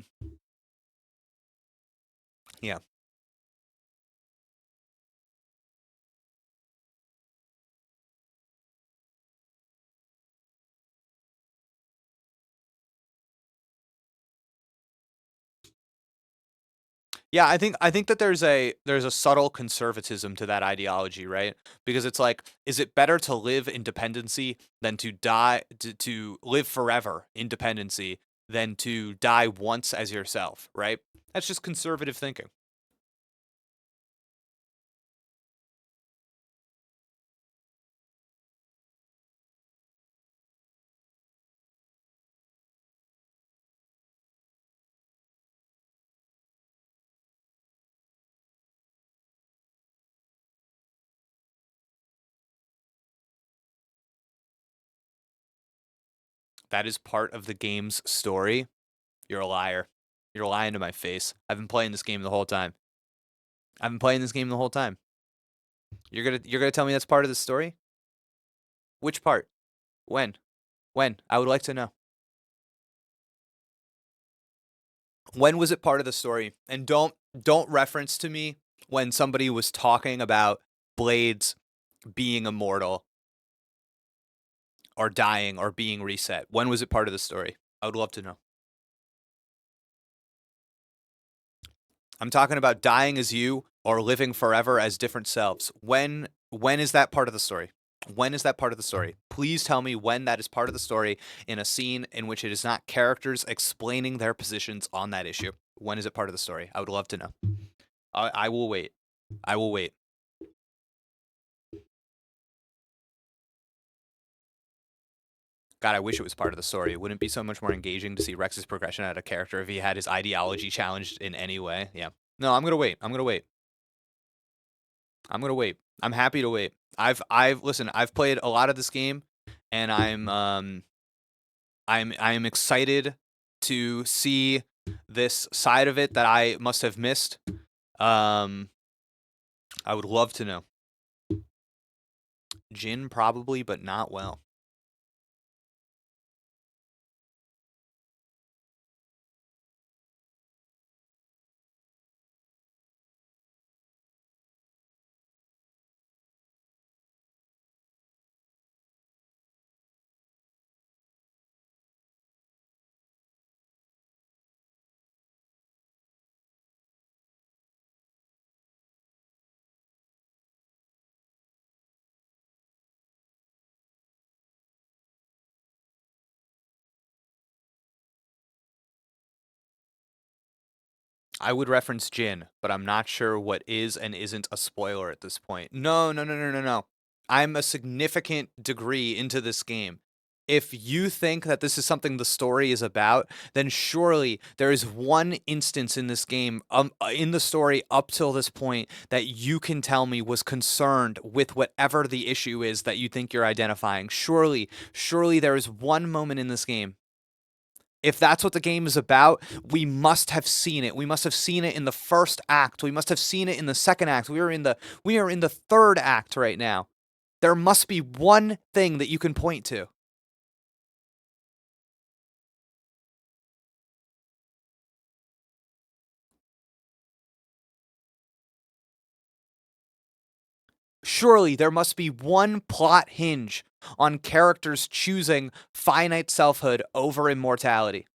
Yeah, I think that there's a subtle conservatism to that ideology, right? Because it's like, is it better to live in dependency than to die to live forever in dependency than to die once as yourself, right? That's just conservative thinking. That is part of the game's story. You're a liar. You're lying to my face. I've been playing this game the whole time. I've been playing this game the whole time. You're gonna tell me that's part of the story? Which part? When? When? I would like to know. When was it part of the story? And don't reference to me when somebody was talking about blades being immortal or dying or being reset. When was it part of the story? I would love to know. I'm talking about dying as you or living forever as different selves. When is that part of the story? When is that part of the story? Please tell me when that is part of the story in a scene in which it is not characters explaining their positions on that issue. When is it part of the story? I would love to know. I will wait. I will wait. God, I wish it was part of the story. Wouldn't it be so much more engaging to see Rex's progression as a character if he had his ideology challenged in any way? Yeah. No, I'm gonna wait. I'm gonna wait. I'm gonna wait. I'm happy to wait. Listen, I've played a lot of this game, and I'm excited to see this side of it that I must have missed. I would love to know. Jin probably, but not well. I would reference Jin, but I'm not sure what is and isn't a spoiler at this point. No. I'm a significant degree into this game. if you think that this is something the story is about, then surely there is one instance in this game, in the story up till this point, that you can tell me was concerned with whatever the issue is that you think you're identifying. Surely there is one moment in this game. If that's what the game is about, we must have seen it. We must have seen it in the first act. We must have seen it in the second act. We are in the third act right now. There must be one thing that you can point to. Surely there must be one plot hinge on characters choosing finite selfhood over immortality.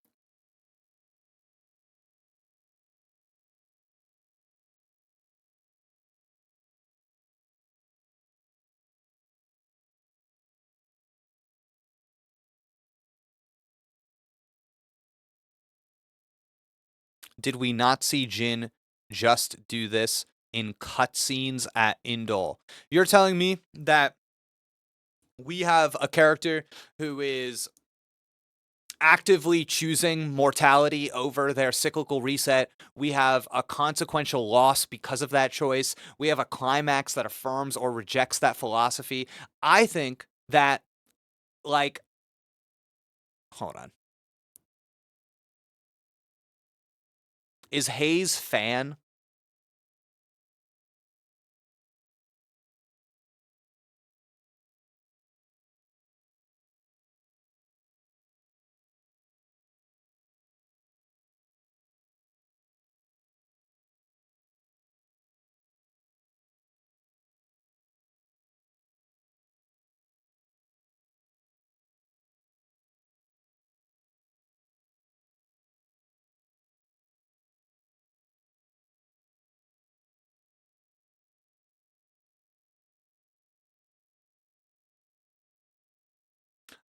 Did we not see Jin just do this in cutscenes at Indol? You're telling me that we have a character who is actively choosing mortality over their cyclical reset. We have a consequential loss because of that choice. We have a climax that affirms or rejects that philosophy. I think that, like, hold on. Is Hayes fan?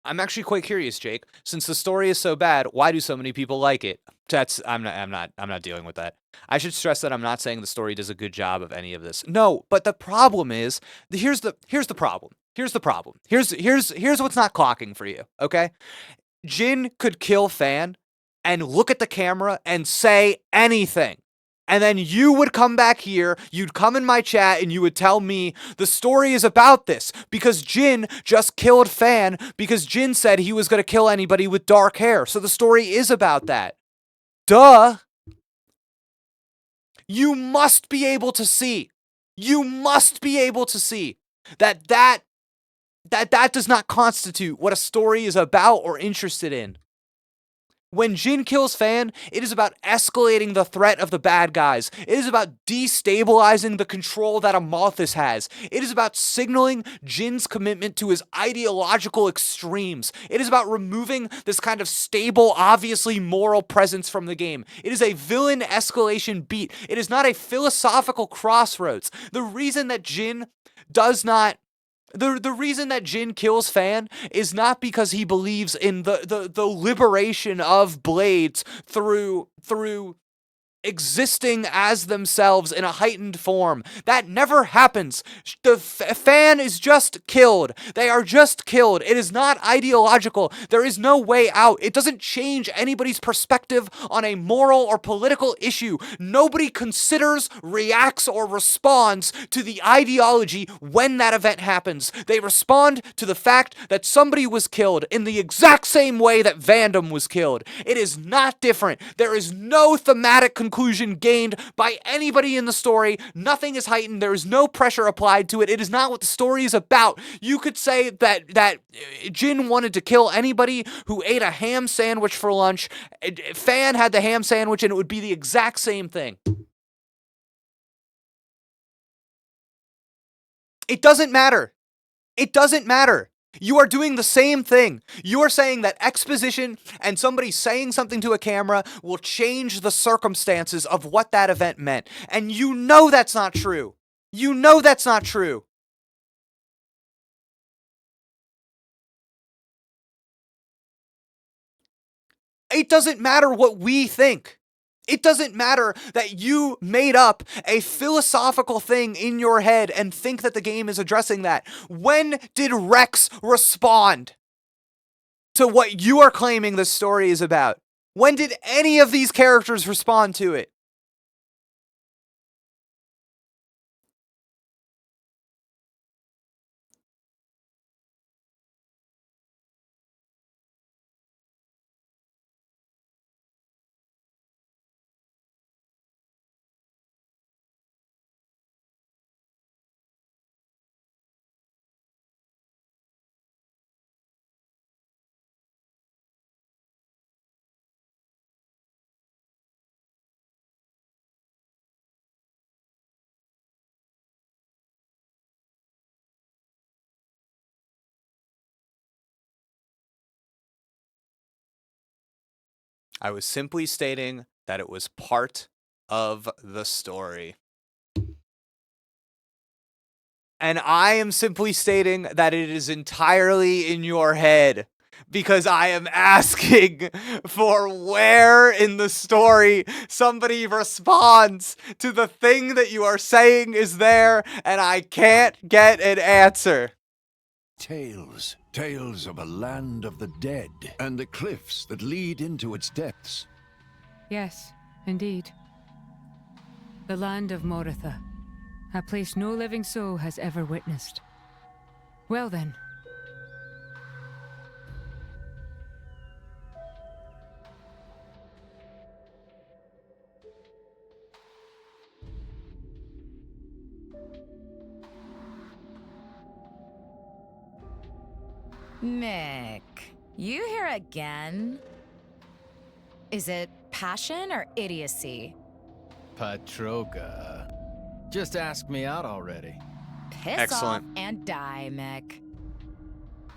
I'm actually quite curious, Jake. Since the story is so bad, why do so many people like it? I'm not dealing with that. I should stress that I'm not saying the story does a good job of any of this. No, but the problem is, here's the problem. Here's the problem. Here's what's not clocking for you, okay? Jin could kill Fan and look at the camera and say anything. And then you would come back here, you'd come in my chat, and you would tell me the story is about this because Jin just killed Fan because Jin said he was going to kill anybody with dark hair. So the story is about that. Duh. You must be able to see. You must be able to see that does not constitute what a story is about or interested in. When Jin kills Fan, it is about escalating the threat of the bad guys. It is about destabilizing the control that Amalthus has. It is about signaling Jin's commitment to his ideological extremes. It is about removing this kind of stable, obviously moral presence from the game. It is a villain escalation beat. It is not a philosophical crossroads. The reason that Jin does not The reason that Jin kills Fan is not because he believes in the liberation of blades through existing as themselves in a heightened form. That never happens. The Fan is just killed. They are just killed. It is not ideological. There is no way out. It doesn't change anybody's perspective on a moral or political issue. Nobody considers, reacts, or responds to the ideology when that event happens. They respond to the fact that somebody was killed in the exact same way that Vandom was killed. It is not different. There is no thematic conclusion gained by anybody in the story. Nothing is heightened. There is no pressure applied to it. It is not what the story is about. You could say that Jin wanted to kill anybody who ate a ham sandwich for lunch. Fan had the ham sandwich and it would be the exact same thing. It doesn't matter. It doesn't matter. You are doing the same thing. You are saying that exposition and somebody saying something to a camera will change the circumstances of what that event meant. And you know that's not true. You know that's not true. It doesn't matter what we think. It doesn't matter that you made up a philosophical thing in your head and think that the game is addressing that. When did Rex respond? to what you are claiming the story is about? When did any of these characters respond to it? I was simply stating that it was part of the story. And I am simply stating that it is entirely in your head, because I am asking for where in the story somebody responds to the thing that you are saying is there, and I can't get an answer. Tales. Tales of a land of the dead, and the cliffs that lead into its depths. Yes, indeed. The land of Moritha, a place no living soul has ever witnessed. Well then. Mick, you here again? Is it passion or idiocy? Patroka. Just ask me out already. Piss Excellent. off and die, Mick.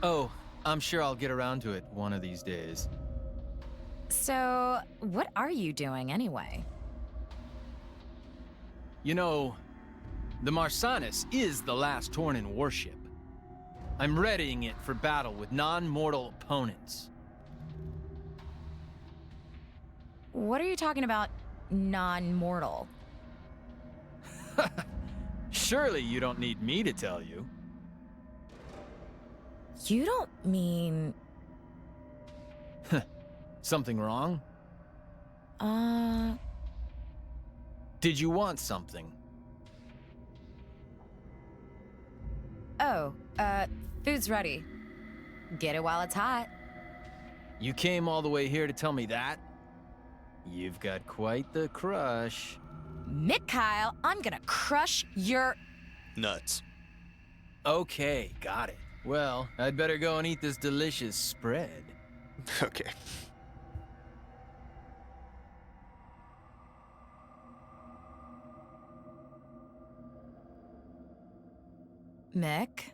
Oh, I'm sure I'll get around to it one of these days. So, what are you doing anyway? You know, the Marsanis is the last Tornin warship. I'm readying it for battle with non-mortal opponents. What are you talking about, non-mortal? Surely you don't need me to tell you. You don't mean... Something wrong? Did you want something? Oh, food's ready. Get it while it's hot. You came all the way here to tell me that? You've got quite the crush. Mick Kyle, I'm gonna crush your... Nuts. Okay, got it. Well, I'd better go and eat this delicious spread. Okay. Mick?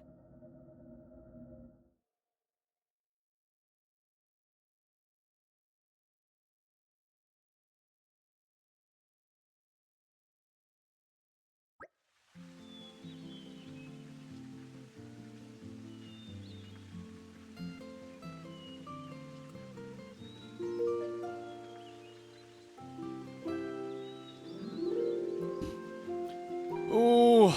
Ooh.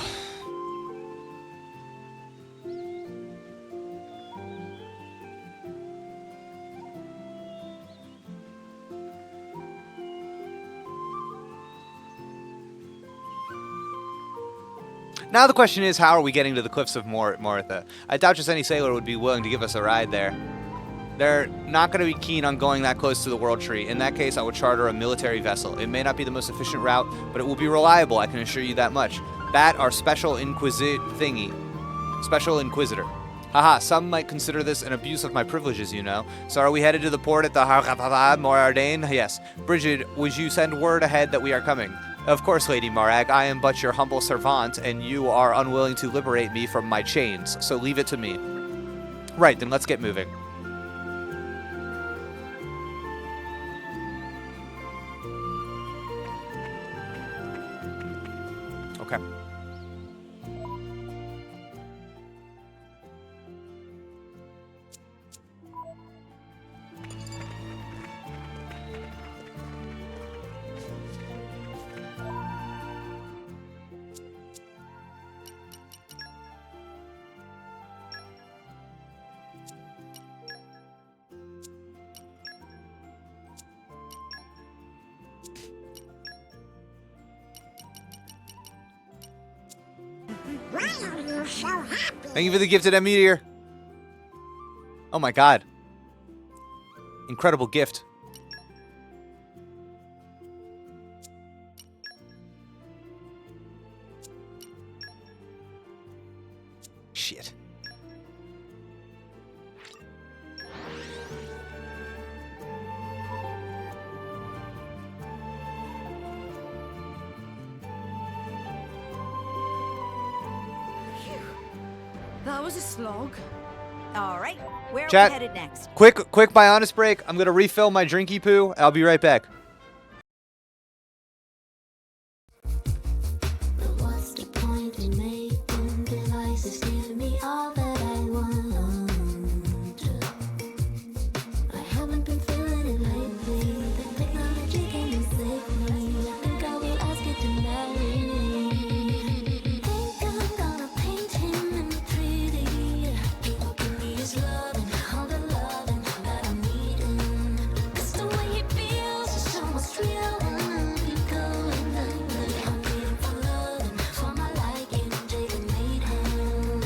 Now the question is, how are we getting to the cliffs of Moritha? I doubt just any sailor would be willing to give us a ride there. They're not going to be keen on going that close to the World Tree. In that case, I would charter a military vessel. It may not be the most efficient route, but it will be reliable, I can assure you that much. That, our special Special Inquisitor. Haha, some might consider this an abuse of my privileges, you know. So are we headed to the port at the Morardain? Yes. Bridget, would you send word ahead that we are coming? Of course, Lady Marag, I am but your humble servant, and you are unwilling to liberate me from my chains, so leave it to me. Right, then let's get moving. Okay. Thank you for the gifted meteor. Oh my god. Incredible gift. Shit. That was a slog. All right, where Chat. are we headed next? Quick my honest break. I'm gonna refill my drinky poo. I'll be right back. But what's the point in making devices give me all that I want? I haven't been feeling it lately. The technology came and saved me. I think I will ask it to marry me. Think I'm gonna paint him in 3D. He will give me his love and all the loving that I'm needing. 'Cause the way he feels is almost real. And we going under. I'm waiting for love and for my liking. Jaden made him.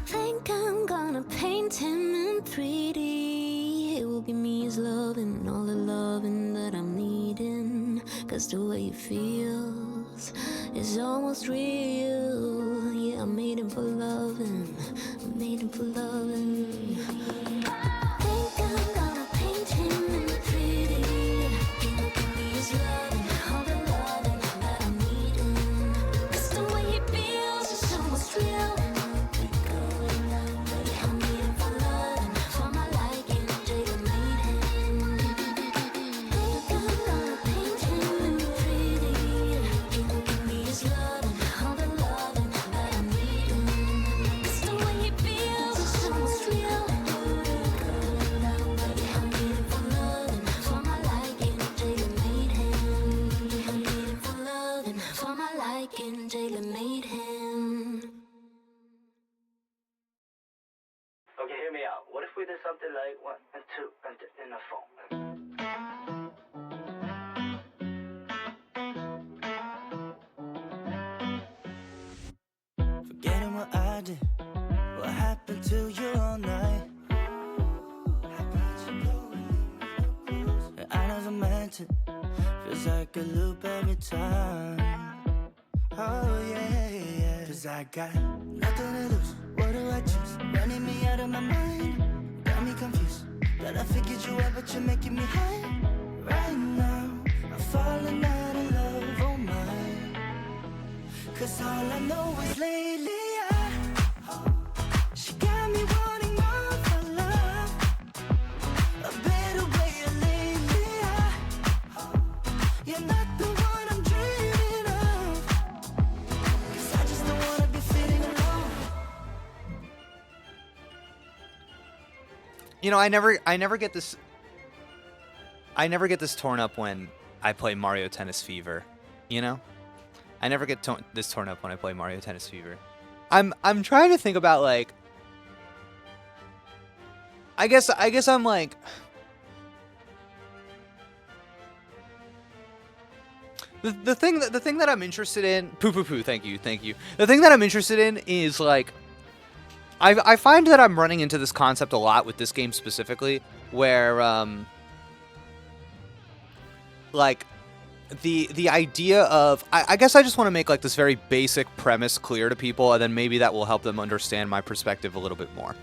Think I'm gonna paint him in 3D. It will give me his love and all the loving that I'm needing. 'Cause the way he feels is almost real. Yeah, I made him for loving. I made him for loving. Think I'm gonna paint him in 3D. He will give me his love and all the loving that I'm needing. 'Cause the way he feels is almost real. I'm needing for love and for my liking. Jaden made him. Think I'm gonna paint him in 3D. He will give me his love and all the loving that I'm needing. 'Cause the way he feels is almost real. I'm needing for love and for my liking. Jaden made him. I'm needing for love and for my liking. Jaden made him. Okay, hear me out. What if we did something like 1 and 2 and in a phone? Forgetting what I did. What happened to you all night? I never meant it. Feels like a loop every time. Oh yeah. 'Cause I got nothing to lose. What do I choose? Running me out of my mind. Got me confused. But I figured you out, but you're making me high. Right now, I'm falling out of love, oh my. 'Cause all I know is lately she got me wanting more for love. A better way of lately you're not the one I'm dreaming of. 'Cause I just don't wanna be feeling alone. You know, I never get this torn up when I play Mario Tennis Fever, you know? I never get this torn up when I play Mario Tennis Fever. I'm trying to think about, like, I guess I'm like, the thing that I'm interested in, thank you. The thing that I'm interested in is, like, I find that I'm running into this concept a lot with this game specifically, where like the idea of, I guess I just want to make, like, this very basic premise clear to people, and then maybe that will help them understand my perspective a little bit more.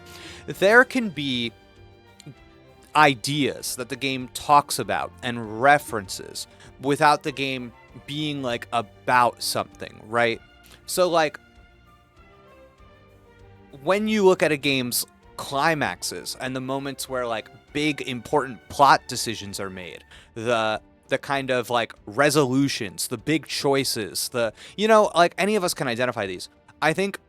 There can be ideas that the game talks about and references without the game being, like, about something, right? So, like, when you look at a game's climaxes and the moments where, like, big important plot decisions are made, the kind of, like, resolutions, the big choices, you know, like, any of us can identify these. I think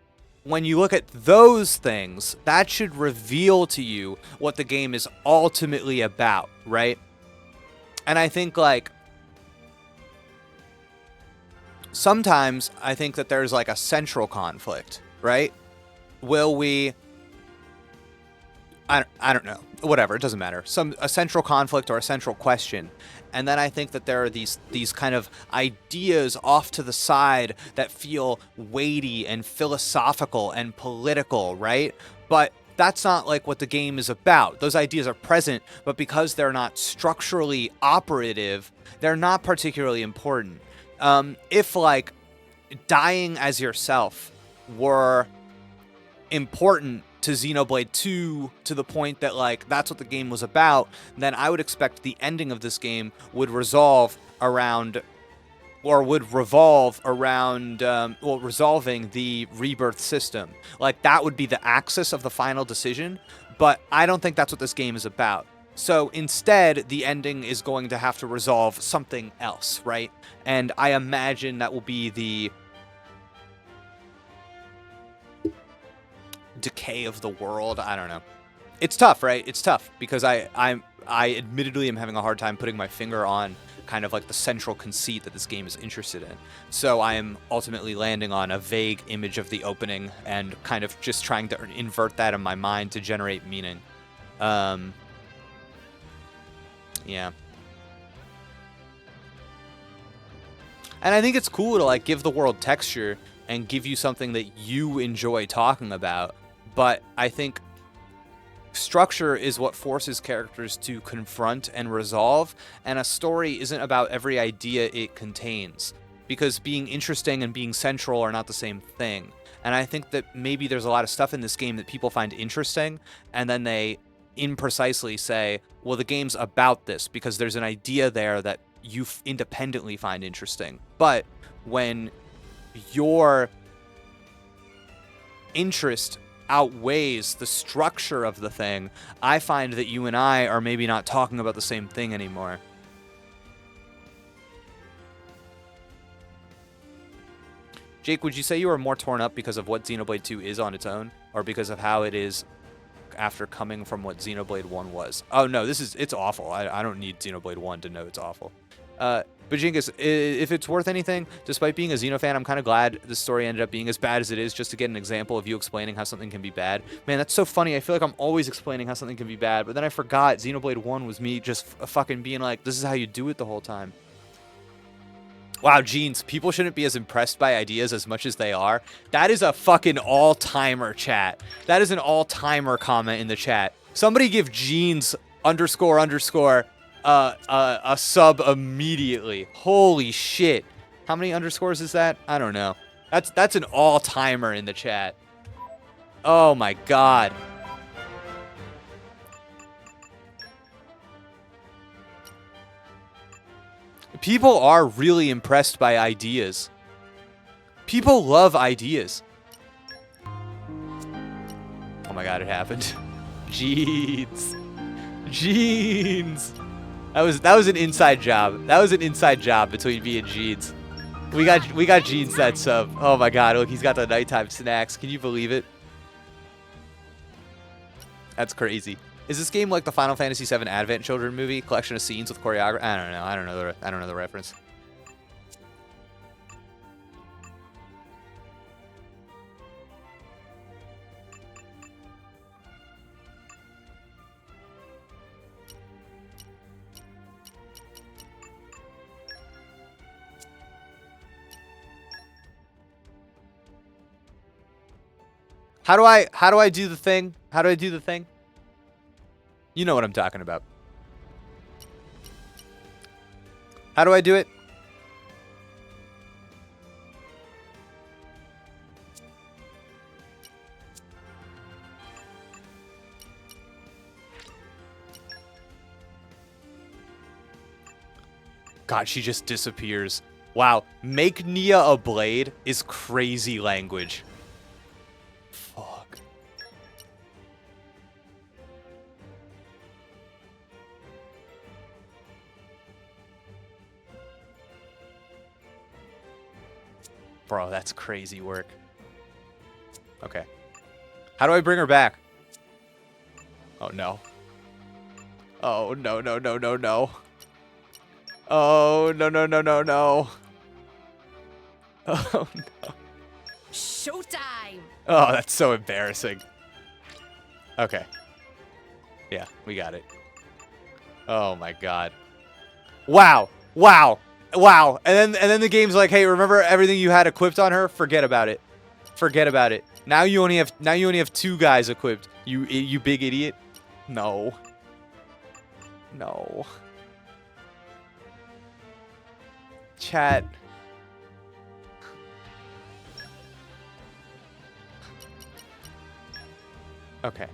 when you look at those things, that should reveal to you what the game is ultimately about, right? And I think, like, sometimes I think that there's like a central conflict, right? Will we... I don't know. Whatever, it doesn't matter. A central conflict or a central question. And then I think that there are these kind of ideas off to the side that feel weighty and philosophical and political, right? But that's not like what the game is about. Those ideas are present, but because they're not structurally operative, they're not particularly important. If like dying as yourself were important to Xenoblade 2 to the point that like that's what the game was about, then I would expect the ending of this game would revolve around resolving the rebirth system. Like that would be the axis of the final decision, but I don't think that's what this game is about. So instead, the ending is going to have to resolve something else, right? And I imagine that will be the decay of the world. I don't know. It's tough, right? It's tough because I admittedly am having a hard time putting my finger on kind of like the central conceit that this game is interested in. So I am ultimately landing on a vague image of the opening and kind of just trying to invert that in my mind to generate meaning. Yeah. And I think it's cool to like give the world texture and give you something that you enjoy talking about. But I think structure is what forces characters to confront and resolve, and a story isn't about every idea it contains, because being interesting and being central are not the same thing. And I think that maybe there's a lot of stuff in this game that people find interesting, and then they imprecisely say, well, the game's about this because there's an idea there that you independently find interesting. But when your interest outweighs the structure of the thing, I find that you and I are maybe not talking about the same thing anymore. Jake, would you say you were more torn up because of what Xenoblade 2 is on its own, or because of how it is after coming from what Xenoblade 1 was? Oh no, it's awful. I don't need Xenoblade 1 to know it's awful. But Jingus, if it's worth anything, despite being a Xeno fan, I'm kind of glad the story ended up being as bad as it is, just to get an example of you explaining how something can be bad. Man, that's so funny. I feel like I'm always explaining how something can be bad, but then I forgot Xenoblade 1 was me just fucking being like, this is how you do it the whole time. Wow, Jeans, people shouldn't be as impressed by ideas as much as they are. That is a fucking all-timer, chat. That is an all-timer comment in the chat. Somebody give Jeans __ a sub immediately. Holy shit. How many underscores is that? I don't know. That's an all-timer in the chat. Oh my god. People are really impressed by ideas. People love ideas. Oh my god, it happened. Jeans. Jeans. That was an inside job. That was an inside job between me and Jeans. We got Jeans that sub. Oh my god, look, he's got the nighttime snacks. Can you believe it? That's crazy. Is this game like the Final Fantasy VII Advent Children movie? Collection of scenes with choreography? I don't know. I don't know the reference. How do I do the thing? How do I do the thing? You know what I'm talking about. How do I do it? God, she just disappears. Wow, make Nia a blade is crazy language. Fuck. Bro, that's crazy work. Okay. How do I bring her back? Oh, no. Oh, no, no, no, no, no. Oh, no, no, no, no, no. Oh no. Showtime! Oh, that's so embarrassing. Okay. Yeah, we got it. Oh my god. Wow. Wow. Wow. And then the game's like, "Hey, remember everything you had equipped on her? Forget about it. Forget about it. Now you only have 2 guys equipped. You big idiot." No. No. Chat. Okay.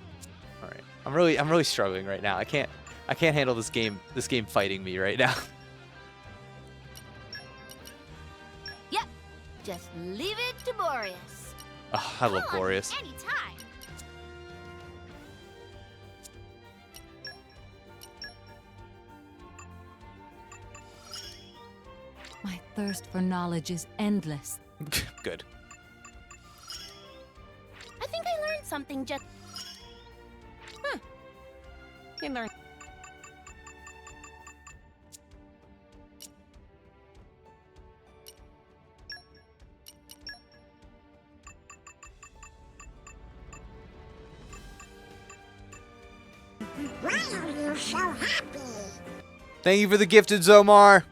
All right. I'm really struggling right now. I can't handle this game fighting me right now. Yep. Just leave it to Boreas. Oh, I love Come on, Boreas. Anytime. My thirst for knowledge is endless. Good. I think I learned something just. You learn. Why are you so happy? Thank you for the gifted, Zomar.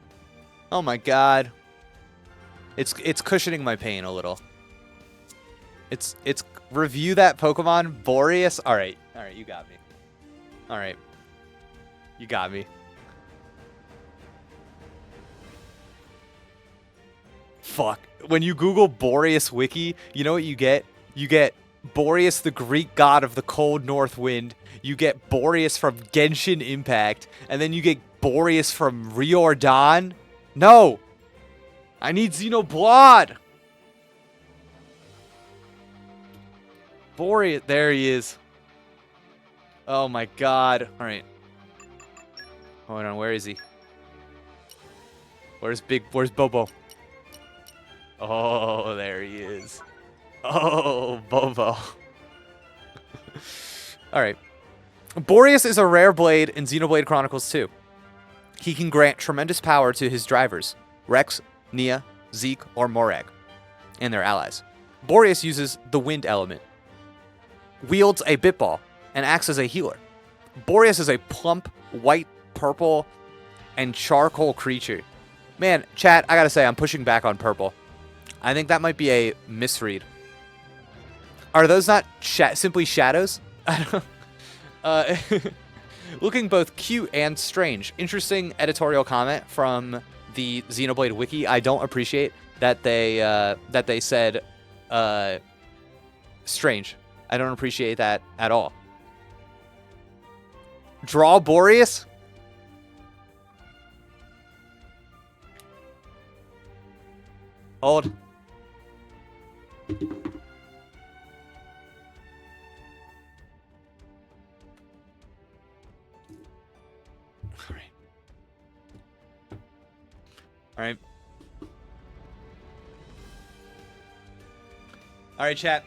Oh my god. It's cushioning my pain a little. It's review that Pokemon Boreas. All right, you got me. All right, you got me. Fuck. When you Google Boreas Wiki, you know what you get? You get Boreas, the Greek god of the cold north wind. You get Boreas from Genshin Impact, and then you get Boreas from Riordan. No, I need Xenoblade. Boreas, there he is. Oh my god. All right. Hold on, where is he? Where's Bobo? Oh, there he is. Oh, Bobo. All right. Boreas is a rare blade in Xenoblade Chronicles 2. He can grant tremendous power to his drivers, Rex, Nia, Zeke, or Morag, and their allies. Boreas uses the wind element, wields a bitball, and acts as a healer. Boreas is a plump, white, purple, and charcoal creature. Man, chat, I gotta say, I'm pushing back on purple. I think that might be a misread. Are those not simply shadows? I don't looking both cute and strange. Interesting editorial comment from the Xenoblade Wiki. I don't appreciate that they said strange. I don't appreciate that at all. Draw Boreas? Hold. All right. All right, chat.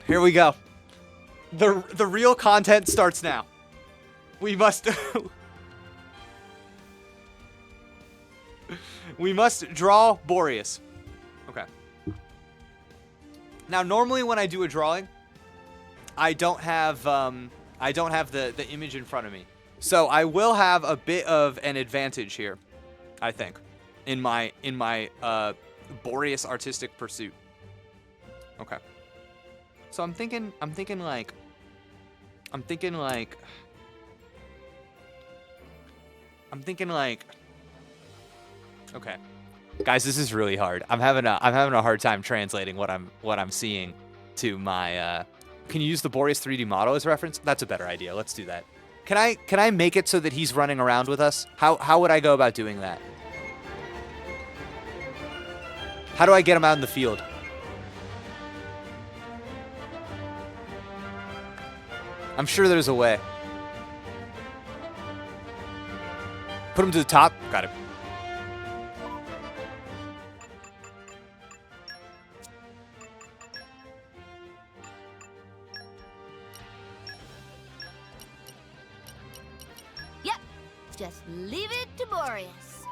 Here we go. The real content starts now. We must we must draw Boreas. Okay. Now, normally when I do a drawing, I don't have the image in front of me. So I will have a bit of an advantage here, I think, in my Boreas artistic pursuit. Okay. So I'm thinking like okay. Guys, this is really hard. I'm having a hard time translating what I'm seeing to my can you use the Boreas 3D model as reference? That's a better idea. Let's do that. Can I make it so that he's running around with us? How would I go about doing that? How do I get him out in the field? I'm sure there's a way. Put him to the top. Got him. Yep. Just leave it to Boreas.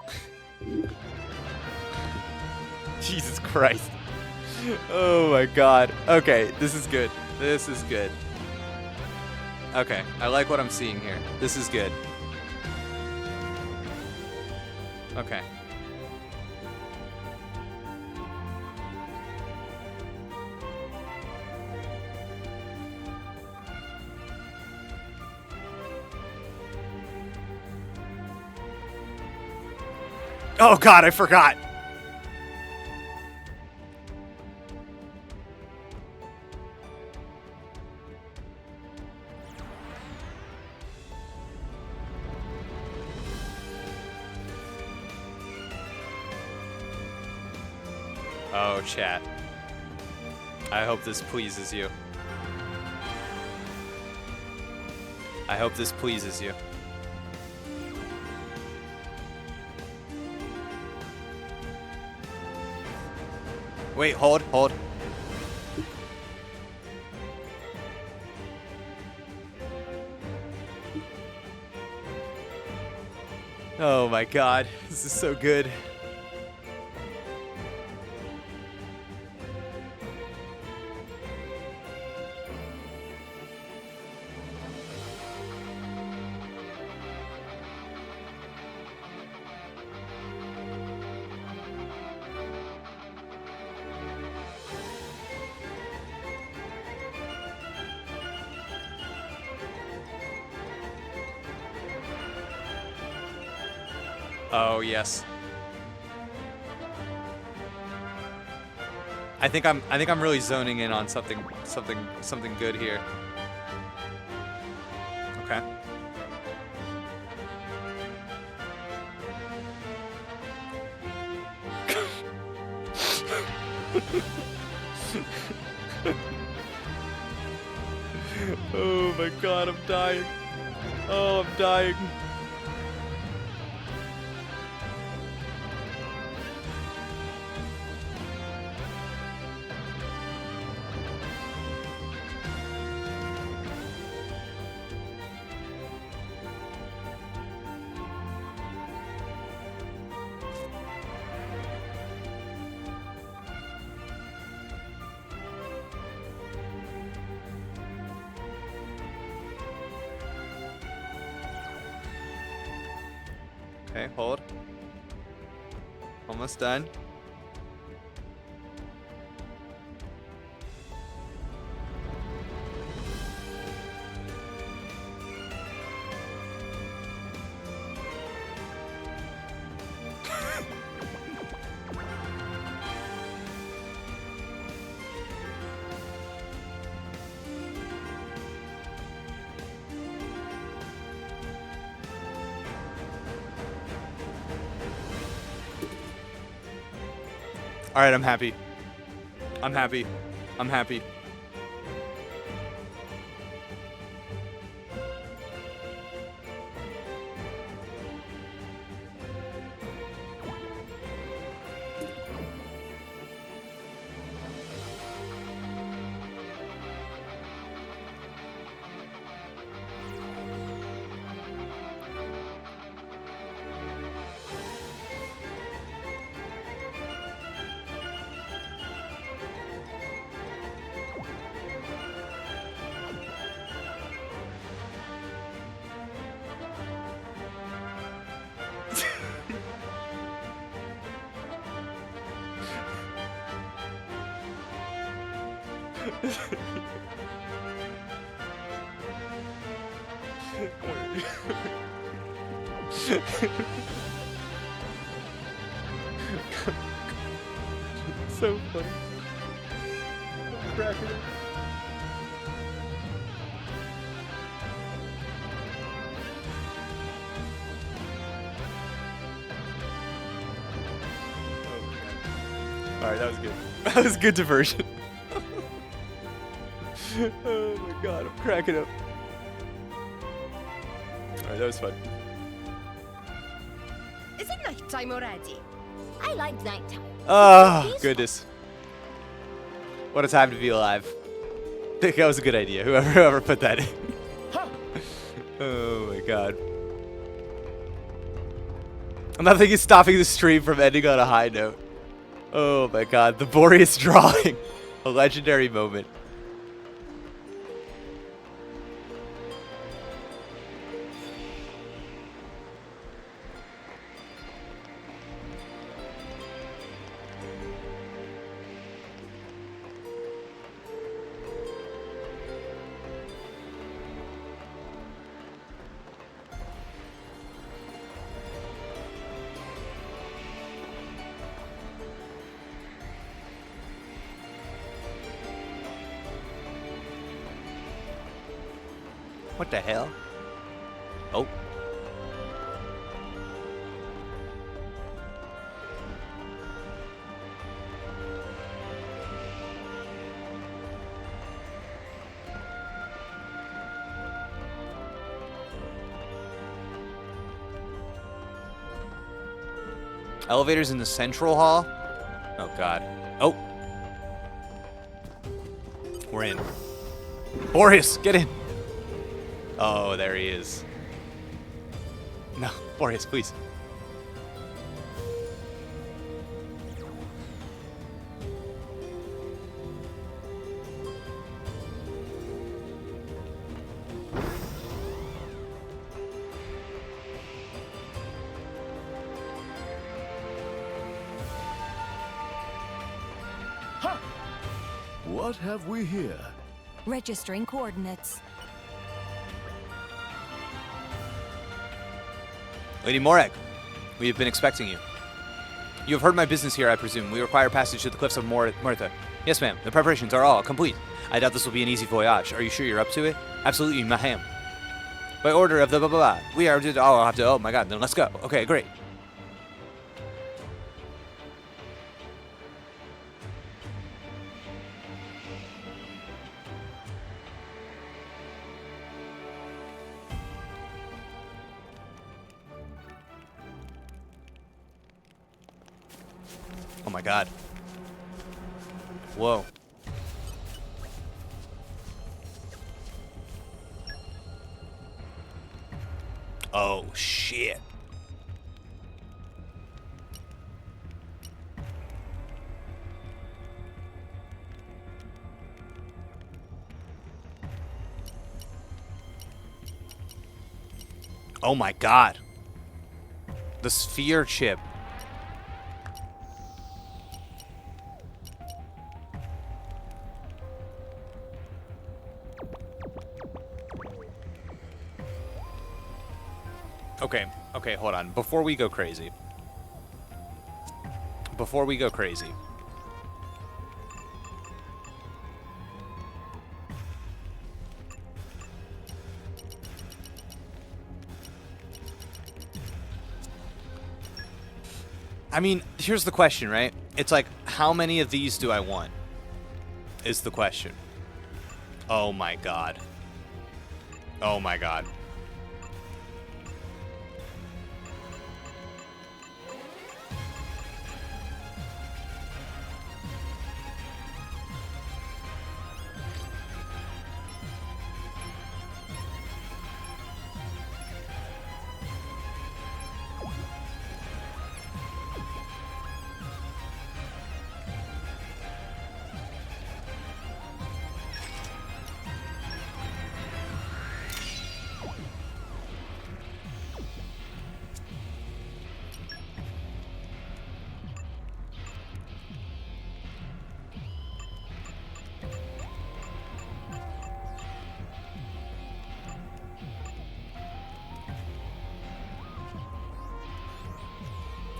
Jesus Christ. Oh my god. Okay, this is good. This is good. Okay, I like what I'm seeing here. This is good. Okay. Oh god, I forgot. Oh, chat. I hope this pleases you. I hope this pleases you. Wait, hold. Oh my god, this is so good. Oh yes. I think I'm really zoning in on something good here. Okay. Oh my god, I'm dying. Oh, I'm dying. Okay, hold. Almost done. All right, I'm happy. I'm happy. I'm happy. So funny. I'm cracking up. Alright, that was good. That was good diversion. Oh my god, I'm cracking up. Alright, that was fun. Is it nighttime already? I like nighttime. Oh, goodness. What a time to be alive. I think that was a good idea, whoever put that in. Oh my god. Nothing is stopping the stream from ending on a high note. Oh my god, the Boreas drawing. A legendary moment. What the hell? Oh. Elevators in the central hall? Oh god. Oh. We're in. Boreas, get in. Oh, there he is. No, Boreas, please. What have we here? Registering coordinates. Lady Morag, we have been expecting you. You have heard my business here, I presume. We require passage to the cliffs of Mortha. Yes, ma'am. The preparations are all complete. I doubt this will be an easy voyage. Are you sure you're up to it? Absolutely, ma'am. By order of the blah blah blah. We are to. Oh, I'll have to. Oh my god. Then let's go. Okay, great. Oh my god. Whoa. Oh shit. Oh my god. The sphere chip. Okay, hold on. Before we go crazy. I mean, here's the question, right? It's like, how many of these do I want? Is the question. Oh my god. Oh my god.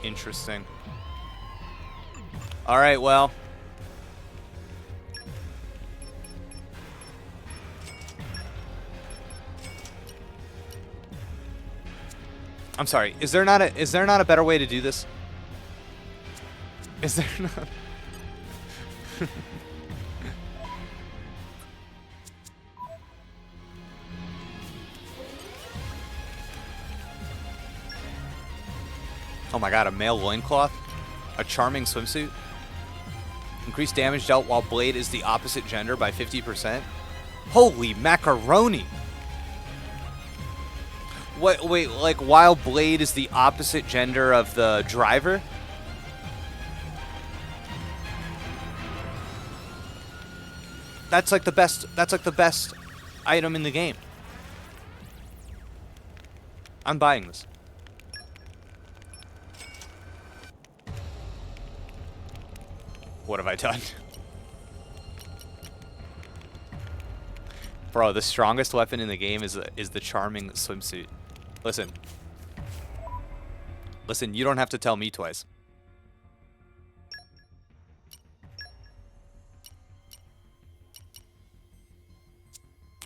Interesting. All right, well. I'm sorry. Is there not a better way to do this? Is there not? Oh my god, a male loincloth? A charming swimsuit? Increased damage dealt while Blade is the opposite gender by 50%? Holy macaroni! What, wait, like while Blade is the opposite gender of the driver? That's like the best. That's like the best item in the game. I'm buying this. What have I done? Bro, the strongest weapon in the game is the charming swimsuit. Listen. Listen, you don't have to tell me twice.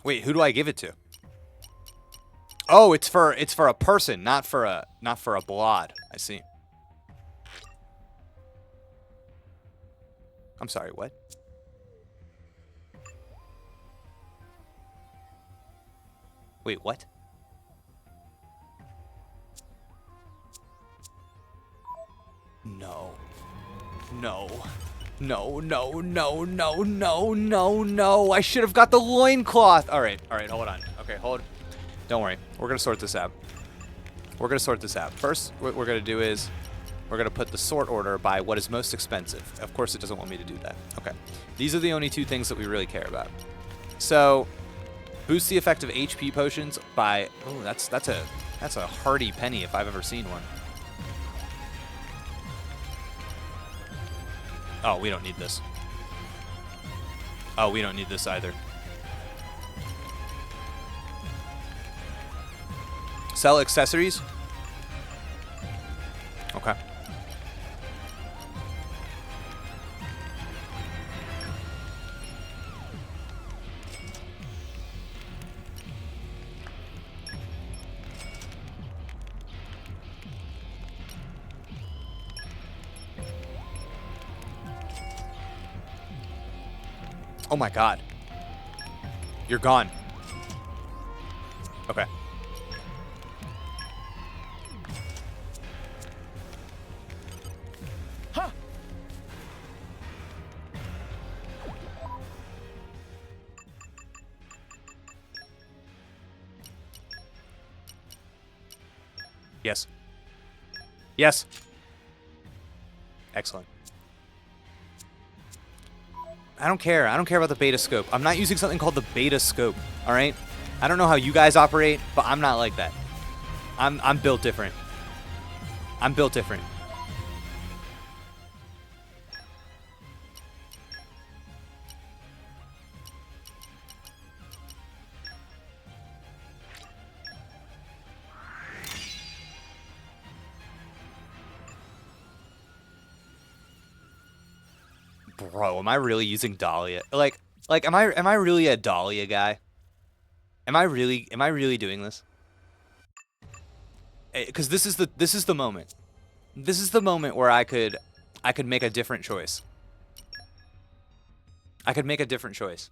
Wait, who do I give it to? Oh, it's for a person, not for a blod. I see. I'm sorry, what? Wait, what? No. No. No, no, no, no, no, no, no. I should have got the loincloth. All right, hold on. Okay, hold. Don't worry. We're going to sort this out. We're going to sort this out. First, what we're going to do is we're going to put the sort order by what is most expensive. Of course, it doesn't want me to do that. Okay. These are the only two things that we really care about. So, boost the effect of HP potions by... Oh, that's a hearty penny if I've ever seen one. Oh, we don't need this. Oh, we don't need this either. Sell accessories? Okay. Oh my god. You're gone. Okay. Huh. Yes. Yes. Excellent. I don't care. I don't care about the beta scope. I'm not using something called the beta scope, all right? I don't know how you guys operate, but I'm not like that. I'm built different. I'm built different. Bro, am I really using Dahlia? Like am I really a Dahlia guy? Am I really doing this? Cuz this is the moment. This is the moment where I could make a different choice. I could make a different choice.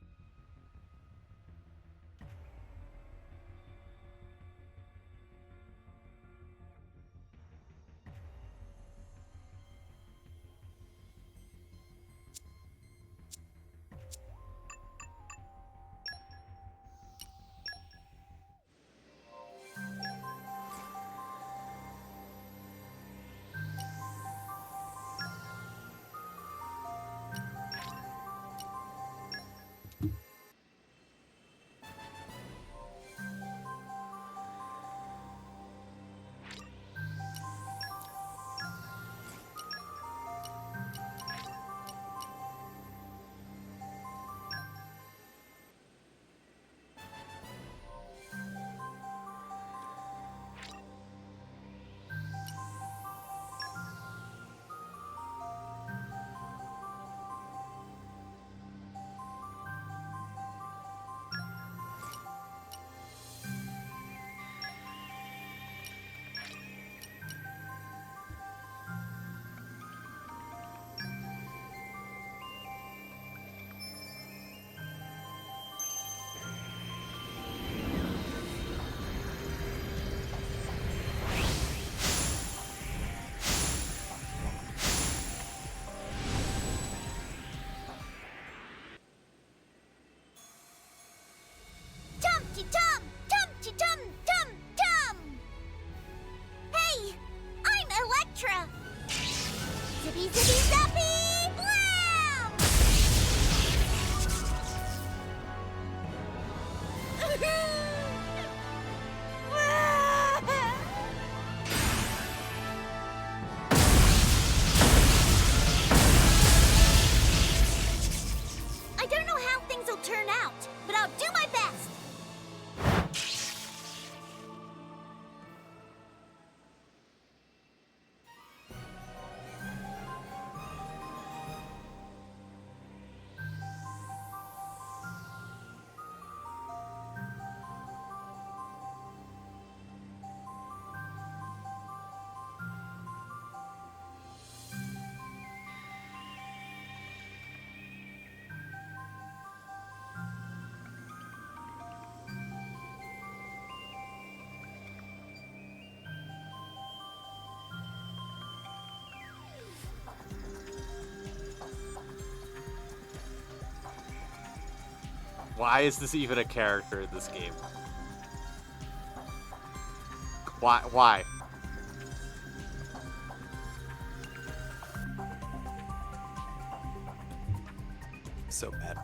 Why is this even a character in this game? Why? So bad.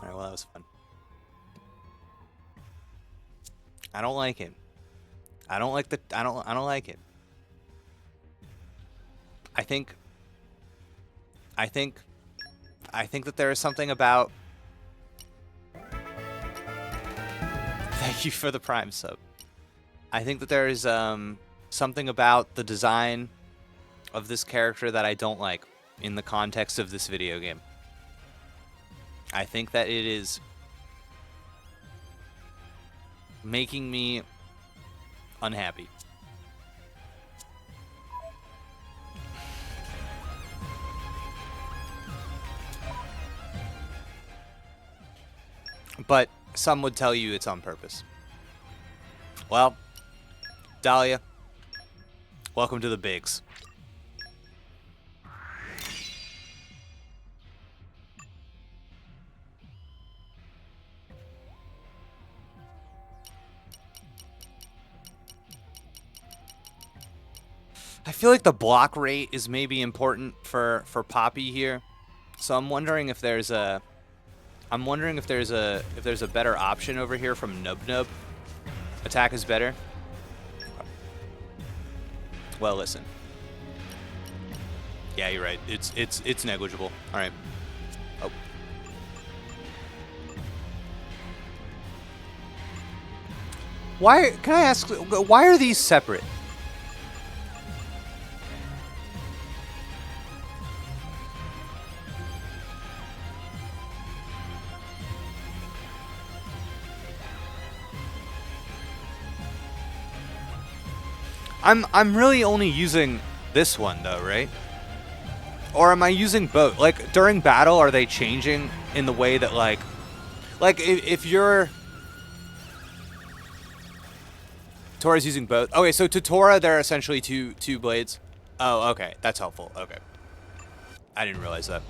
Alright, well that was fun. I don't like it. I don't like it. I think that there is something about... Thank you for the Prime sub. I think that there is something about the design of this character that I don't like in the context of this video game. I think that it is making me unhappy. But some would tell you it's on purpose. Well, Dahlia, welcome to the bigs. I feel like the block rate is maybe important for Poppy here. So I'm wondering if there's a better option over here from Nub Nub. Attack is better. Well, listen. Yeah, you're right. It's negligible. All right. Oh. Why? Can I ask? Why are these separate? I'm really only using this one though, right? Or am I using both? Like during battle, are they changing in the way that like if you're Tora's using both? Okay, so to Tora they're essentially two blades. Oh, okay, that's helpful. Okay, I didn't realize that.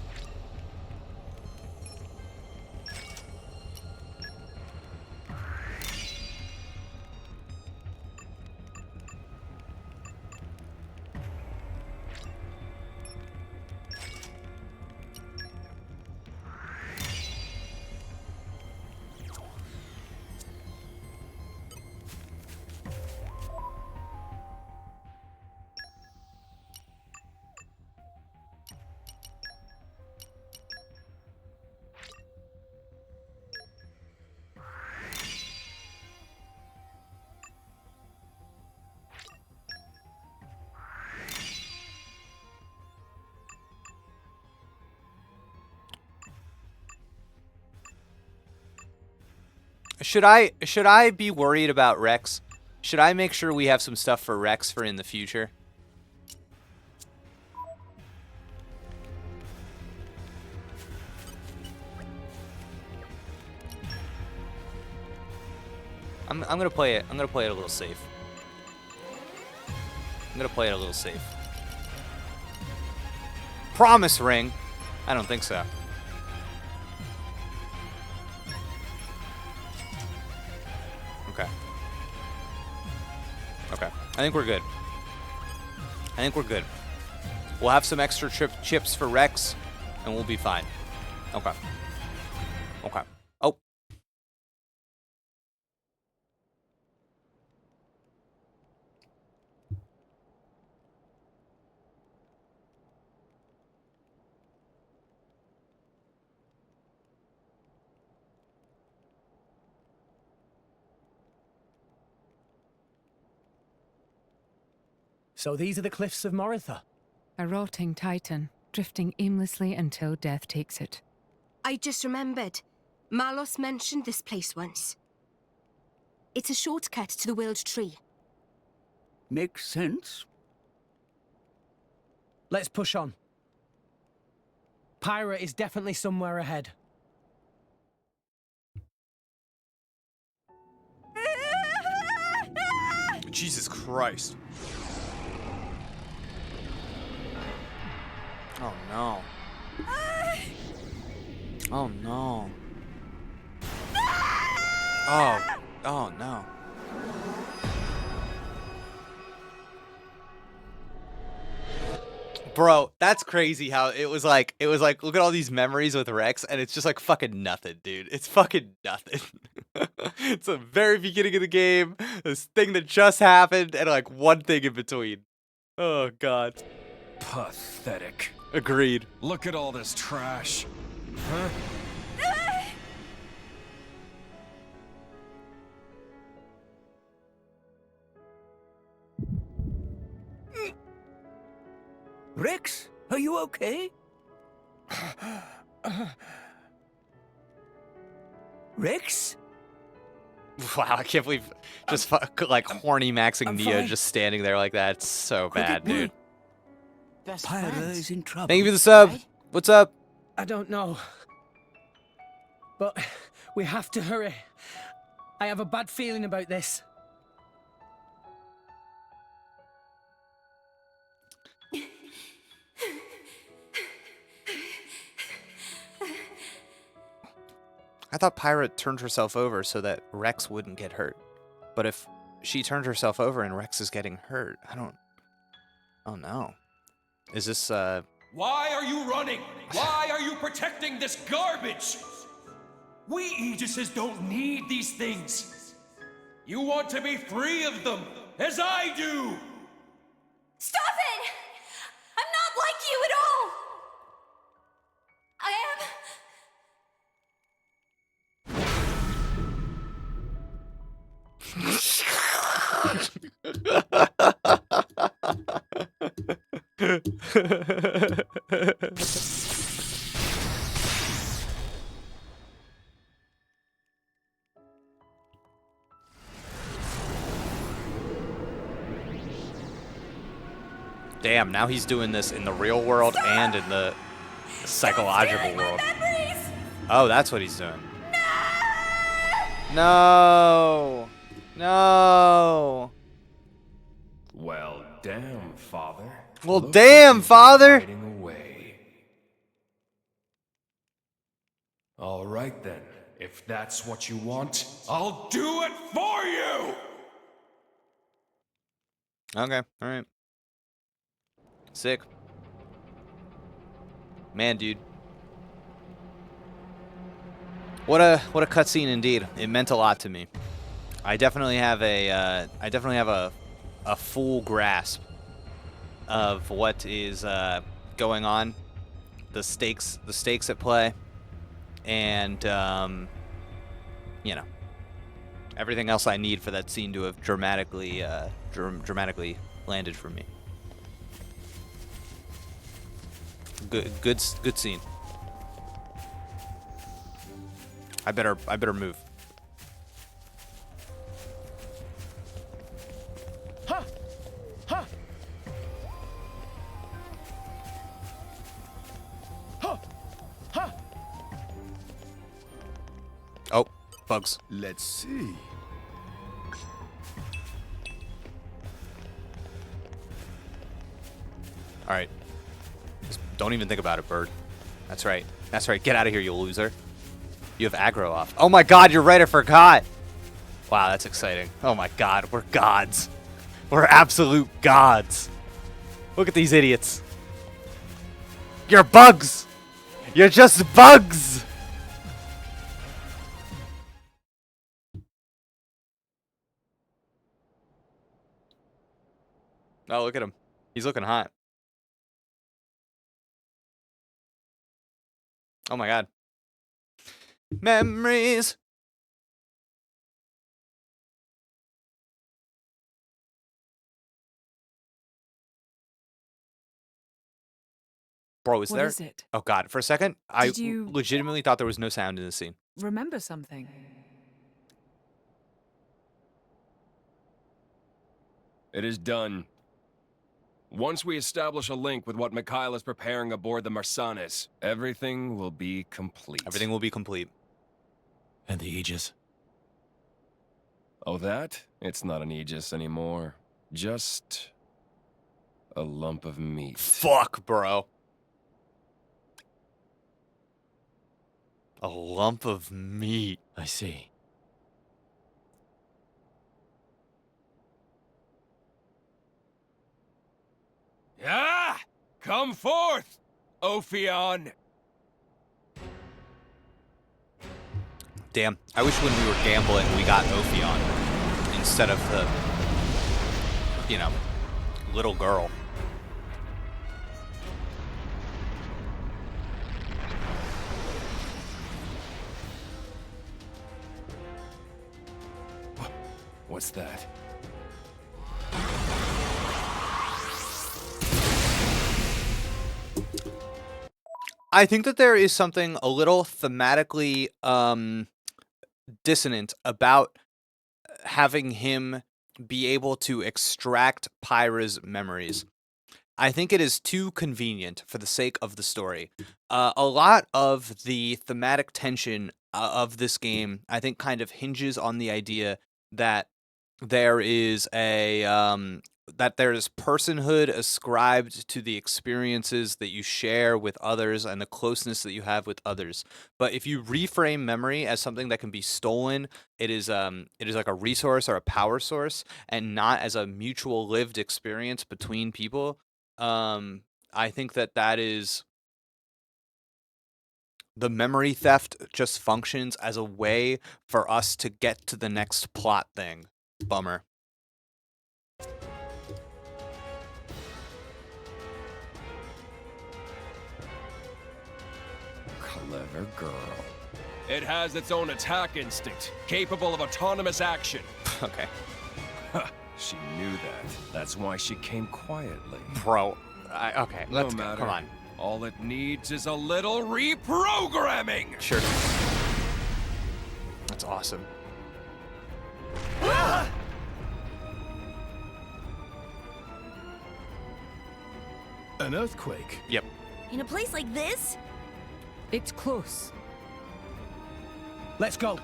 Should I be worried about Rex? Should I make sure we have some stuff for Rex for in the future? I'm gonna play it. I'm gonna play it a little safe. I'm gonna play it a little safe. Promise ring? I don't think so. Okay. Okay. I think we're good. I think we're good. We'll have some extra chips for Rex, and we'll be fine. Okay. Okay. Oh. So these are the cliffs of Moritha. A rotting titan, drifting aimlessly until death takes it. I just remembered. Malos mentioned this place once. It's a shortcut to the World Tree. Makes sense. Let's push on. Pyra is definitely somewhere ahead. Jesus Christ. Oh no. Oh no. Oh. Oh no. Bro, that's crazy how it was like, look at all these memories with Rex, and it's just like fucking nothing, dude. It's fucking nothing. It's the very beginning of the game, this thing that just happened, and like one thing in between. Oh god. Pathetic. Agreed. Look at all this trash. Huh? Rex, are you okay? Rex? Wow, I can't believe just like horny maxing I'm Nia fine. just standing there like that. It's so bad, dude. Pyra is in trouble. Thank you for the sub. What's up? I don't know. But we have to hurry. I have a bad feeling about this. I thought Pyra turned herself over so that Rex wouldn't get hurt. But if she turned herself over and Rex is getting hurt, I don't... Oh no. Is this, Why are you running? Why are you protecting this garbage? We Aegises don't need these things. You want to be free of them, as I do. Stop it! I'm not like you at all! I am... Damn, now he's doing this in the real world and in the psychological world. Oh, that's what he's doing. No! No! Well, damn, father. Well, Looks damn, like you've been father! hiding away. All right then. If that's what you want, I'll do it for you! Okay, alright. Sick. Man, dude. What a cutscene indeed. It meant a lot to me. I definitely have a full grasp of what is going on, the stakes at play, and you know, everything else I need for that scene to have dramatically landed for me. Good scene. I better move. Ha! Ha! Ha! Ha! Oh, bugs. Let's see. All right. Just don't even think about it, bird. That's right. That's right. Get out of here, you loser. You have aggro off. Oh my god, you're right. I forgot. Wow, that's exciting. Oh my god, we're gods. We're absolute gods. Look at these idiots. You're bugs. You're just bugs. Oh, look at him. He's looking hot. Oh my god. Memories. Bro, is What there? is it? Oh god, for a second, I Did you- legitimately thought there was no sound in the scene. Remember something? It is done. Once we establish a link with what Mikhail is preparing aboard the Marsanes, everything will be complete. Everything will be complete. And the Aegis. Oh, that? It's not an Aegis anymore. Just a lump of meat. Fuck, bro. A lump of meat. I see. Ah! Come forth, Ophion! Damn, I wish when we were gambling we got Ophion instead of the, you know, little girl. What's that? I think that there is something a little thematically dissonant about having him be able to extract Pyra's memories. I think it is too convenient for the sake of the story. A lot of the thematic tension of this game, I think, kind of hinges on the idea that there is a that there is personhood ascribed to the experiences that you share with others and the closeness that you have with others. But if you reframe memory as something that can be stolen, it is like a resource or a power source, and not as a mutual lived experience between people. I think that is the memory theft just functions as a way for us to get to the next plot thing. Bummer. Clever girl. It has its own attack instinct, capable of autonomous action. Okay. She knew that. That's why she came quietly. Bro, okay, let's No go. matter. Come on. All it needs is a little reprogramming. Sure. That's awesome. An earthquake? Yep. In a place like this? It's close. Let's go.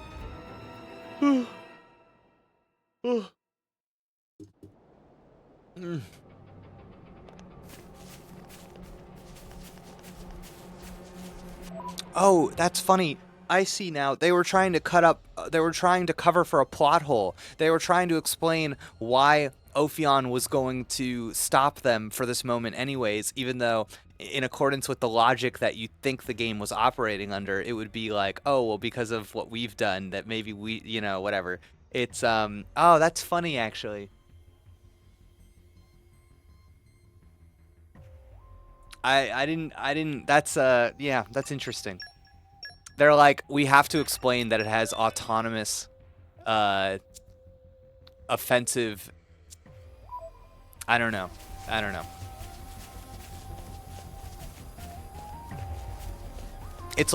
Oh, that's funny. I see now. They were trying to cover for a plot hole. They were trying to explain why Ophion was going to stop them for this moment anyways, even though in accordance with the logic that you think the game was operating under, it would be like, oh, well, because of what we've done, that maybe we, you know, whatever. It's, oh, that's funny, actually. I didn't, that's, yeah, that's interesting. They're like, we have to explain that it has autonomous, offensive, I don't know. It's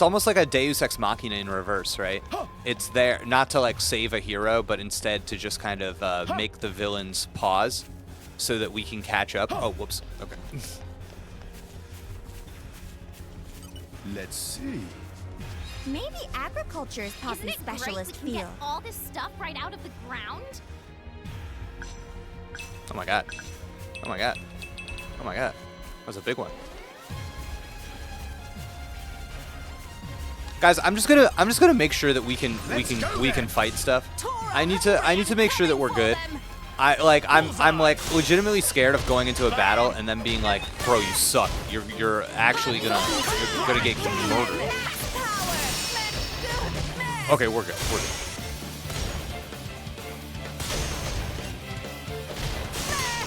almost like a Deus Ex Machina in reverse, right? It's there not to like save a hero, but instead to just kind of make the villains pause so that we can catch up. Oh, whoops. Okay. Let's see. Maybe agriculture is Poppy's Isn't it specialist great we can field. get all this stuff right out of the ground? Oh my god. Oh my god. Oh my god. That was a big one. Guys, I'm just gonna make sure that we can fight stuff. I need to make sure that we're good. I'm like legitimately scared of going into a battle and then being like, bro, you suck. You're actually gonna get murdered. Okay, we're good. We're good.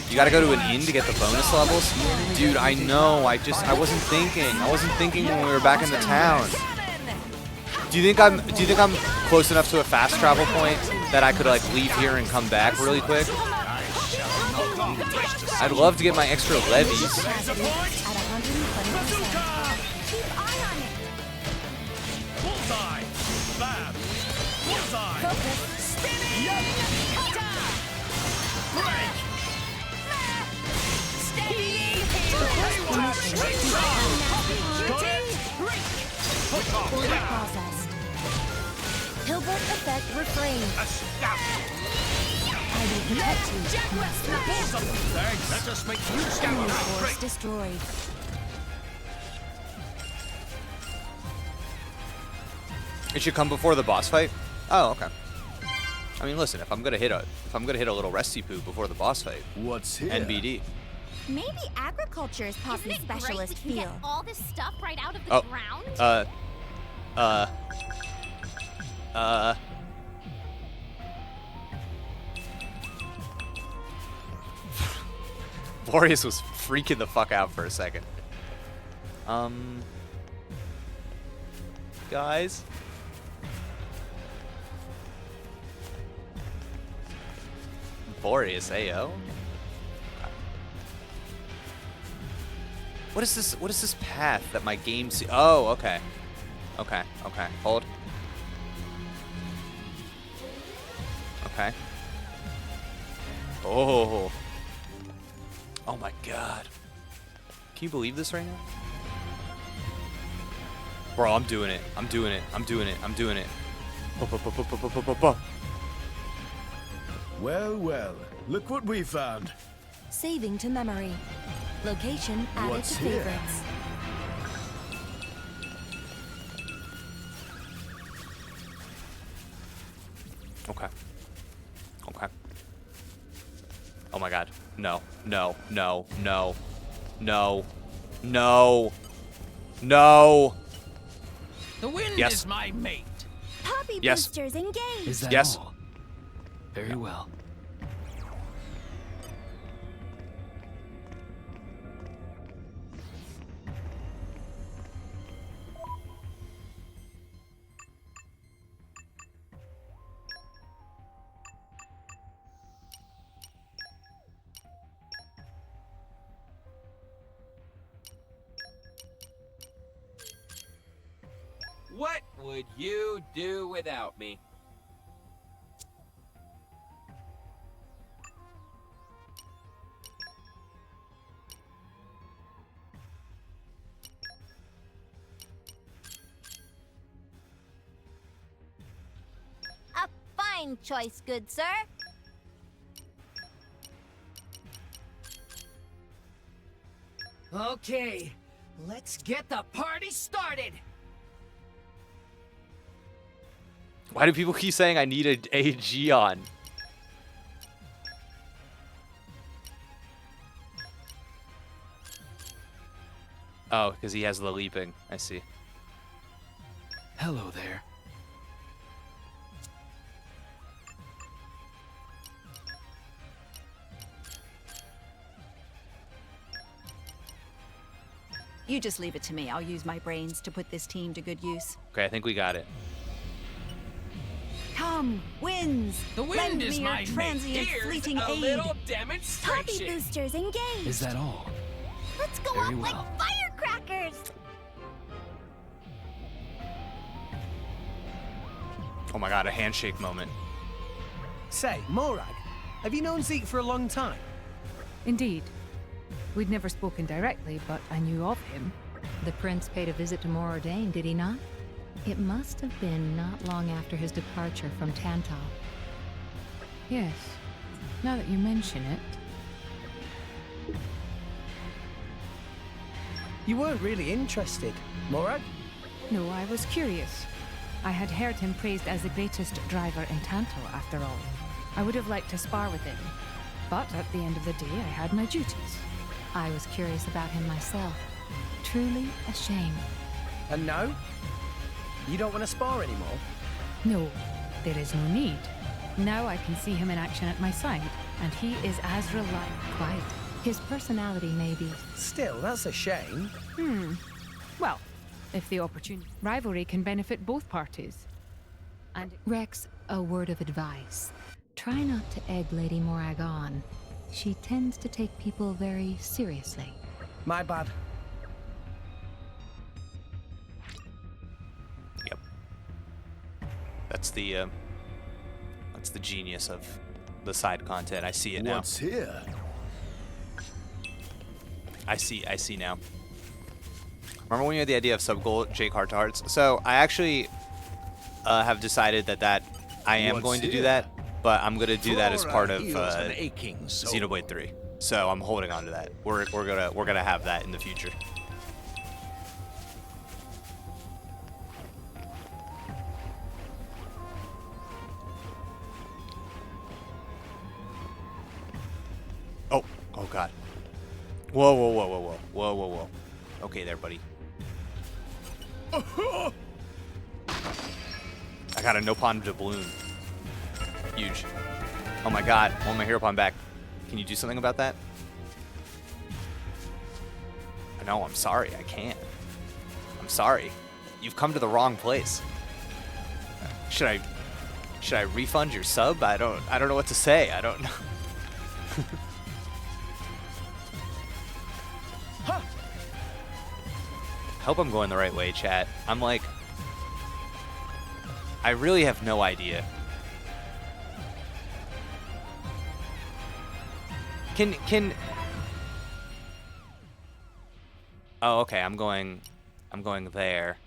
You gotta go to an inn to get the bonus levels? Dude, I know. I wasn't thinking. I wasn't thinking when we were back in the town. Do you think I'm close enough to a fast travel point that I could like leave here and come back really quick? I'd love to get my extra levies. Hilbert effect refrain. I will protect you. Thanks. That just makes you scout. Force destroyed. It should come before the boss fight? Oh, okay. I mean, listen, if I'm gonna hit a little resty poo before the boss fight. What's here? NBD. Maybe agriculture is Poppy's Isn't it great specialist we can get field. all this stuff right out of the ground? Boreas was freaking the fuck out for a second. Guys. Boreas, ayo. What is this? What is this path that my game see? Oh, okay. Okay, okay. Hold. Okay. Oh. Oh my god. Can you believe this right now? Bro, I'm doing it. I'm doing it. I'm doing it. I'm doing it. Well, well. Look what we found. Saving to memory. Location added What's to here? favorites. Okay. Okay. Oh my god. No. No. No. No. No. No. No. The wind Yes. is my mate. Poppy Yes. boosters engaged. Is that Yes. all? Very well. What would you do without me? A fine choice, good sir. Okay, let's get the party started. Why do people keep saying I need a AG on? Oh, because he has the leaping. I see. Hello there. You just leave it to me. I'll use my brains to put this team to good use. Okay, I think we got it. Come, winds! The wind Lend is me your my mate. transient Here's fleeting a aid. little Poppy demonstration. boosters engaged. Is that all? Let's go Very off well. like firecrackers. Oh my god, a handshake moment. Say, Morag, have you known Zeke for a long time? Indeed. We'd never spoken directly, but I knew of him. The prince paid a visit to Moradane, did he not? It must have been not long after his departure from Tantal. Yes. Now that you mention it. You weren't really interested, Morag? No, I was curious. I had heard him praised as the greatest driver in Tantal, after all. I would have liked to spar with him. But at the end of the day, I had my duties. I was curious about him myself. Truly a shame. And now? You don't want to spar anymore? No, there is no need. Now I can see him in action at my side, and he is as reliable. Quite. His personality may be. Still, that's a shame. Well, if the opportunity. Rivalry can benefit both parties. And Rex, a word of advice. Try not to egg Lady Morag on. She tends to take people very seriously. My bad. Yep. That's the genius of the side content. I see it now. What's here? I see now. Remember when you had the idea of sub-goal Jake Heart to Hearts? So I actually have decided that I am What's going to do here? that, but I'm gonna do that as For part our of heels and aching soul. Xenoblade 3. So I'm holding on to that. We're gonna have that in the future. Oh god. Whoa, whoa, whoa, whoa, whoa. Whoa, whoa, whoa. Okay there, buddy. I got a no pond doubloon. Huge. Oh my god. I want my hero pond back. Can you do something about that? No, I'm sorry. I can't. I'm sorry. You've come to the wrong place. Should I refund your sub? I don't know what to say. I don't know. Hope I'm going the right way, chat. I'm like, I really have no idea. Can Oh, okay. I'm going there.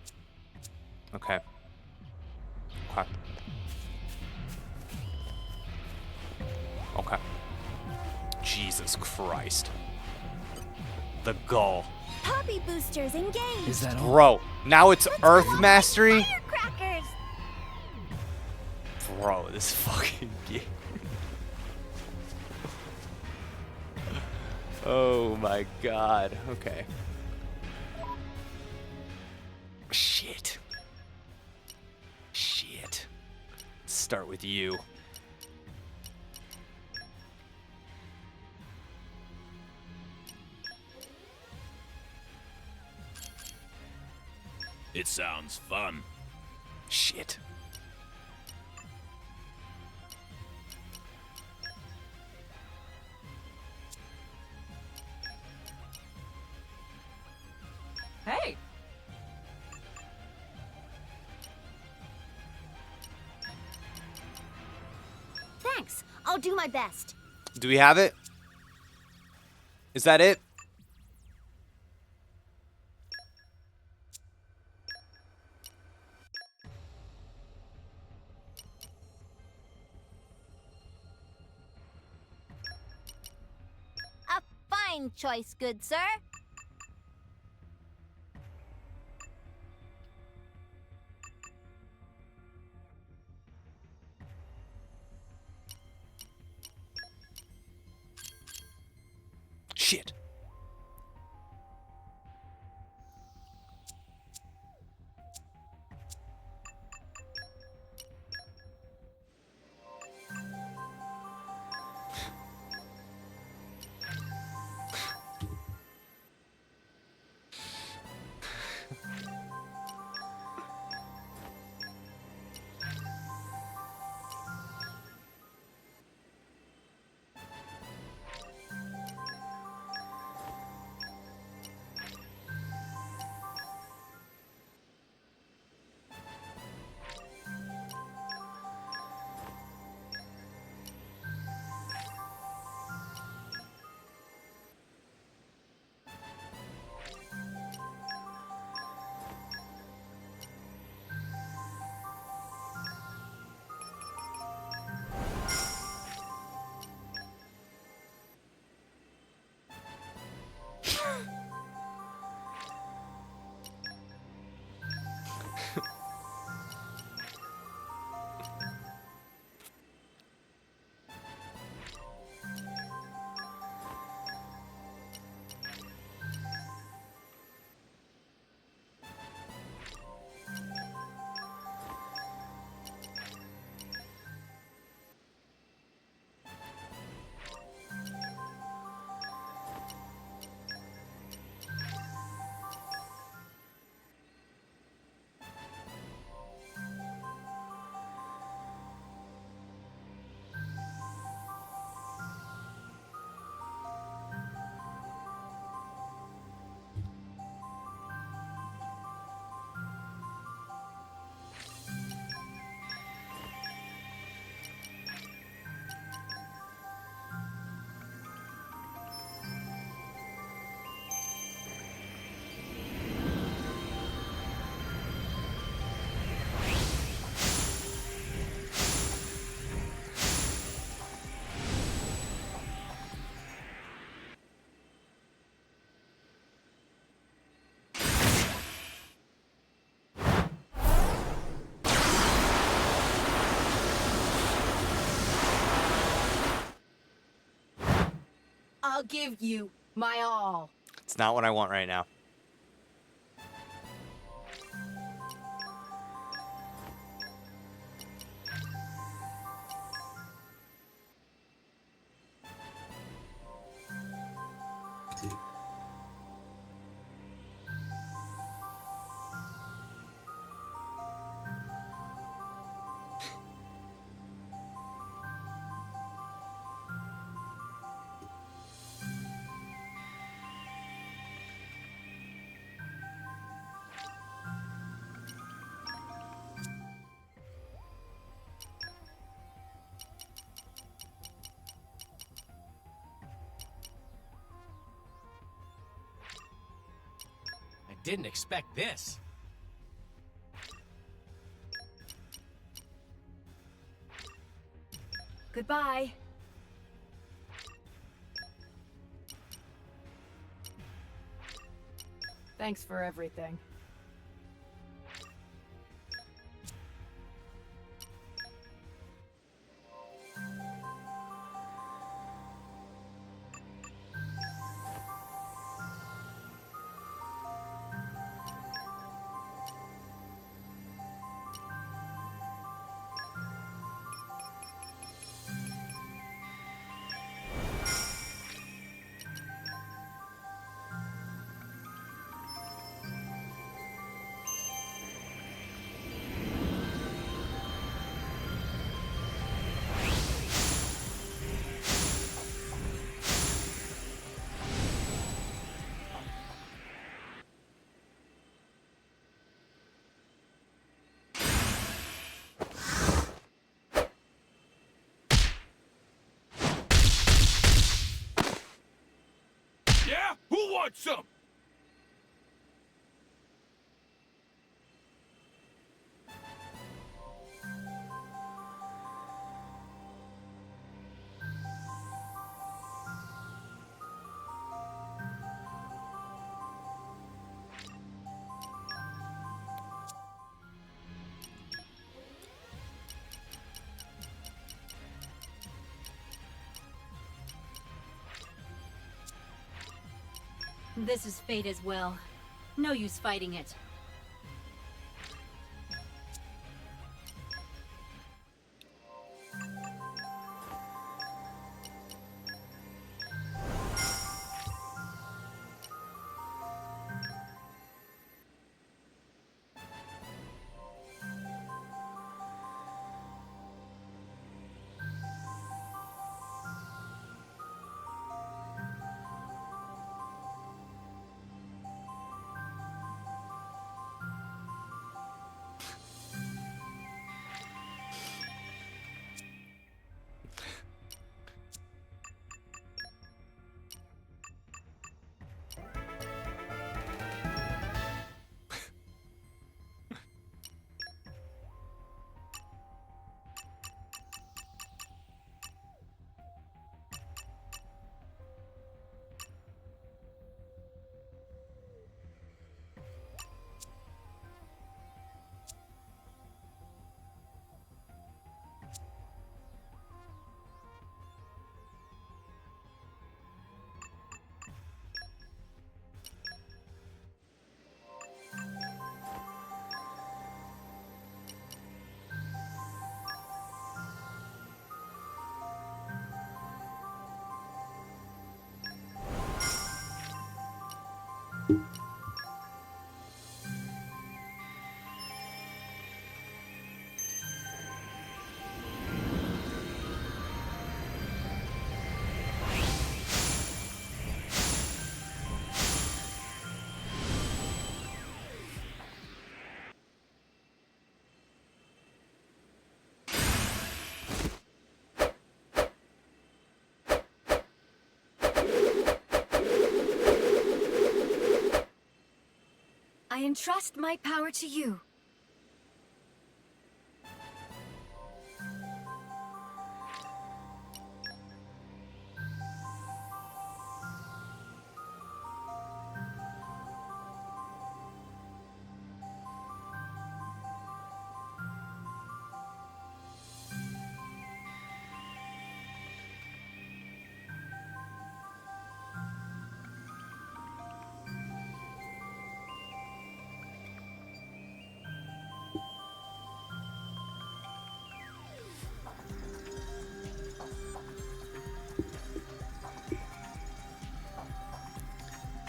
Okay. Okay. Okay. Jesus Christ. The gall. Poppy boosters engaged. Is that all? Bro, now it's Earth Mastery? Firecrackers. Bro, this fucking game. Oh my god. Okay. Shit. Shit. Let's start with you. It sounds fun. Shit. Hey. Thanks. I'll do my best. Do we have it? Is that it? A fine choice, good sir. Shit. I'll give you my all. It's not what I want right now. I didn't expect this. Goodbye. Thanks for everything. Yeah? Who wants some? This is fate as well. No use fighting it. I entrust my power to you.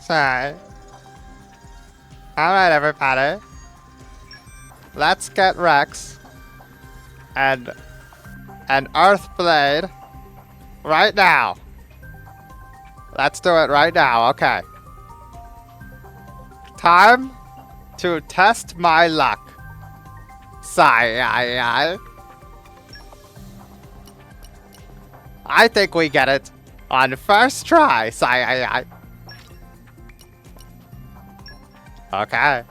Sorry. Alright, everybody. Let's get Rex and an Earth Blade right now. Let's do it right now, okay. Time to test my luck. Sigh. I think we get it on first try. Sigh. Okay.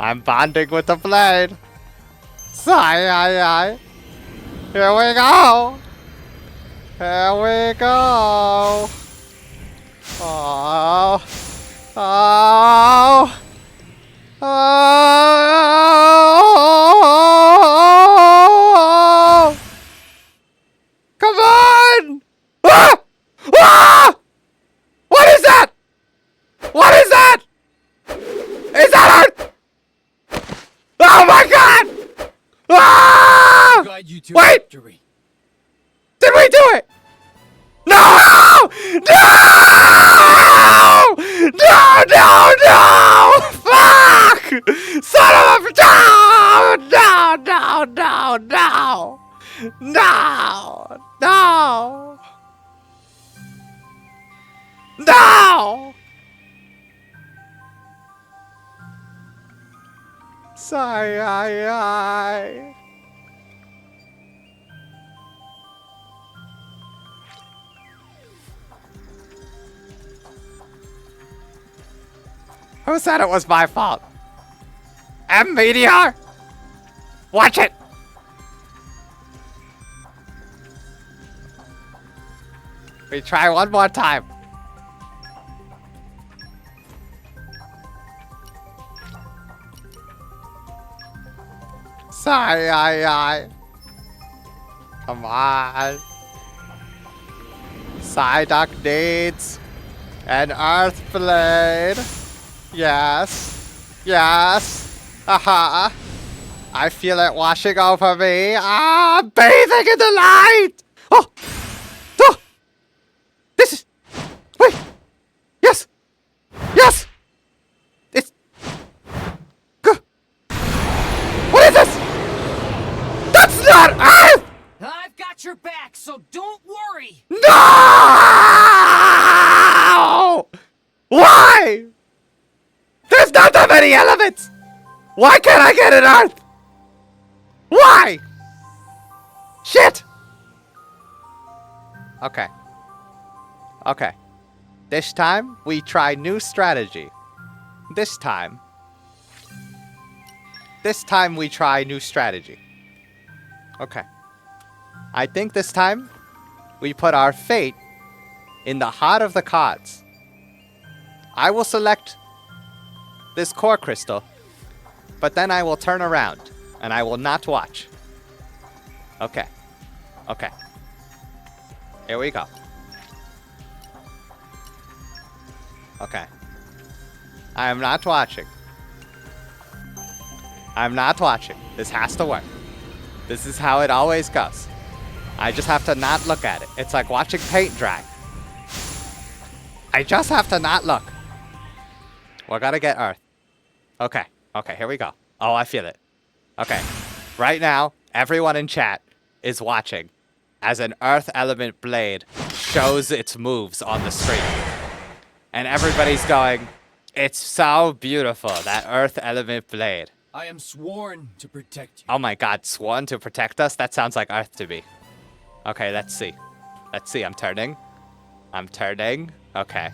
I'm bonding with the blade. Sigh. Here we go. Here we go. Oh. Oh. Oh. Come on. Ah! Ah! What is that? What is that? Is that Earth? Oh my god! Ah! Guide you to Wait! victory. Did we do it? No! No! No! Fuck! Son of a... No! Sorry. Who said it was my fault? Meteor? Watch it! We try one more time. Sorry. Come on. Psyduck needs an Earth Blade. Yes. Aha. I feel it washing over me. I'm bathing in the light. Oh. This is... Wait. Yes. It's... What is this? That's not Earth! I've got your back, so don't worry. No! Why? There's not that many elements! Why can't I get an Earth? Why? Shit! Okay. This time, we try new strategy. This time, we try new strategy. Okay. I think this time, we put our fate in the heart of the cards. I will select this core crystal, but then I will turn around, and I will not watch. Okay. Here we go. Okay. I am not watching. This has to work. This is how it always goes. I just have to not look at it. It's like watching paint dry. I just have to not look. We're gonna get Earth. Okay, here we go. Oh, I feel it. Okay, right now, everyone in chat is watching as an Earth Element Blade shows its moves on the screen. And everybody's going, it's so beautiful, that Earth Element Blade. I am sworn to protect you. Oh my god, sworn to protect us? That sounds like Earth to me. Okay, let's see. I'm turning. Okay.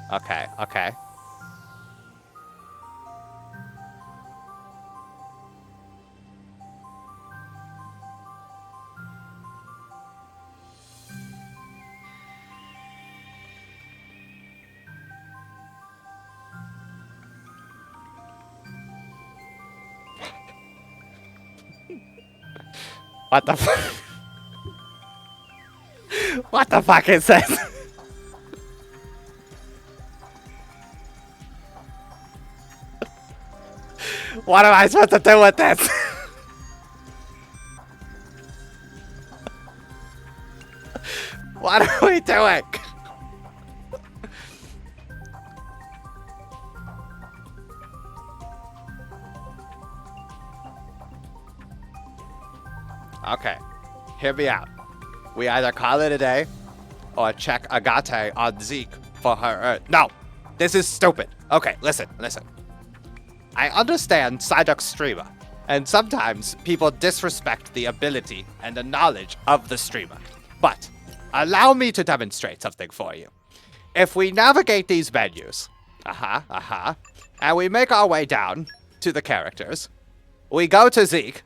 What the fuck? What the fuck is this? What am I supposed to do with this? What are we doing? Okay. Hear me out. We either call it a day or check Agate on Zeke for her. No! This is stupid. Okay, listen. I understand Psyduck's streamer, and sometimes people disrespect the ability and the knowledge of the streamer. But allow me to demonstrate something for you. If we navigate these menus, and we make our way down to the characters, we go to Zeke,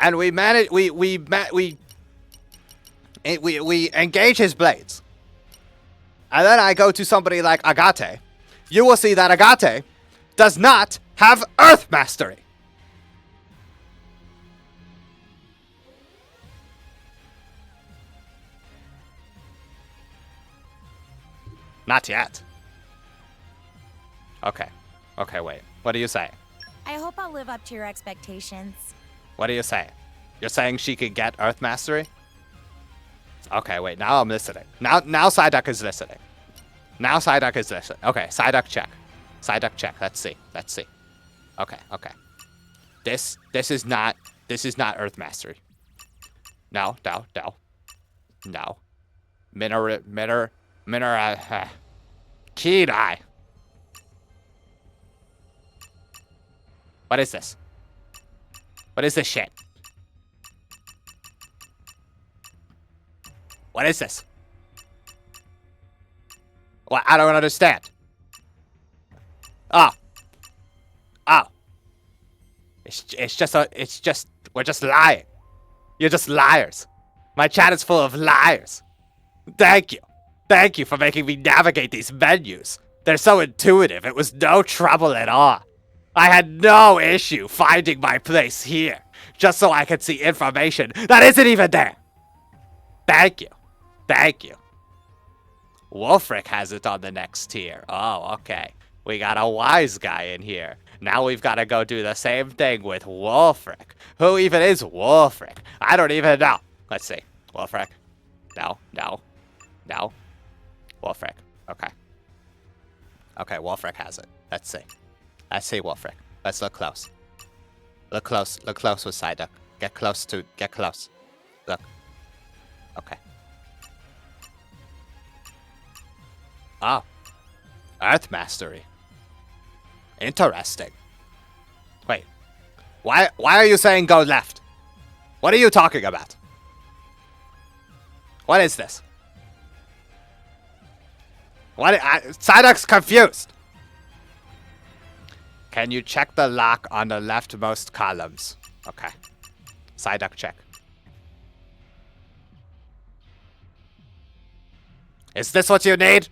and we engage his blades. And then I go to somebody like Agate. You will see that Agate does not have Earth Mastery. Not yet. Okay, wait. What do you say? I hope I'll live up to your expectations. What do you say? You're saying she could get Earth Mastery? Okay, wait, now I'm listening. Now Psyduck is listening. Okay, Psyduck check. Let's see. Okay. This is not Earth Mastery. No. Keen Eye. What is this? What is this shit? What is this? What? I don't understand. Oh. We're just lying. You're just liars. My chat is full of liars. Thank you for making me navigate these menus. They're so intuitive. It was no trouble at all. I had no issue finding my place here, just so I could see information that isn't even there. Thank you. Wolfric has it on the next tier. Oh, okay. We got a wise guy in here. Now we've got to go do the same thing with Wolfric. Who even is Wolfric? I don't even know. Let's see. Wolfric. No. Wolfric. Okay, Wolfric has it. Let's see Wolfric. Let's look close. Look close with Psyduck. Get close. Look. Okay. Oh. Earth Mastery. Interesting. Wait. Why are you saying go left? What are you talking about? What is this? Psyduck's confused. Can you check the lock on the leftmost columns? Okay. Psyduck check. Is this what you need?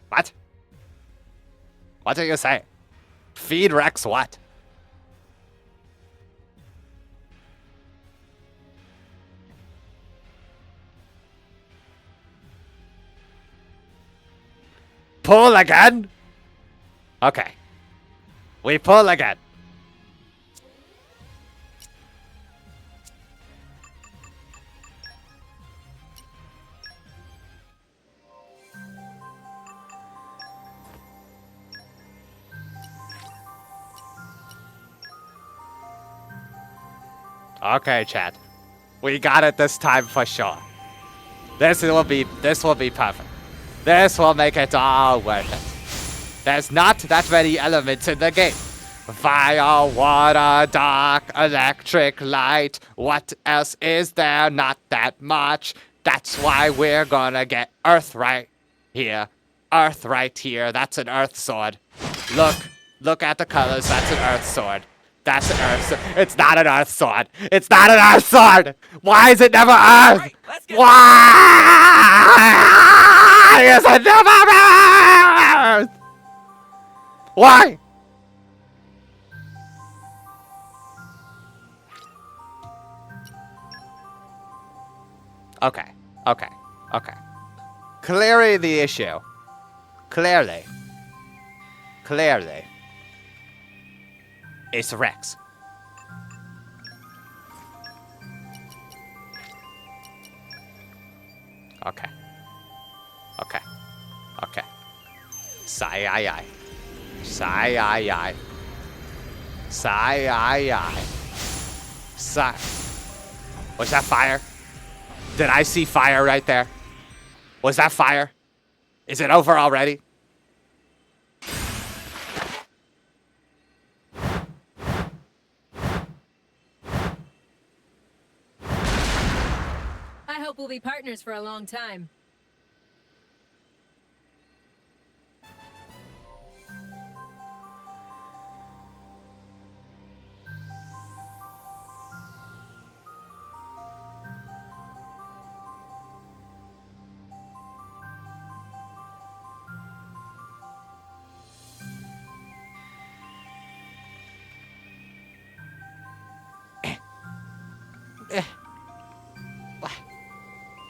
What? What are you saying? Feed Rex what? Pull again? Okay. We pull again. Okay, chat. We got it this time for sure. This will be perfect. This will make it all worth it. There's not that many elements in the game. Fire, water, dark, electric, light. What else is there? Not that much. That's why we're gonna get Earth right here. Earth right here. That's an Earth sword. Look at the colors. That's an Earth sword. That's an Earth sword. It's not an Earth sword. It's not an Earth sword. Why is it never Earth? Right, why is it never Earth? Why? Okay. Clearly the issue. Clearly. It's Rex. Okay. Okay. Okay. Sigh-ai-ai. Sigh-ai-ai. Sigh-ai-ai. Sigh. Was that fire? Did I see fire right there? Was that fire? Is it over already? I hope we'll be partners for a long time.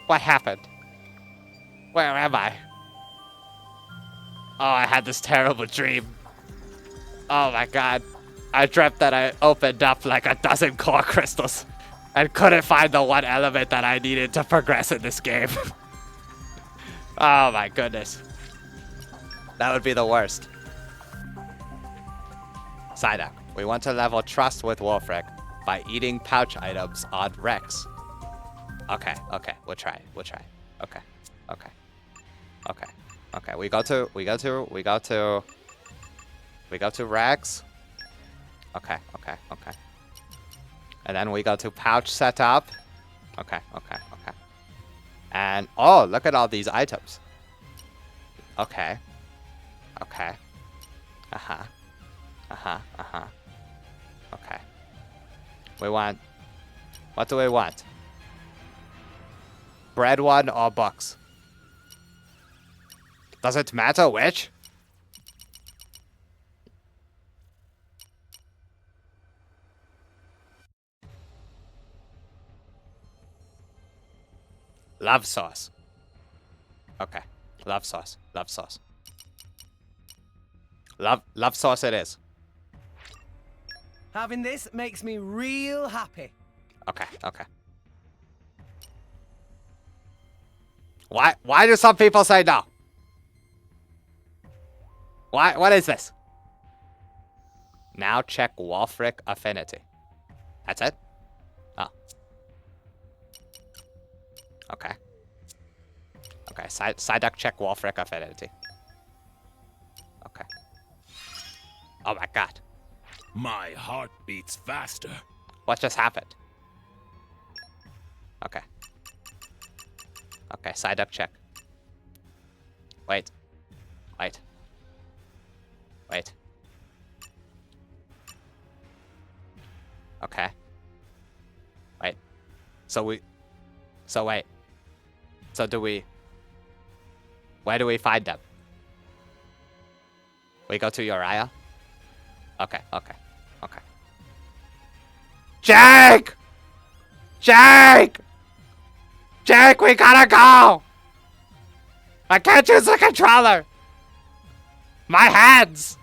What happened? Where am I? Oh, I had this terrible dream. Oh my god. I dreamt that I opened up like a dozen core crystals and couldn't find the one element that I needed to progress in this game. Oh my goodness. That would be the worst. Psyduck, we want to level trust with Wolfric by eating pouch items on Rex. Okay, okay, we'll try. Okay, okay, okay, okay. We go to Rex. Okay, okay, okay. And then we go to pouch setup. Okay, okay, okay. And oh, look at all these items. Okay, okay. Uh-huh. Okay. We want. What do we want? Bread one or books? Does it matter which? Love sauce. Okay. Love sauce. Love sauce. Love sauce it is. Having this makes me real happy. Okay, okay. Why do some people say no? What is this? Now check Wolfric affinity. That's it? Oh. Okay. Okay, Psyduck check Wolfric affinity. Okay. Oh my god. My heart beats faster. What just happened? Okay. Okay, Psyduck check. Wait. Wait. Wait. Okay. Wait. So wait. So do we... Where do we find them? We go to Uriah? Okay, okay, okay. Jake! Jake! Jake, we gotta go! I can't use the controller! My hands!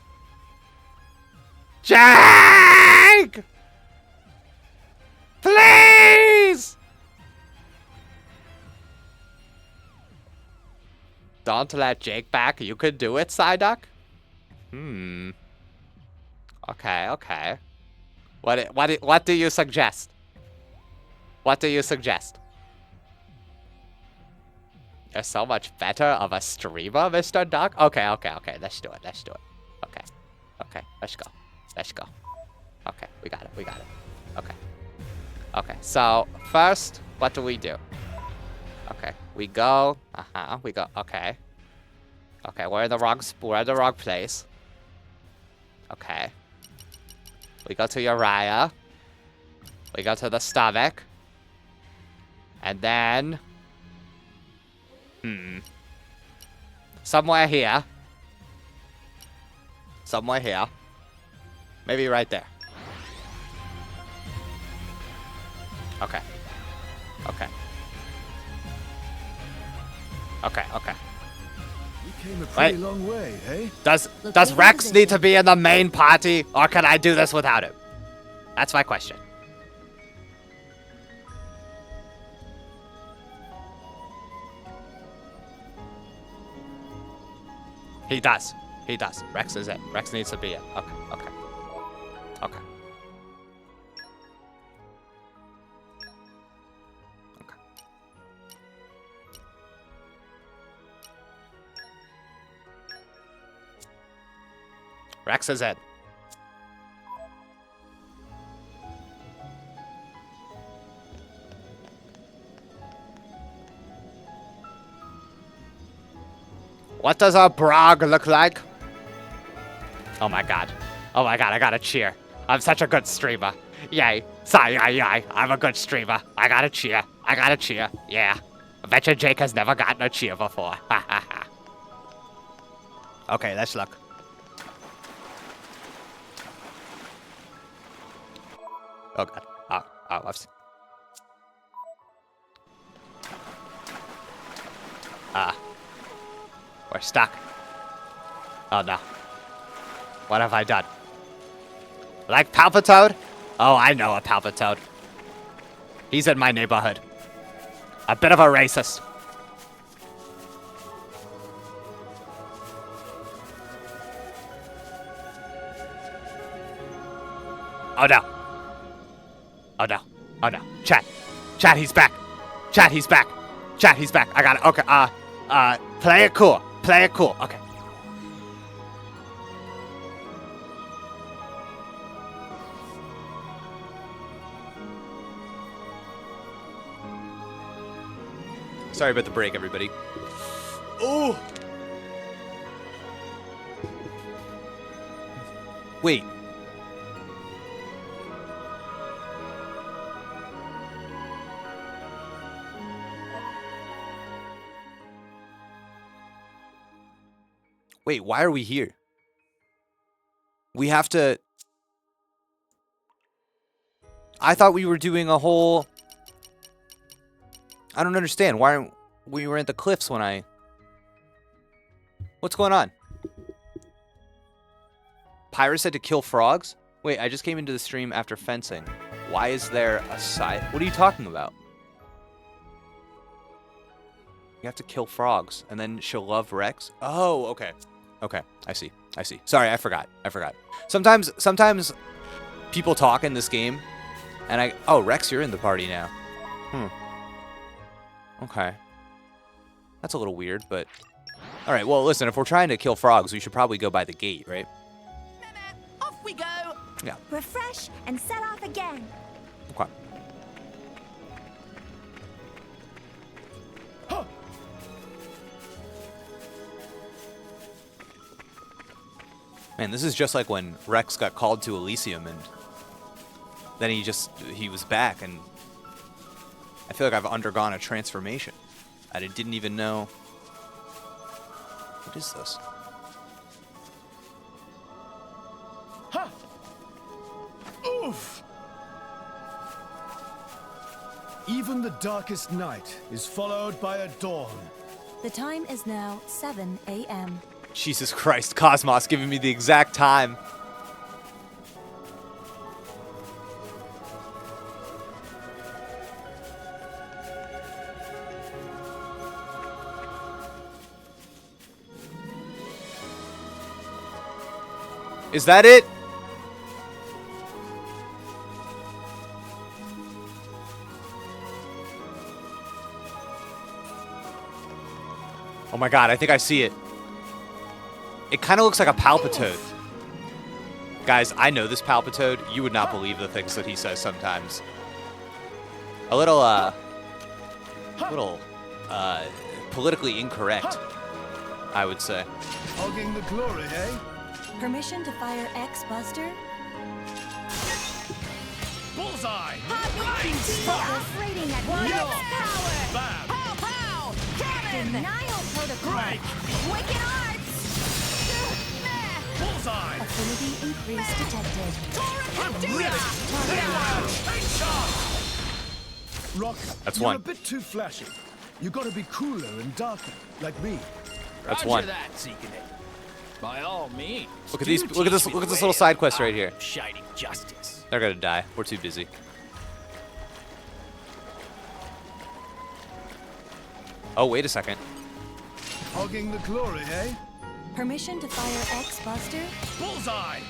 Jake! Please! Don't let Jake back. You could do it, Psyduck? Okay, okay. What do you suggest? What do you suggest? You're so much better of a streamer, Mr. Duck? Okay, okay, okay. Let's do it. Let's do it. Okay. Okay, let's go. Let's go. Okay, we got it. We got it. Okay. Okay, so first, what do we do? Okay, we go. We go. Okay. Okay, we're in the wrong place. Okay. We go to Uriah. We go to the stomach. And then... Somewhere here. Somewhere here. Maybe right there. Okay. Okay. Okay, okay. We came a pretty long way, hey? Does Rex need to be in the main party, or can I do this without him? That's my question. He does. He does. Rex is it. Rex needs to be it. Okay, okay. Okay. Okay. Rex is it. What does a brog look like? Oh my god. Oh my god, I gotta cheer. I'm such a good streamer. Yay. Yay. I'm a good streamer. I gotta cheer. I gotta cheer. Yeah. I bet you Jake has never gotten a cheer before. Ha ha ha. Okay, let's look. Oh god. Oh, I've seen. We're stuck. Oh no. What have I done? Like Palpitoad? Oh, I know a Palpitoad. He's in my neighborhood. A bit of a racist. Oh no. Oh no. Oh no. Chat. Chat, he's back. Chat, he's back. Chat, he's back. I got it. Okay, play it cool. Play it cool. Okay. Sorry about the break, everybody. Oh! Wait. Wait, why are we here? We have to... I thought we were doing a whole... I don't understand. Why we were at the cliffs when I... What's going on? Pyra said to kill frogs? Wait, I just came into the stream after fencing. Why is there a side... What are you talking about? You have to kill frogs, and then she'll love Rex? Oh, okay. Okay, I see. I see. Sorry, I forgot. Sometimes people talk in this game, and oh, Rex, you're in the party now. Okay. That's a little weird, but... Alright, well, listen, if we're trying to kill frogs, we should probably go by the gate, right? Off we go! Yeah. Refresh and set off again. Okay. Man, this is just like when Rex got called to Elysium, and then he was back, and I feel like I've undergone a transformation. I didn't even know. What is this? Ha! Oof! Even the darkest night is followed by a dawn. The time is now 7 a.m. Jesus Christ, Cosmos giving me the exact time. Is that it? Oh my god, I think I see it. It kind of looks like a Palpitoad. Guys, I know this Palpitoad. You would not believe the things that he says sometimes. A little politically incorrect, I would say. Hogging the glory, eh? Permission to fire X Buster? Bullseye! Rating at max power! Bam! Pow pow! Cannon! Denial protocol! Wicked arts! Bullseye! Affinity increase detected. Rock, That's you're one. a bit too flashy. You gotta be cooler and darker, like me. That's Roger one. that, Seeking it. By all means. Look at these. Look at this little side quest right here. Shining justice. They're gonna die. We're too busy. Oh, wait a second. Hogging the glory, eh? Permission to fire X Buster? Bullseye!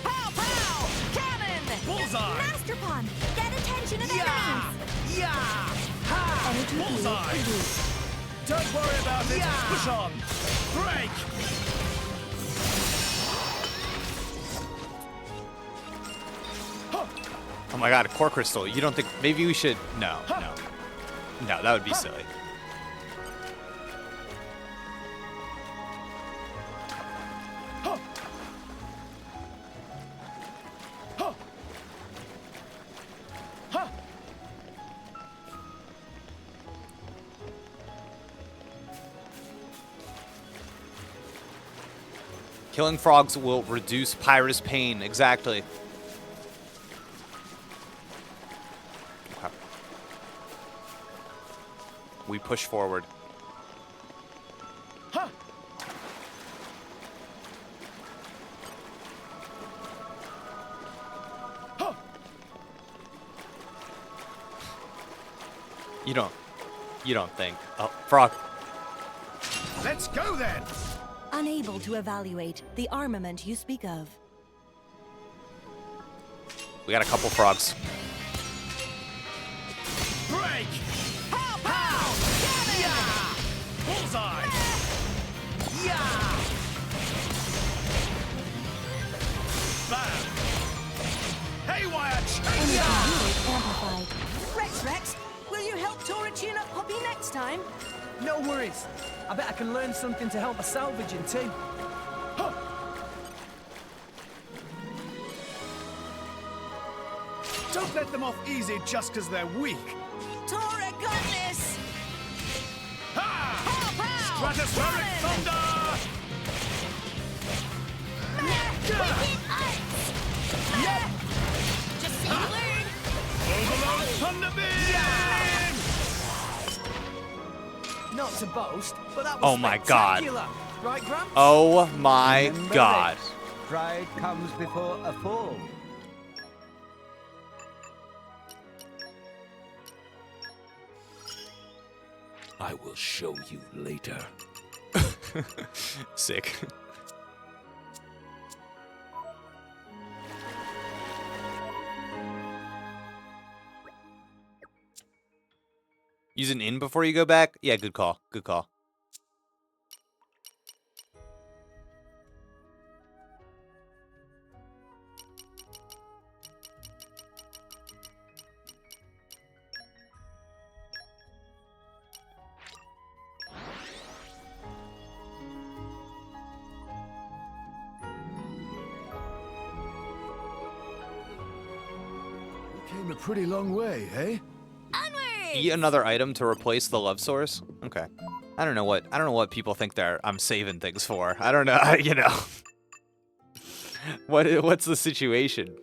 Pow pow! Cannon! Bullseye! Master Pawn! Get attention of Yeah! enemies! Yeah! Ha! Energy field Bullseye! produced. Don't worry about it. Yeah! Push on. Break! Oh my god, a core crystal. You don't think maybe we should no. No, that would be silly. Killing frogs will reduce Pyra's pain. Exactly. Okay. We push forward. You don't think. Oh, frog. Let's go then! Unable to evaluate the armament you speak of. We got a couple frogs. Break! Pow pow! Cannon! Yeah! Bullseye! Yeah! Bam! Haywire Energy changer! field amplified. Rex, will you help Tora tune up Poppy next time? No worries. I bet I can learn something to help her salvaging too. Don't let them off easy just because they're weak. Tora got this! Ha! Pow pow! Stratospheric thunder! Yep! Just say the word! Overload thunder beam! Not to boast, but that was Oh my God. spectacular. Right, Gramps? Oh my Remember god. this. Pride comes before a fall. I will show you later. Sick. Use an in before you go back? Yeah, good call. Good call. Came a pretty long way, eh? Eat another item to replace the love source? Okay. I don't know what people think I'm saving things for. I don't know, you know. What's the situation?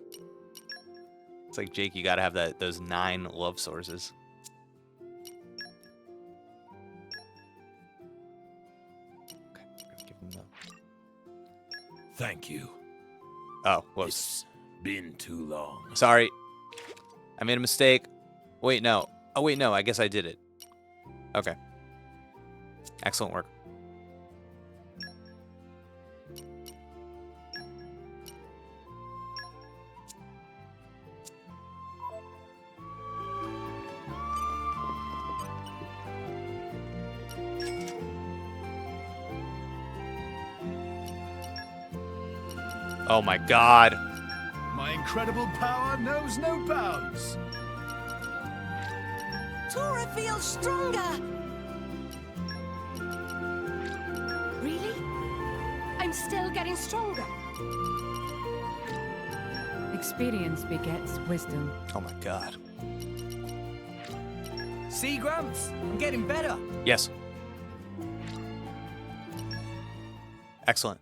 It's like, Jake, you gotta have those 9 love sources. Okay, give him the... Thank you. Oh, whoops. It's been too long. Sorry. I made a mistake. Wait, no. Oh, wait, no. I guess I did it. Okay. Excellent work. Oh my god. My incredible power knows no bounds. Tora feels stronger! Really? I'm still getting stronger. Experience begets wisdom. Oh my god. See, Gramps? I'm getting better. Yes. Excellent.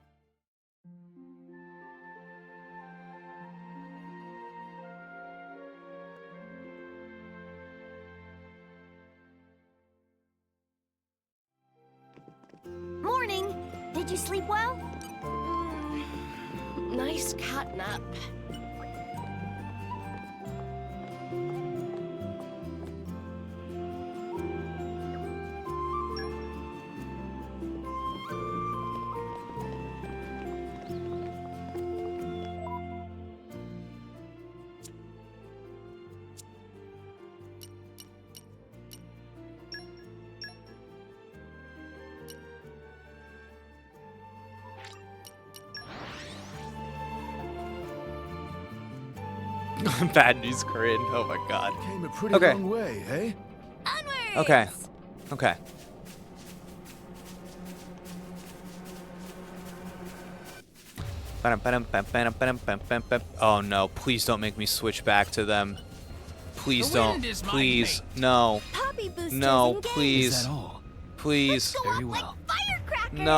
Morning. Did you sleep well? Nice cat nap. Bad news, Corinne. Oh my god. Came a pretty Okay. long way, eh? Okay. Okay. Oh no, please don't make me switch back to them. Please The don't. wind is my Please. mate. No. Poppy boosters No, engaged. please. Is that all? Please. Very well. Firecrackers. No.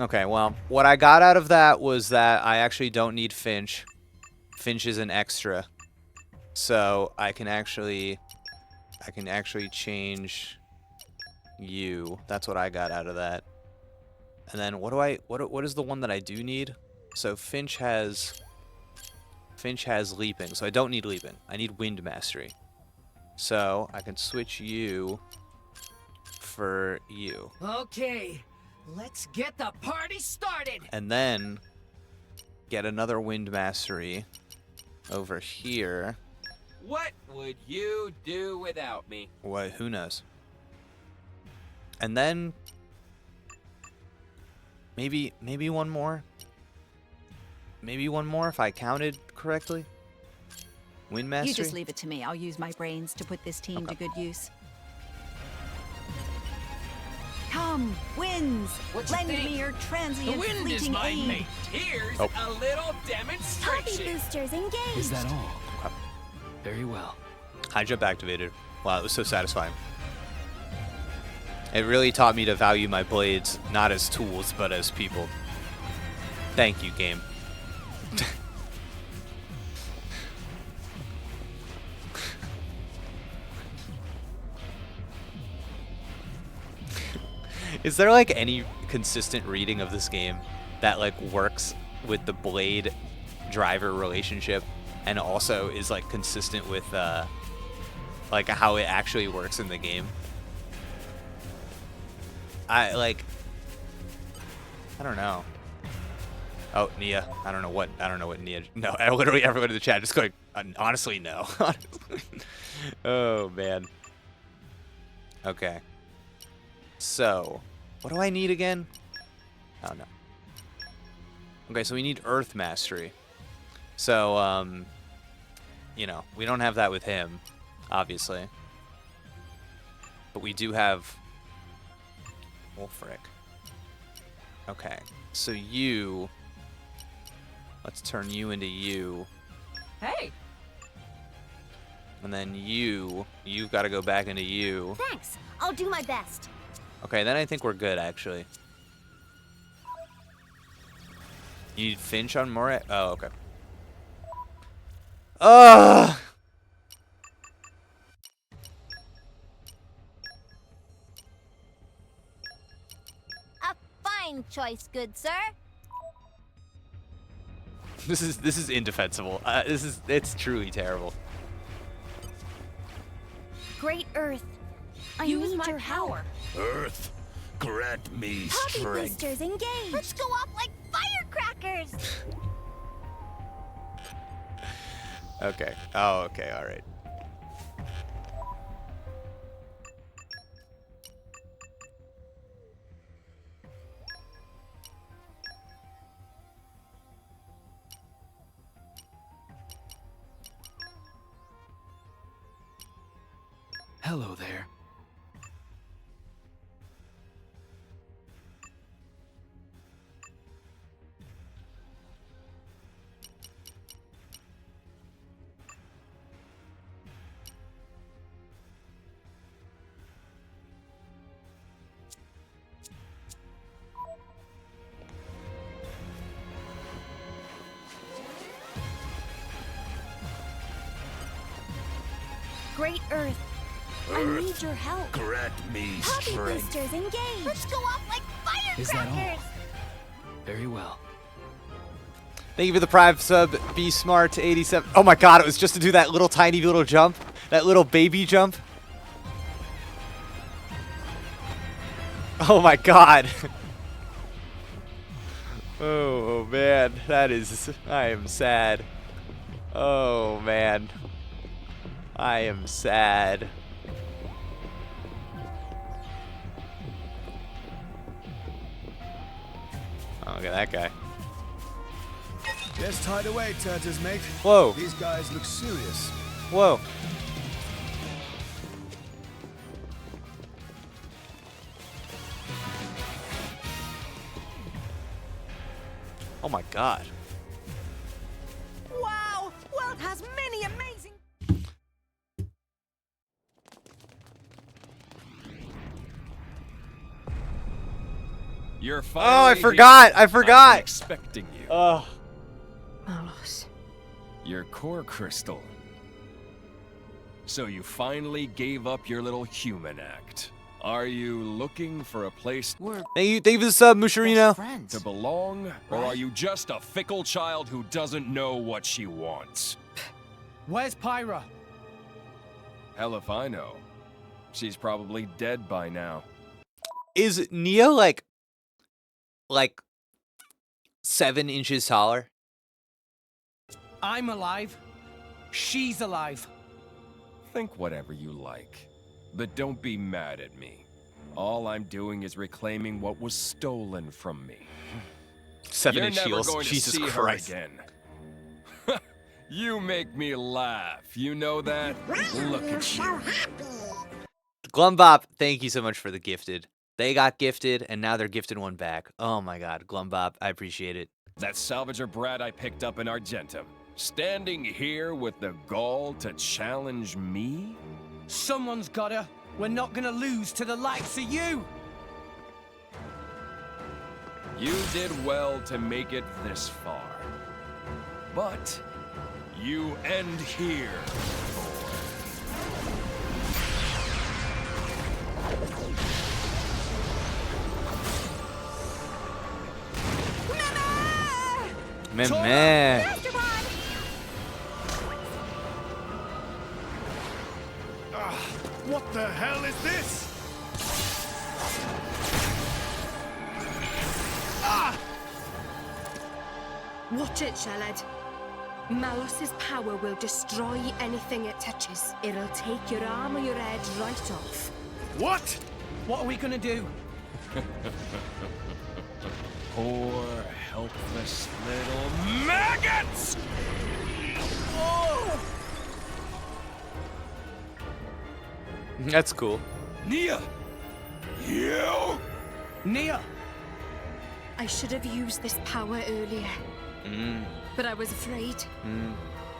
Okay, well, what I got out of that was that I actually don't need Finch. Finch is an extra. So I can actually change you. That's what I got out of that. And then what is the one that I do need? So Finch has leaping. So I don't need leaping. I need wind mastery. So I can switch you for you. Okay, let's get the party started. And then get another wind mastery over here. What would you do without me? What? Who knows? And then maybe one more. Maybe one more if I counted correctly. Wind mastery. You just leave it to me. I'll use my brains to put this team to good use. Come, winds! What you Lend think? me your transient The wind is fleeting my aid. mate. Here's Oh. a little Poppy demonstration. boosters engaged. Is that all? Very well. High jump activated. Wow, it was so satisfying. It really taught me to value my blades not as tools but as people. Thank you, game. Is there like any consistent reading of this game that like works with the blade driver relationship and also is like consistent with like how it actually works in the game? I don't know. Oh, Nia. I don't know what Nia. No, literally everyone in the chat just going, honestly, no. Oh, man. Okay. So, what do I need again? Oh, no. Okay, so we need Earth Mastery. So, you know, we don't have that with him, obviously. But we do have Wolfric. Okay, so you... Let's turn you into you. Hey! And then you've got to go back into you. Thanks. I'll do my best. Okay, then I think we're good, actually. You need Finch on Morat? Oh, okay. Ugh! A fine choice, good sir. This is indefensible. It's truly terrible. Great Earth, I Use need my your power. help. Earth, grant me Poppy strength. boosters engaged. Let's go off like firecrackers. Okay. Oh, okay. All right. Hello there. Great Earth, I need your help. Grant me Poppy strength. boosters engaged. Let's go off like Is that all? firecrackers. Very well. Thank you for the Prime sub, Be Smart 87. Oh my god, it was just to do that little tiny little jump. That little baby jump. Oh my god. Oh man, that is... I am sad. Oh man. I am sad. Oh, look at that guy. Yes, tied away, Turtles, mate. Whoa. These guys look serious. Whoa. Oh my god. Wow! World has many amazing. You're Oh, finally I forgot. I I've forgot. been expecting you. Oh. Malos. Your core crystal. So you finally gave up your little human act. Are you looking for a place Thank you for the sub, Musharino. to belong? Or are you just a fickle child who doesn't know what she wants? Where's Pyra? Hell if I know. She's probably dead by now. Is Nia like 7 inches taller? I'm alive. She's alive. Think whatever you like. But don't be mad at me. All I'm doing is reclaiming what was stolen from me. 7-inch You're never heels. going to Jesus see Christ. her again. You make me laugh. You know that? Look at you. Glumbop, thank you so much for the gifted. They got gifted, and now they're gifting one back. Oh my god, Glumbop, I appreciate it. That salvager brat I picked up in Argentum. Standing here with the gall to challenge me? Someone's gotta. We're not gonna lose to the likes of you. You did well to make it this far. But you end here. Meh. What the hell is this? Ah! Watch it, Shalad. Malos's power will destroy anything it touches. It'll take your arm or your head right off. What? What are we gonna do? Poor, helpless little maggots! Oh! That's cool. Nia! You! Nia! I should have used this power earlier. But I was afraid.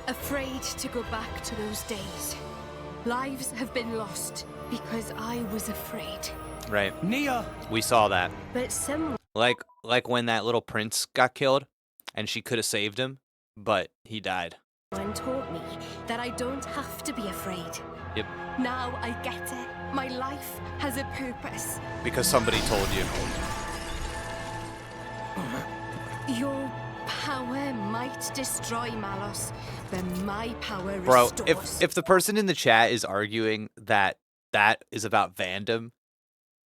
Afraid to go back to those days. Lives have been lost because I was afraid. Right. Nia! We saw that. But someone Like when that little prince got killed, and she could have saved him, but he died. taught me that I don't have to be afraid. Yep. Now I get it. My life has a purpose. Because somebody told you. Your power might destroy Malos, but my power Bro, restores. if the person in the chat is arguing that that is about fandom,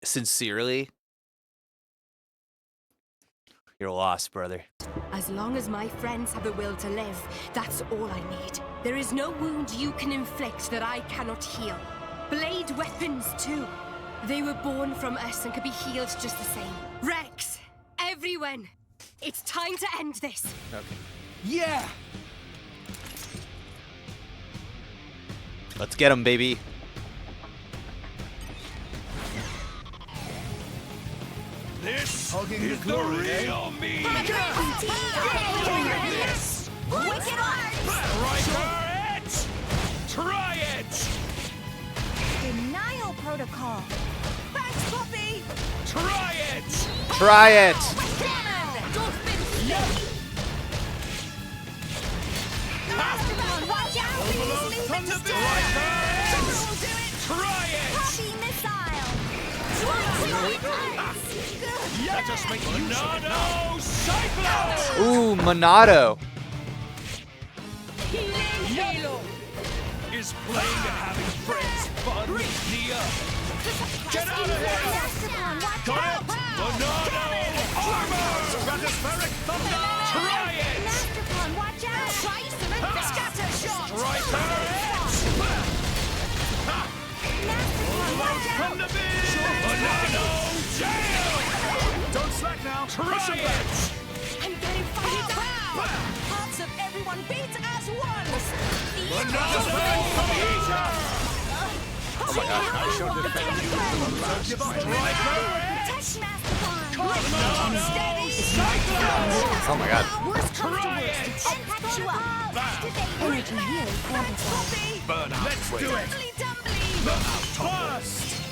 sincerely, you're lost, brother. As long as my friends have a will to live, that's all I need. There is no wound you can inflict that I cannot heal. Blade weapons, too. They were born from us and could be healed just the same. Rex, everyone, it's time to end this. Okay. Yeah! Let's get him, baby. This Hugging is the the glory, eh? real me! Yes! Wicked arms! Striker it! Try it! Denial protocol. Thanks, Puppy! Try it! Try it! Cannon! Dolphin snake! Mastodon, watch out! Overload Please leave it Thunderbeam! still! Someone will do it! Try it! Puppy missile! Twice! That just makes Monado Cyclone! Ooh, Monado. Halo is playing and having friends fun, Nia. Get out of here! Mastodon, watch Got out! it! Monado Armor! Stratospheric Thunder! Try it! Mastodon, watch out! Try some scatter shot! Striker it! Mastodon, watch out! Thunderbeam! Monado Jail! Don't slack now. Try it! I'm getting fired up! Oh my god. I shall defend you to the last Oh my god. Burn out. Let's do it. Look, first.